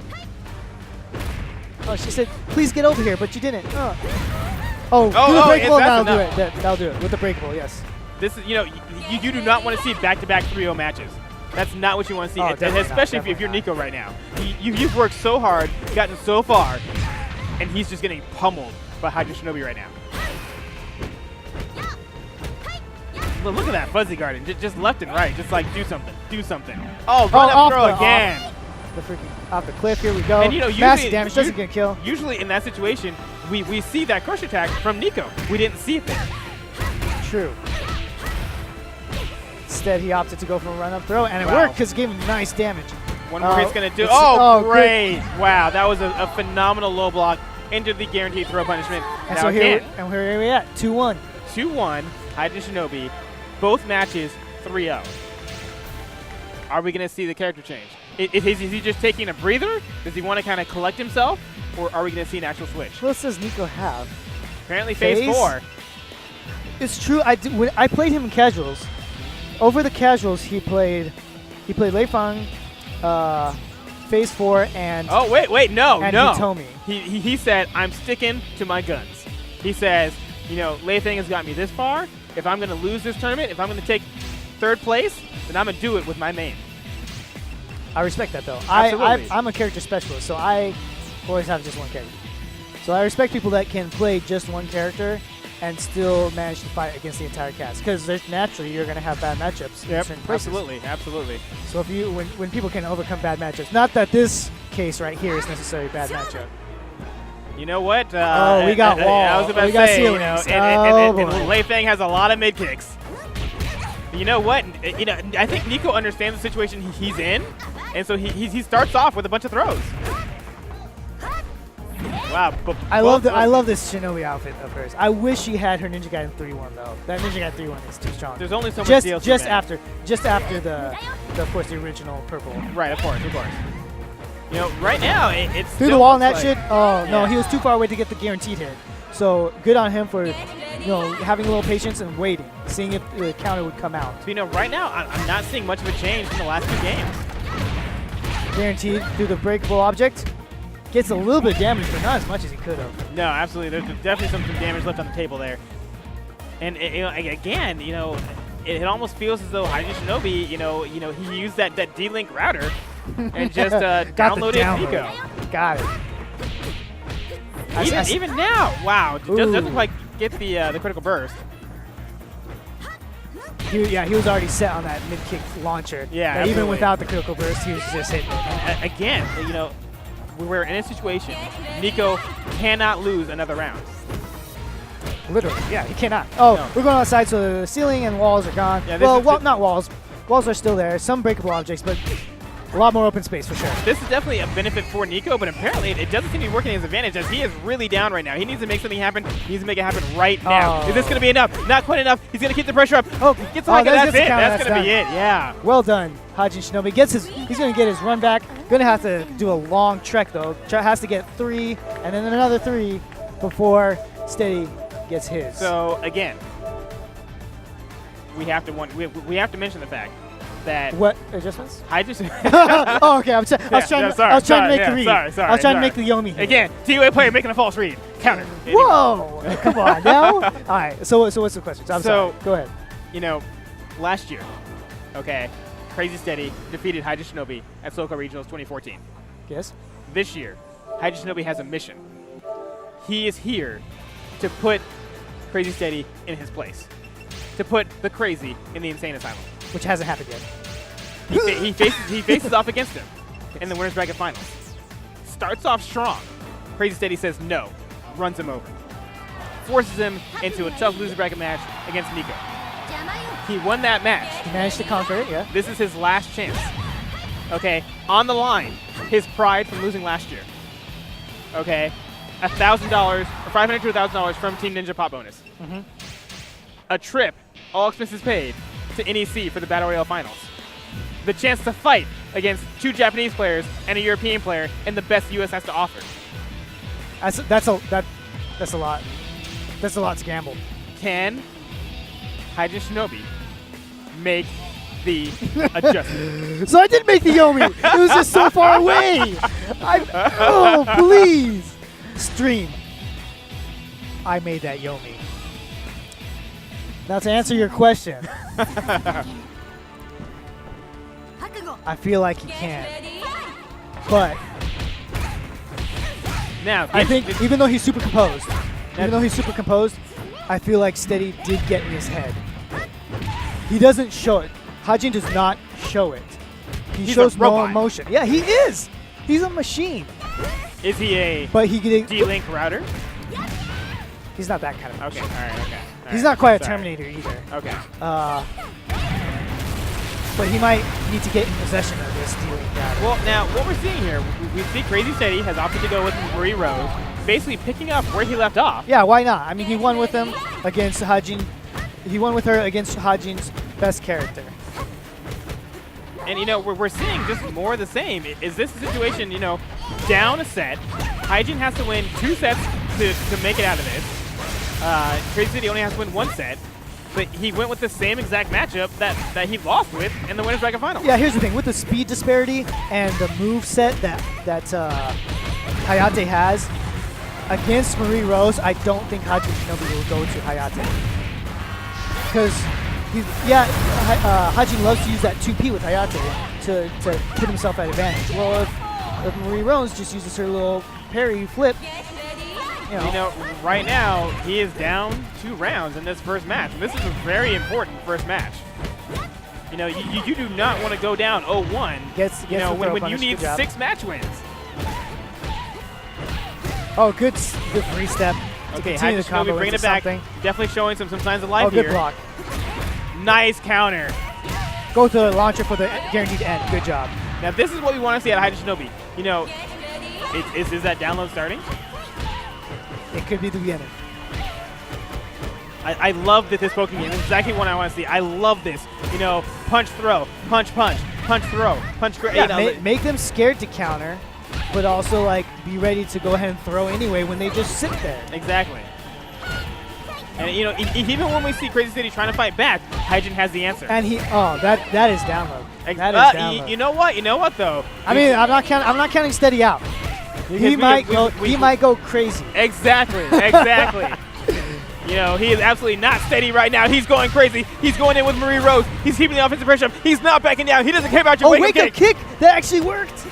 S2: Oh, she said, please get over here, but you didn't. Oh, do the
S1: oh,
S2: breakable,
S1: that's
S2: that'll do
S1: enough.
S2: it. That'll do it with the breakable, yes.
S1: This is, you know, you do not want to see back-to-back 3-0 matches. That's not what you want to see,
S2: Oh,
S1: and
S2: definitely
S1: especially
S2: not,
S1: if you're
S2: definitely
S1: Nico right now. You've worked so hard, gotten so far, and he's just getting pummeled by Haji Shinobi right now. Look at that fuzzy garden, just left and right, just like do something. Oh, run up throw again.
S2: The freaking off the cliff, here we go.
S1: And you know,
S2: massive damage, doesn't get a kill.
S1: Usually in that situation, we see that crush attack from Nico. We didn't see it there.
S2: True. Instead, he opted to go for a run-up throw, and it
S1: Wow.
S2: worked because it gave him nice damage.
S1: Wonder what he's going to do.
S2: it's-
S1: Oh,
S2: oh,
S1: great. Wow, that was a phenomenal low block into the guaranteed throw punishment.
S2: And
S1: Now
S2: so
S1: again,
S2: here we are at 2-1.
S1: 2-1, Haji Shinobi, both matches 3-0. Are we going to see the character change? Is he just taking a breather? Does he want to kind of collect himself? Or are we going to see an actual switch?
S2: What does Nico have?
S1: Apparently phase
S2: Phase?
S1: 4.
S2: It's true. When I played him in casuals. Over the casuals, he played Lei Feng, phase 4, and
S1: Oh, wait, no.
S2: Hitomi.
S1: He said, I'm sticking to my guns. He says, you know, Lei Feng has got me this far. If I'm going to lose this tournament, if I'm going to take 3rd place, then I'm going to do it with my main.
S2: I respect that, though.
S1: Absolutely.
S2: I'm a character specialist, so I always have just one character. So I respect people that can play just one character and still manage to fight against the entire cast, because naturally you're going to have bad matchups in certain places.
S1: Absolutely.
S2: So if you when people can overcome bad matchups, not that this case right here is necessarily a bad matchup.
S1: You know what?
S2: We got wall.
S1: I was about
S2: We
S1: to
S2: got
S1: say, you know,
S2: ceilings.
S1: and
S2: boy.
S1: Lei Feng has a lot of mid kicks. You know what? You know, I think Nico understands the situation he's in, and so he starts off with a bunch of throws. Wow, but
S2: I love this Shinobi outfit of hers. I wish she had her Ninja Gaiden 3-1 though. That Ninja Gaiden 3-1 is too strong.
S1: There's only so much
S2: just
S1: DLC.
S2: just
S1: man.
S2: after the of course the original purple.
S1: Right, of course. You know, right now it's
S2: Through the
S1: still
S2: wall and that
S1: looks
S2: shit.
S1: like-
S2: Oh no,
S1: Yeah.
S2: he was too far away to get the guaranteed hit. So good on him for having a little patience and waiting, seeing if the counter would come out.
S1: So, you know, right now I'm not seeing much of a change in the last 2 games.
S2: Guaranteed through the breakable object. Gets a little bit of damage, but not as much as he could have.
S1: No, absolutely. There's definitely some damage left on the table there. And again, you know, it almost feels as though Haji Shinobi, you know, he used that D-Link router and just downloaded Nico.
S2: Got it.
S1: Even now, wow, doesn't quite get the critical burst.
S2: He was already set on that mid-kick launcher.
S1: Yeah,
S2: Even
S1: absolutely.
S2: without the critical burst, he was just hitting it.
S1: Again, you know, we're in a situation. Nico cannot lose another round.
S2: Literally, yeah, he cannot. Oh,
S1: No.
S2: we're going outside, so the ceiling and walls are gone.
S1: Yeah, this
S2: well,
S1: is
S2: not walls. Walls are still there. Some breakable objects, but A lot more open space for sure.
S1: This is definitely a benefit for Nico, but apparently it doesn't seem to be working to his advantage as he is really down right now. He needs to make something happen. He needs to make it happen right now.
S2: Oh.
S1: Is this going to be enough? Not quite enough. He's going to keep the pressure up. Oh, gets the hike, and that's it. That's going to be it, yeah.
S2: Well done, Haji Shinobi. He's going to get his run back. Going to have to do a long trek, though. Has to get 3 and then another 3 before Steady gets his.
S1: So, again, we have to mention the fact that
S2: what adjustments?
S1: I just
S2: oh, okay. I was trying to make the read. I was trying to make the Yomi here.
S1: Again, DOA player making a false read. Counter.
S2: Whoa! Come on now. All right. So what's the question? I'm sorry. Go ahead.
S1: You know, last year, okay, Crazy Steady defeated Haji Shinobi at SoCal Regionals 2014.
S2: Yes.
S1: This year, Haji Shinobi has a mission. He is here to put Crazy Steady in his place, to put the Crazy in the Insane Asylum.
S2: Which hasn't happened yet.
S1: He faces off against him in the winners bracket finals. Starts off strong. Crazy Steady says no, runs him over, forces him into a tough loser bracket match against Nico. He won that match.
S2: He managed to conquer it, yeah.
S1: This is his last chance. Okay, on the line, his pride from losing last year. Okay, $1,000 or $500 to $1,000 from Team Ninja Pop bonus. A trip, all expenses paid, to NEC for the Battle Royale Finals. The chance to fight against 2 Japanese players and a European player and the best US has to offer.
S2: That's a lot. That's a lot to gamble.
S1: Can Haji Shinobi make the adjustment?
S2: So I did make the Yomi. It was just so far away. Oh, please. Stream. I made that Yomi. Now to answer your question, I feel like he can, but
S1: now
S2: I think even though he's super composed, I feel like Steady did get in his head. He doesn't show it. Hajin does not show it. He shows no emotion. Yeah, he is. He's a machine.
S1: Is he a D-Link router?
S2: He's not that kind of
S1: machine. Okay, all right, okay.
S2: He's not quite a Terminator either.
S1: Okay.
S2: But he might need to get in possession of this D-Link router.
S1: Well, now, what we're seeing here, we see Crazy Steady has opted to go with Marie Rose, basically picking up where he left off.
S2: Yeah, why not? I mean, he won with him against Hajin. He won with her against Hajin's best character.
S1: And, you know, we're seeing just more of the same. Is this a situation, you know, down a set, Hajin has to win 2 sets to make it out of this. Crazy Steady only has to win 1 set, but he went with the same exact matchup that he lost with in the winners bracket final.
S2: Yeah, here's the thing. With the speed disparity and the move set that Hayate has, against Marie Rose, I don't think Haji Shinobi will go to Hayate. Because, Haji loves to use that 2P with Hayate to put himself at advantage. Well, if Marie Rose just uses her little parry flip, you know,
S1: right now, he is down 2 rounds in this first match. And this is a very important first match. You know, you do not want to go down 0-1, you know, when you need 6 match wins.
S2: Oh, good free step.
S1: Okay, Haji Shinobi bringing it back. Definitely showing some signs of life
S2: here.
S1: Good
S2: block.
S1: Nice counter.
S2: Go to the launcher for the guaranteed end. Good job.
S1: Now, this is what we want to see out of Haji Shinobi. You know, is that download starting?
S2: It could be the beginning.
S1: I love this Poké game. This is exactly what I want to see. I love this. You know, punch, throw, punch, punch, punch, throw, punch,
S2: yeah, make them scared to counter, but also like be ready to go ahead and throw anyway when they just sit there.
S1: Exactly. And you know, even when we see Crazy Steady trying to fight back, Hyjin has the answer.
S2: And that is download. That is download.
S1: You know what though?
S2: I mean, I'm not counting Steady out. He might go crazy.
S1: Exactly. You know, he is absolutely not steady right now. He's going crazy. He's going in with Marie Rose. He's keeping the offensive pressure up. He's not backing down. He doesn't care about your wake-up
S2: kick. That actually worked.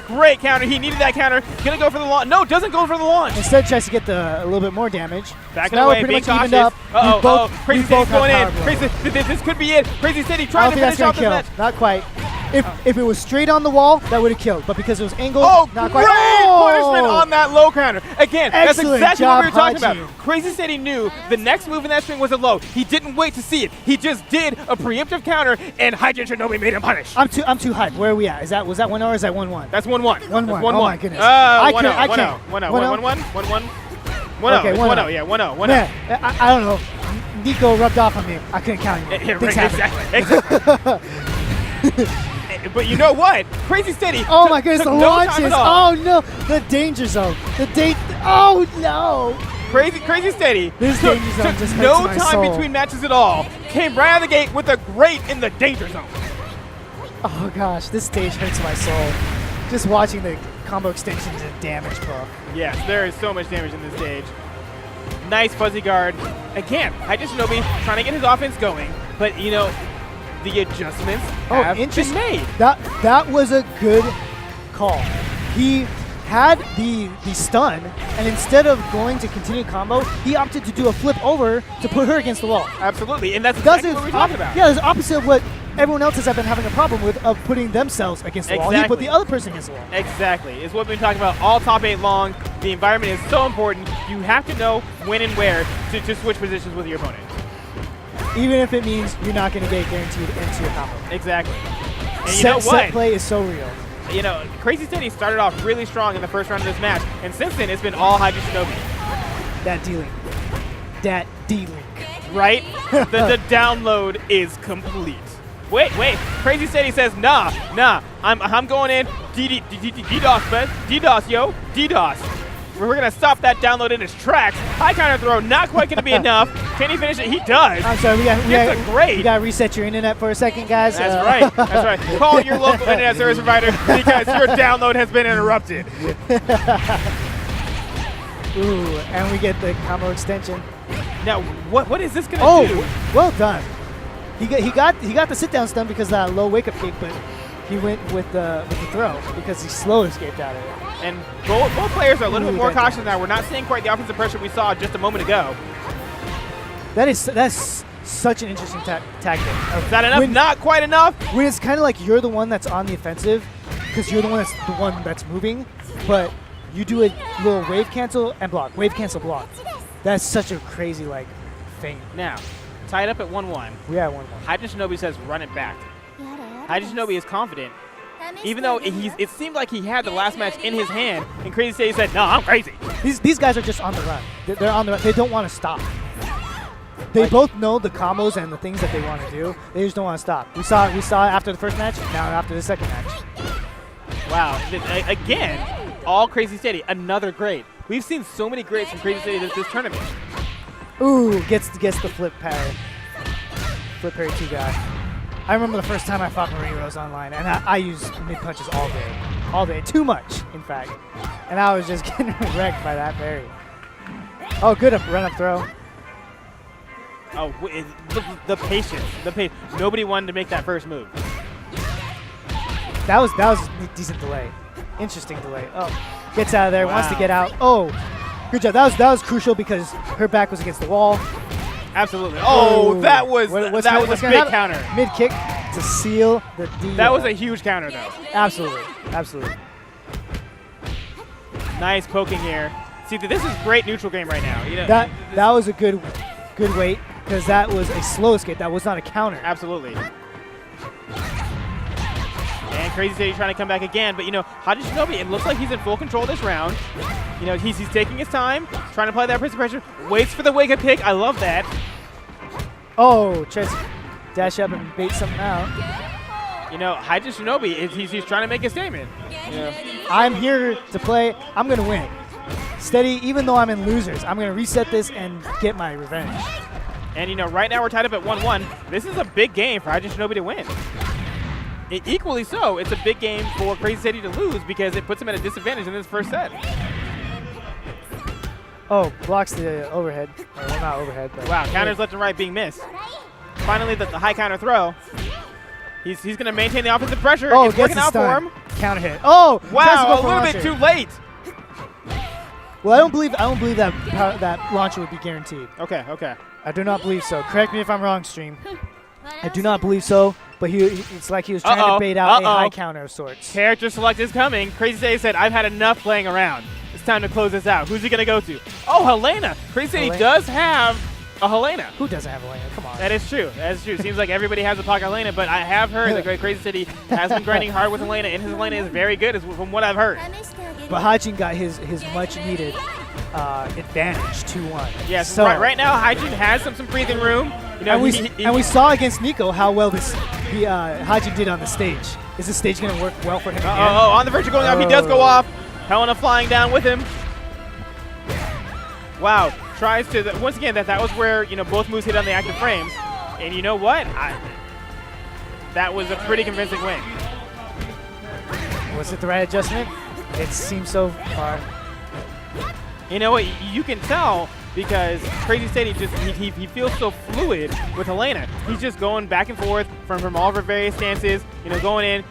S1: Great counter. He needed that counter. Gonna go for the launch. No, doesn't go for the launch.
S2: Instead tries to get a little bit more damage.
S1: Back away, being cautious. Crazy Steady's going in. This could be it. Crazy Steady trying to finish off this match.
S2: Not quite. If it was straight on the wall, that would have killed. But because it was angled, not quite.
S1: Great punishment on that low counter. Again, that's
S2: Excellent
S1: exactly what we were talking
S2: job,
S1: about.
S2: Haji.
S1: Crazy said he knew the next move in that string was a low. He didn't wait to see it. He just did a preemptive counter, and Haji and Shinobi made him punish.
S2: I'm too hyped. Where are we at? Was that 1-0 or is that 1-1?
S1: That's 1-1.
S2: 1-1. Oh my goodness.
S1: 1-0.
S2: 1-0.
S1: 1-0. 1-1. 1-0.
S2: Okay,
S1: 1-0. Yeah, 1-0. 1-0.
S2: Man, I don't know. Nico rubbed off on me. I couldn't count him.
S1: Yeah,
S2: Things
S1: right,
S2: happen.
S1: exactly. But you know what? Crazy Steady.
S2: Oh my goodness, the
S1: no
S2: launches. Oh no, the danger zone. Oh no.
S1: Crazy Steady.
S2: This danger zone
S1: took
S2: just hurts
S1: no
S2: my
S1: time
S2: soul.
S1: between matches at all. Came right out of the gate with a great in the danger zone.
S2: Oh gosh, this stage hurts my soul. Just watching the combo extensions and damage buff.
S1: Yes, there is so much damage in this stage. Nice fuzzy guard. Again, Haji Shinobi trying to get his offense going, but you know, the adjustments have been made.
S2: That was a good call. He had the stun, and instead of going to continue combo, he opted to do a flip over to put her against the wall.
S1: Absolutely, and that's exactly what we're talking about.
S2: Yeah, it's opposite of what everyone else has been having a problem with, of putting themselves against the wall. He put the other person against the wall.
S1: Exactly. It's what we've been talking about all top 8 long. The environment is so important. You have to know when and where to switch positions with your opponent.
S2: Even if it means you're not going to get guaranteed into your combo.
S1: Exactly. And you know what?
S2: Set play is so real.
S1: You know, Crazy Steady started off really strong in the first round of this match, and since then it's been all Haji Shinobi. That D-Link. Right? the download is complete. Wait. Crazy Steady says, nah. I'm going in. DDoS, man. DDoS, yo. DDoS. We're going to stop that download in its tracks. High counter throw, not quite going to be enough. Can he finish it? He does.
S2: I'm sorry, we got
S1: to
S2: reset your internet for a second, guys.
S1: That's right. Call your local internet service provider because your download has been interrupted.
S2: Ooh, and we get the combo extension.
S1: Now, what is this going to do?
S2: Oh, well done. He got the sit down stun because of that low wake up kick, but he went with the throw because he slow escaped out of it.
S1: And both players are a little bit more cautious now. We're not seeing quite the offensive pressure we saw just a moment ago.
S2: That's such an interesting tactic.
S1: Is that enough? Not quite enough.
S2: When it's kind of like you're the one that's on the offensive because you're the one that's moving, but you do a little wave cancel and block, wave cancel block. That's such a crazy thing.
S1: Now, tied up at 1-1.
S2: We are 1-1.
S1: Haji Shinobi says run it back. Haji Shinobi is confident. Even though it seemed like he had the last match in his hand, and Crazy Steady said, no, I'm crazy.
S2: These guys are just on the run. They're on the run. They don't want to stop. They both know the combos and the things that they want to do. They just don't want to stop. We saw it after the first match, now after the second match.
S1: Wow. Again, all Crazy Steady. Another great. We've seen so many greats from Crazy Steady this tournament.
S2: Ooh, gets the flip parry. Flip parry 2 guy. I remember the first time I fought Marie Rose online, and I used mid punches all day, too much, in fact. And I was just getting wrecked by that parry. Oh, good run up throw.
S1: Oh, the patience, Nobody wanted to make that first move.
S2: That was a decent delay, interesting delay. Oh, gets out of there, wants to get out. Oh, good job. That was crucial because her back was against the wall.
S1: Absolutely. Oh, that was a big counter.
S2: Mid kick to seal the D.
S1: That was a huge counter, though.
S2: Absolutely.
S1: Nice poking here. See, this is great neutral game right now. You know,
S2: that was a good wait because that was a slow escape. That was not a counter.
S1: Absolutely. And Crazy Steady trying to come back again, but you know, Haji Shinobi, it looks like he's in full control this round. You know, he's taking his time, trying to apply that pressure, waits for the wake-up kick. I love that.
S2: Oh, tries to dash up and bait something out.
S1: You know, Haji Shinobi, he's trying to make a statement. You know.
S2: I'm here to play. I'm going to win. Steady, even though I'm in losers, I'm going to reset this and get my revenge.
S1: And you know, right now we're tied up at 1-1. This is a big game for Haji Shinobi to win. Equally so, it's a big game for Crazy Steady to lose because it puts him at a disadvantage in this first set.
S2: Oh, blocks the overhead. Well, not overhead, but
S1: wow, counters left and right being missed. Finally, the high counter throw. He's going to maintain the offensive pressure.
S2: Oh,
S1: it's working out for him.
S2: Counter hit. Oh,
S1: wow, a little bit too late.
S2: Well, I don't believe that launcher would be guaranteed.
S1: Okay.
S2: I do not believe so. Correct me if I'm wrong, stream. I do not believe so. but it's like he was trying to bait out a high counter of sorts.
S1: Character select is coming. Crazy Sadie said, I've had enough playing around. It's time to close this out. Who's he going to go to? Oh, Helena. Crazy Sadie does have a Helena.
S2: Who doesn't have Helena? Come on.
S1: That is true. That is true. Seems like everybody has a pocket Helena, but I have heard that Crazy Sadie has been grinding hard with Helena, and his Helena is very good from what I've heard.
S2: But Haji got his much-needed advantage 2-1.
S1: Yes,
S2: so,
S1: right now Haji has some breathing room. You know,
S2: and we saw against Nico how well Haji did on the stage. Is the stage going to work well for him again?
S1: On the verge of going off. He does go off. Helena flying down with him. Wow. Tries to, once again, that was where, both moves hit on the active frames. And you know what? That was a pretty convincing win.
S2: Was it the right adjustment? It seems so far.
S1: You know what? You can tell because Crazy Sadie he feels so fluid with Helena. He's just going back and forth from all of her various stances. Going in.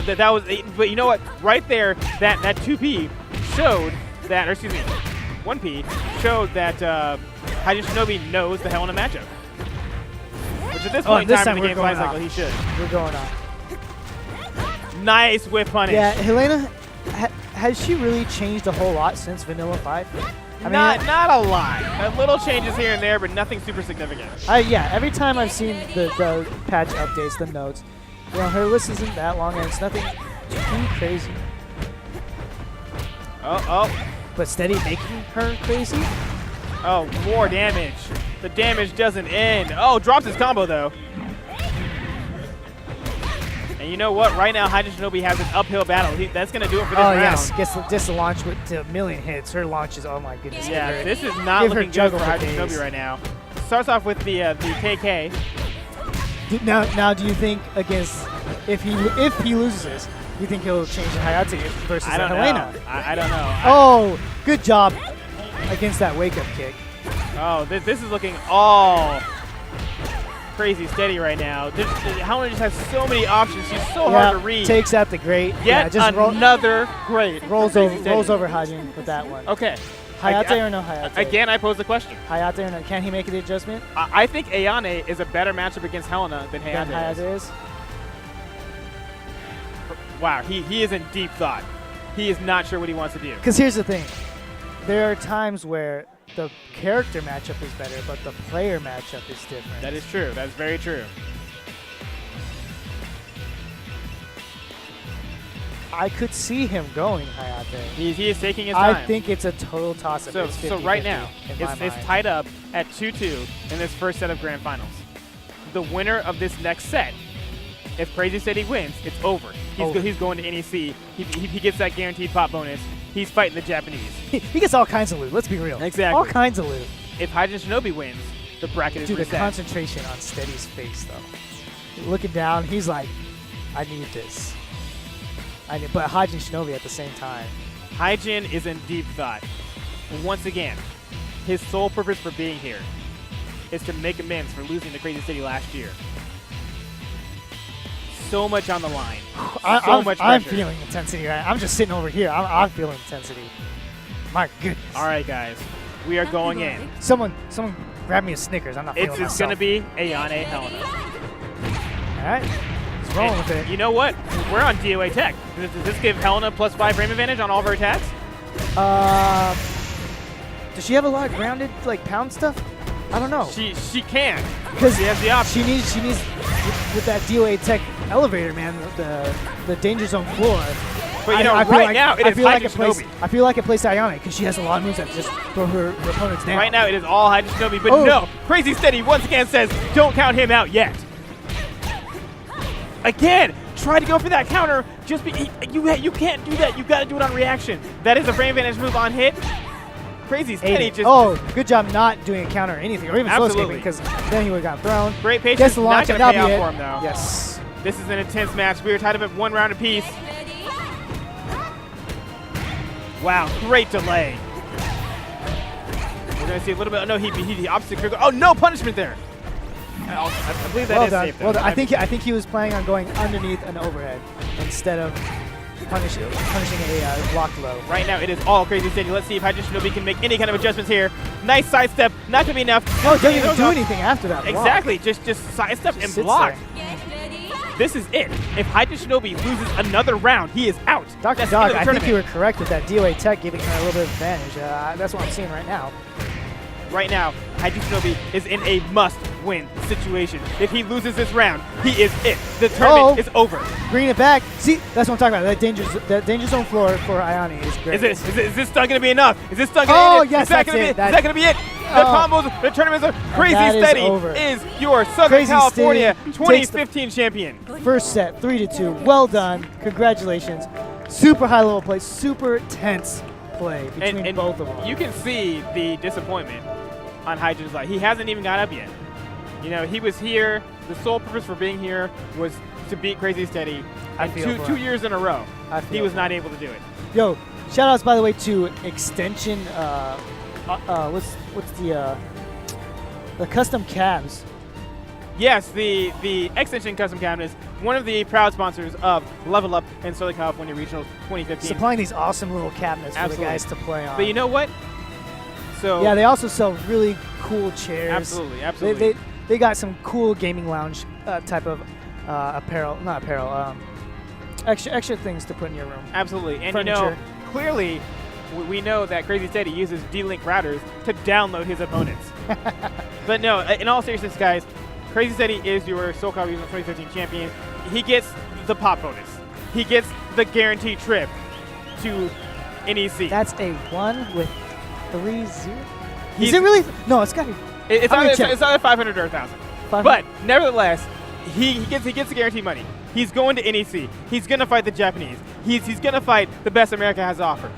S1: That was. But you know what? Right there, that 2P showed that, or excuse me, 1P showed that Haji Shinobi knows the Helena matchup. Which at this point in time in the game flies cycle, he should.
S2: We're going on.
S1: Nice whip punish.
S2: Yeah, Helena. Has she really changed a whole lot since Vanilla 5? I mean,
S1: not a lot. Little changes here and there, but nothing super significant.
S2: Yeah, every time I've seen the patch updates, the notes, her list isn't that long, and it's nothing too crazy. But Steady making her crazy?
S1: Oh, more damage. The damage doesn't end. Oh, drops his combo, though. And you know what? Right now, Haji Shinobi has an uphill battle. That's going to do it for this round.
S2: Yes. Gets the launch with a million hits. Her launch is, oh my goodness.
S1: Yeah, this is not looking good for Haji Shinobi right now. Starts off with the KK.
S2: Now, do you think if he loses this, do you think he'll change the Hayate versus Helena?
S1: I don't know.
S2: Oh, good job against that wake-up kick.
S1: Oh, this is looking all Crazy Steady right now. Helena just has so many options. She's so hard to read.
S2: Takes out the great.
S1: Yet another great.
S2: Rolls over Haji with that one.
S1: Okay.
S2: Hayate or no Hayate?
S1: Again, I pose the question.
S2: Hayate or no? Can he make the adjustment?
S1: I think Ayane is a better matchup against Helena than Hayate is. Wow, he is in deep thought. He is not sure what he wants to do.
S2: Because here's the thing. There are times where the character matchup is better, but the player matchup is different.
S1: That is true. That is very true.
S2: I could see him going Hayate.
S1: He is taking his time.
S2: I think it's a total toss-up.
S1: So right now, it's tied up at 2-2 in this first set of Grand Finals. The winner of this next set, if Crazy Sadie wins, it's over. He's going to NEC. He gets that guaranteed pop bonus. He's fighting the Japanese.
S2: He gets all kinds of loot. Let's be real.
S1: Exactly.
S2: All kinds of loot.
S1: If Haji Shinobi wins, the bracket is reset.
S2: The concentration on Steady's face, though. Looking down, he's like, I need this. But Haji Shinobi at the same time.
S1: Hyjin is in deep thought. Once again, his sole purpose for being here is to make amends for losing to Crazy Sadie last year. So much on the line. So much pressure.
S2: I'm feeling intensity. I'm just sitting over here. I'm feeling intensity. My goodness.
S1: All right, guys. We are going in.
S2: Someone grab me a Snickers. I'm not feeling myself.
S1: It's going to be Ayane Helena.
S2: All right. Let's roll with it.
S1: You know what? We're on DOA tech. Does this give Helena +5 frame advantage on all of her attacks?
S2: Does she have a lot of grounded, pound stuff? I don't know.
S1: She can.
S2: Because
S1: she has the option.
S2: She needs with that DOA tech elevator, man, the danger zone floor.
S1: But right now it is Haji Shinobi.
S2: I feel like it plays Ayane because she has a lot of moves that just throw her opponents down.
S1: Right now it is all Haji Shinobi, but no. Crazy Steady once again says, don't count him out yet. Again, try to go for that counter. You can't do that. You got to do it on reaction. That is a frame advantage move on hit. Crazy Steady just...
S2: Oh, good job not doing a counter or anything, or even slow escaping, because then he would have gotten thrown.
S1: Great patience. Not going to pay off for him, though.
S2: Yes.
S1: This is an intense match. We are tied up at 1 round apiece. Wow, great delay. We're going to see a little bit... No, he opposite. Oh, no punishment there. I believe that is safe.
S2: Well done. I think he was planning on going underneath an overhead instead of punishing a blocked low.
S1: Right now it is all Crazy Steady. Let's see if Haji Shinobi can make any kind of adjustments here. Nice sidestep. Not going to be enough.
S2: No, don't even do anything after that.
S1: Exactly. Just sidestep and block. this is it. If Haji Shinobi loses another round, he is out.
S2: Dr.
S1: That's
S2: Dog,
S1: the
S2: I
S1: tournament.
S2: think you were correct with that DOA tech giving her a little bit of advantage. That's what I'm seeing right now.
S1: Right now, Haji Shinobi is in a must-win situation. If he loses this round, he is it. The tournament is over.
S2: Bringing it back. See, that's what I'm talking about. That danger zone floor for Ayani is great.
S1: Is this stun going to be enough? Is this stun going to end it?
S2: Yes,
S1: is that going to be it? The combos, the tournament's over. Crazy Steady is your Southern
S2: Crazy
S1: California
S2: Steady
S1: 2015 champion.
S2: First set, 3-2. Well done. Congratulations. Super high level play, super tense play between both of them.
S1: You can see the disappointment on Haji's side. He hasn't even got up yet. You know, he was here. The sole purpose for being here was to beat Crazy Steady. And two years in a row, he was not able to do it.
S2: Yo, shout outs by the way to Extension. What's the custom cabs?
S1: Yes, the Extension Custom Cabinet is one of the proud sponsors of Level Up and Southern California Regionals 2015.
S2: Supplying these awesome little cabinets for the guys to play on.
S1: But you know what? So
S2: yeah, they also sell really cool chairs.
S1: Absolutely, absolutely.
S2: They got some cool gaming lounge type of apparel, not apparel, extra things to put in your room.
S1: Absolutely, and
S2: furniture.
S1: you know, clearly we know that Crazy Steady uses D-Link routers to download his opponents. But no, in all seriousness, guys, Crazy Steady is your SoCal Regional 2015 champion. He gets the pop bonus. He gets the guaranteed trip to NEC.
S2: That's a 1 with 3-0. Is it really? No, it's got to be.
S1: It's either 500 or 1,000. But nevertheless, he gets the guaranteed money. He's going to NEC. He's going to fight the Japanese. He's going to fight the best America has to offer.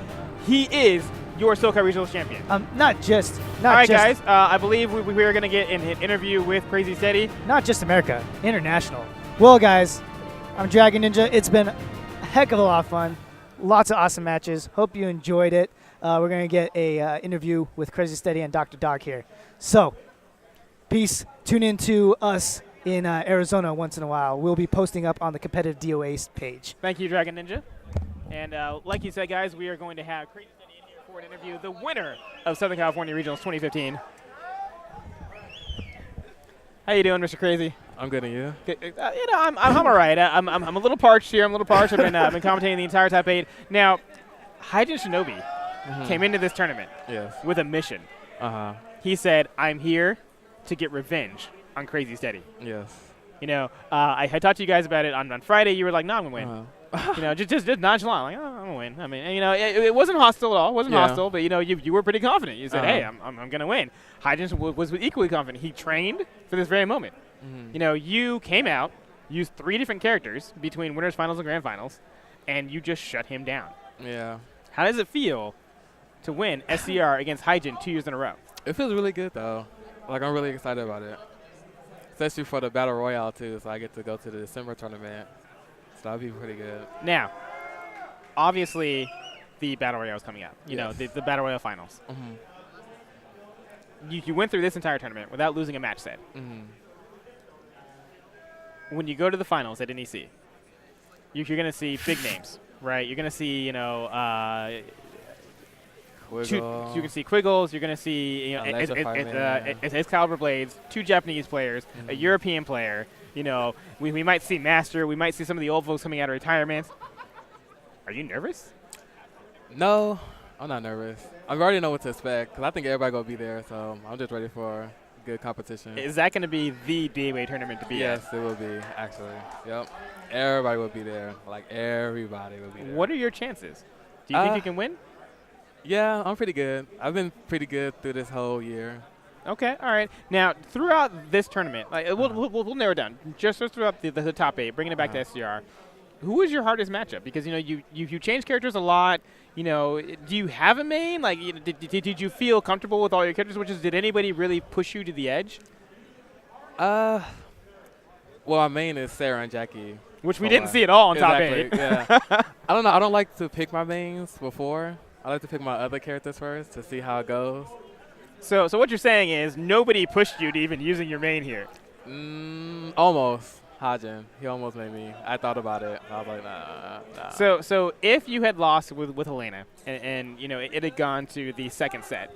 S1: He is your SoCal Regional champion.
S2: All right,
S1: guys. I believe we are going to get an interview with Crazy Steady.
S2: Not just America, international. Well, guys, I'm Dragon Ninja. It's been a heck of a lot of fun. Lots of awesome matches. Hope you enjoyed it. We're going to get a interview with Crazy Steady and Dr. Dog here. So, peace. Tune in to us in Arizona once in a while. We'll be posting up on the competitive DOA page.
S1: Thank you, Dragon Ninja. And like you said, guys, we are going to have Crazy Steady in here for an interview, the winner of Southern California Regionals 2015. How you doing, Mr. Crazy?
S3: I'm good, and you?
S1: You know, I'm all right. I'm a little parched here. I'm a little parched. I've been commentating the entire top 8. Now, Haji Shinobi came into this tournament with a mission. He said, I'm here to get revenge on Crazy Steady.
S3: Yes.
S1: You know, I talked to you guys about it on Friday. You were like, no, I'm going to win. You know, just nonchalant, like, oh, I'm going to win. I mean, and, you know, it wasn't hostile at all. It wasn't hostile, but, you know, you were pretty confident. You said, hey, I'm going to win. Haji was equally confident. He trained for this very moment. You know, you came out, used 3 different characters between winners, finals, and grand finals, and you just shut him down.
S3: Yeah.
S1: How does it feel to win SCR against Hyjin 2 years in a row?
S3: It feels really good, though. Like, I'm really excited about it. Especially for the Battle Royale, too, so I get to go to the December tournament. So that'll be pretty good.
S1: Now, obviously, the Battle Royale is coming up. You know, the Battle Royale finals. You went through this entire tournament without losing a match set. When you go to the finals at NEC, you're going to see big names, right? You're going to see, you know, you can see Quiggles. You're going to see, you know, Excalibur Blades, 2 Japanese players, a European player. You know, we might see Master. We might see some of the old folks coming out of retirement. Are you nervous?
S3: No, I'm not nervous. I already know what to expect because I think everybody going to be there, so I'm just ready for good competition.
S1: Is that going to be the DOA tournament to be
S3: at? Yes, it will be, actually. Yep. Everybody will be there. Like, everybody will be there.
S1: What are your chances? Do you think you can win?
S3: Yeah, I'm pretty good. I've been pretty good through this whole year.
S1: Okay, all right. Now, throughout this tournament, like, we'll narrow it down. Just throughout the top 8, bringing it back to SCR, who was your hardest matchup? Because, you know, you change characters a lot. You know, do you have a main? Like, you know, did you feel comfortable with all your characters? Did anybody really push you to the edge?
S3: Well, my main is Sarah and Jackie.
S1: Which we didn't see at all on top 8.
S3: Yeah. I don't know. I don't like to pick my mains before. I like to pick my other characters first to see how it goes.
S1: So what you're saying is nobody pushed you to even using your main here?
S3: Almost. Hajin. He almost made me. I thought about it. I was like, nah.
S1: So if you had lost with Helena and you know, it had gone to the second set,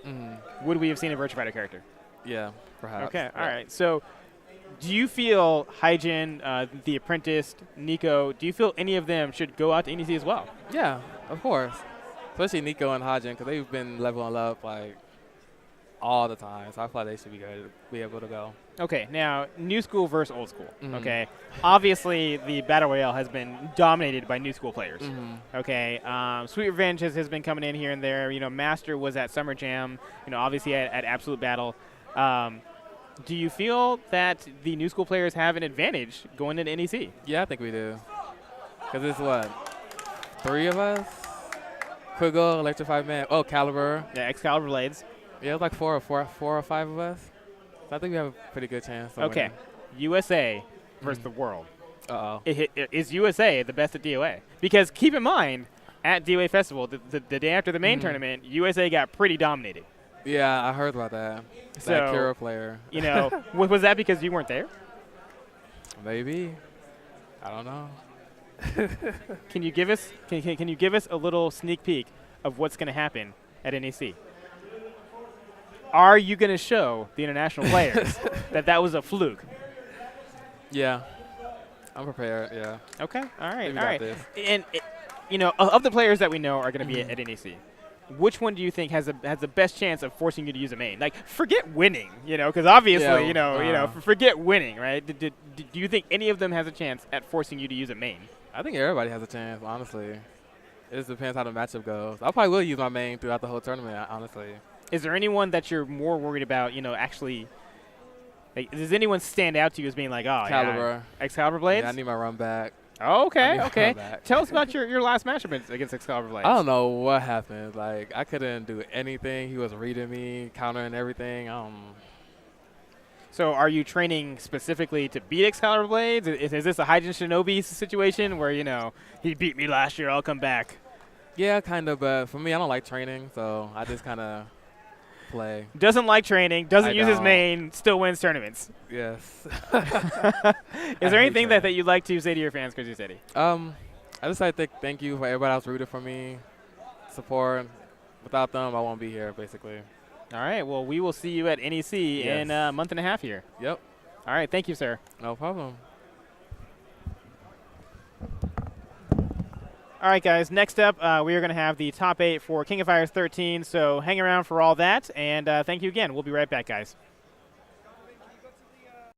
S1: would we have seen a Virtua Fighter character?
S3: Yeah, perhaps.
S1: Okay, all right. So Do you feel Hyjin, the Apprentice, Nico, do you feel any of them should go out to NEC as well?
S3: Yeah, of course. Especially Nico and Haji, because they've been leveling up like all the time. So I feel like they should be good, be able to go.
S1: Okay, now new school versus old school. Okay, obviously the battle royale has been dominated by new school players. Okay, Sweet Revenge has been coming in here and there. You know, Master was at Summer Jam. You know, obviously at Absolute Battle. Do you feel that the new school players have an advantage going into NEC?
S3: Yeah, I think we do. Because it's what, 3 of us? Could go Electrified Man. Oh, Caliber.
S1: Yeah, Excalibur Blades.
S3: Yeah, it's like 4 or 5 of us. So I think we have a pretty good chance.
S1: Okay, USA versus the world.
S3: Uh-oh.
S1: Is USA the best at DOA? Because keep in mind, at DOA Festival, the day after the main tournament, USA got pretty dominated.
S3: Yeah, I heard about that.
S1: So,
S3: that Kira player.
S1: You know, was that because you weren't there?
S3: Maybe. I don't know.
S1: Can you give us can you give us a little sneak peek of what's going to happen at NEC? Are you going to show the international players that was a fluke?
S3: Yeah. I'm prepared, yeah.
S1: Okay, all right,
S3: Maybe
S1: all
S3: got
S1: right.
S3: this.
S1: And, you know, of the players that we know are going to be at NEC, which one do you think has the best chance of forcing you to use a main? Like, forget winning, you know, because obviously,
S3: Yeah,
S1: forget winning, right? Do you think any of them has a chance at forcing you to use a main?
S3: I think everybody has a chance, honestly. It just depends how the matchup goes. I probably will use my main throughout the whole tournament, honestly.
S1: Is there anyone that you're more worried about, you know, actually? Like, does anyone stand out to you as being like, oh,
S3: Caliber.
S1: yeah, Excalibur Blades?
S3: Yeah, I need my run back.
S1: Oh, okay,
S3: I
S1: okay.
S3: need my run back.
S1: Tell us about your last matchup against Excalibur Blades.
S3: I don't know what happened. Like, I couldn't do anything. He was reading me, countering everything.
S1: So are you training specifically to beat Excalibur Blades? Is this a Haji Shinobi situation where, you know, he beat me last year, I'll come back?
S3: Yeah, kind of. But for me, I don't like training, so I just kind of play.
S1: Doesn't like training, doesn't use his
S3: don't.
S1: main, still wins tournaments.
S3: Yes.
S1: Is there anything that you'd like to say to your fans, Crazy City?
S3: I just like to thank you for everybody else rooting for me, support. Without them, I won't be here, basically.
S1: All right, well, we will see you at NEC in a month and a half here.
S3: Yep.
S1: All right, thank you, sir.
S3: No problem.
S1: All right, guys, next up, we are going to have the top 8 for King of Fighters 13, so hang around for all that, and thank you again. We'll be right back, guys.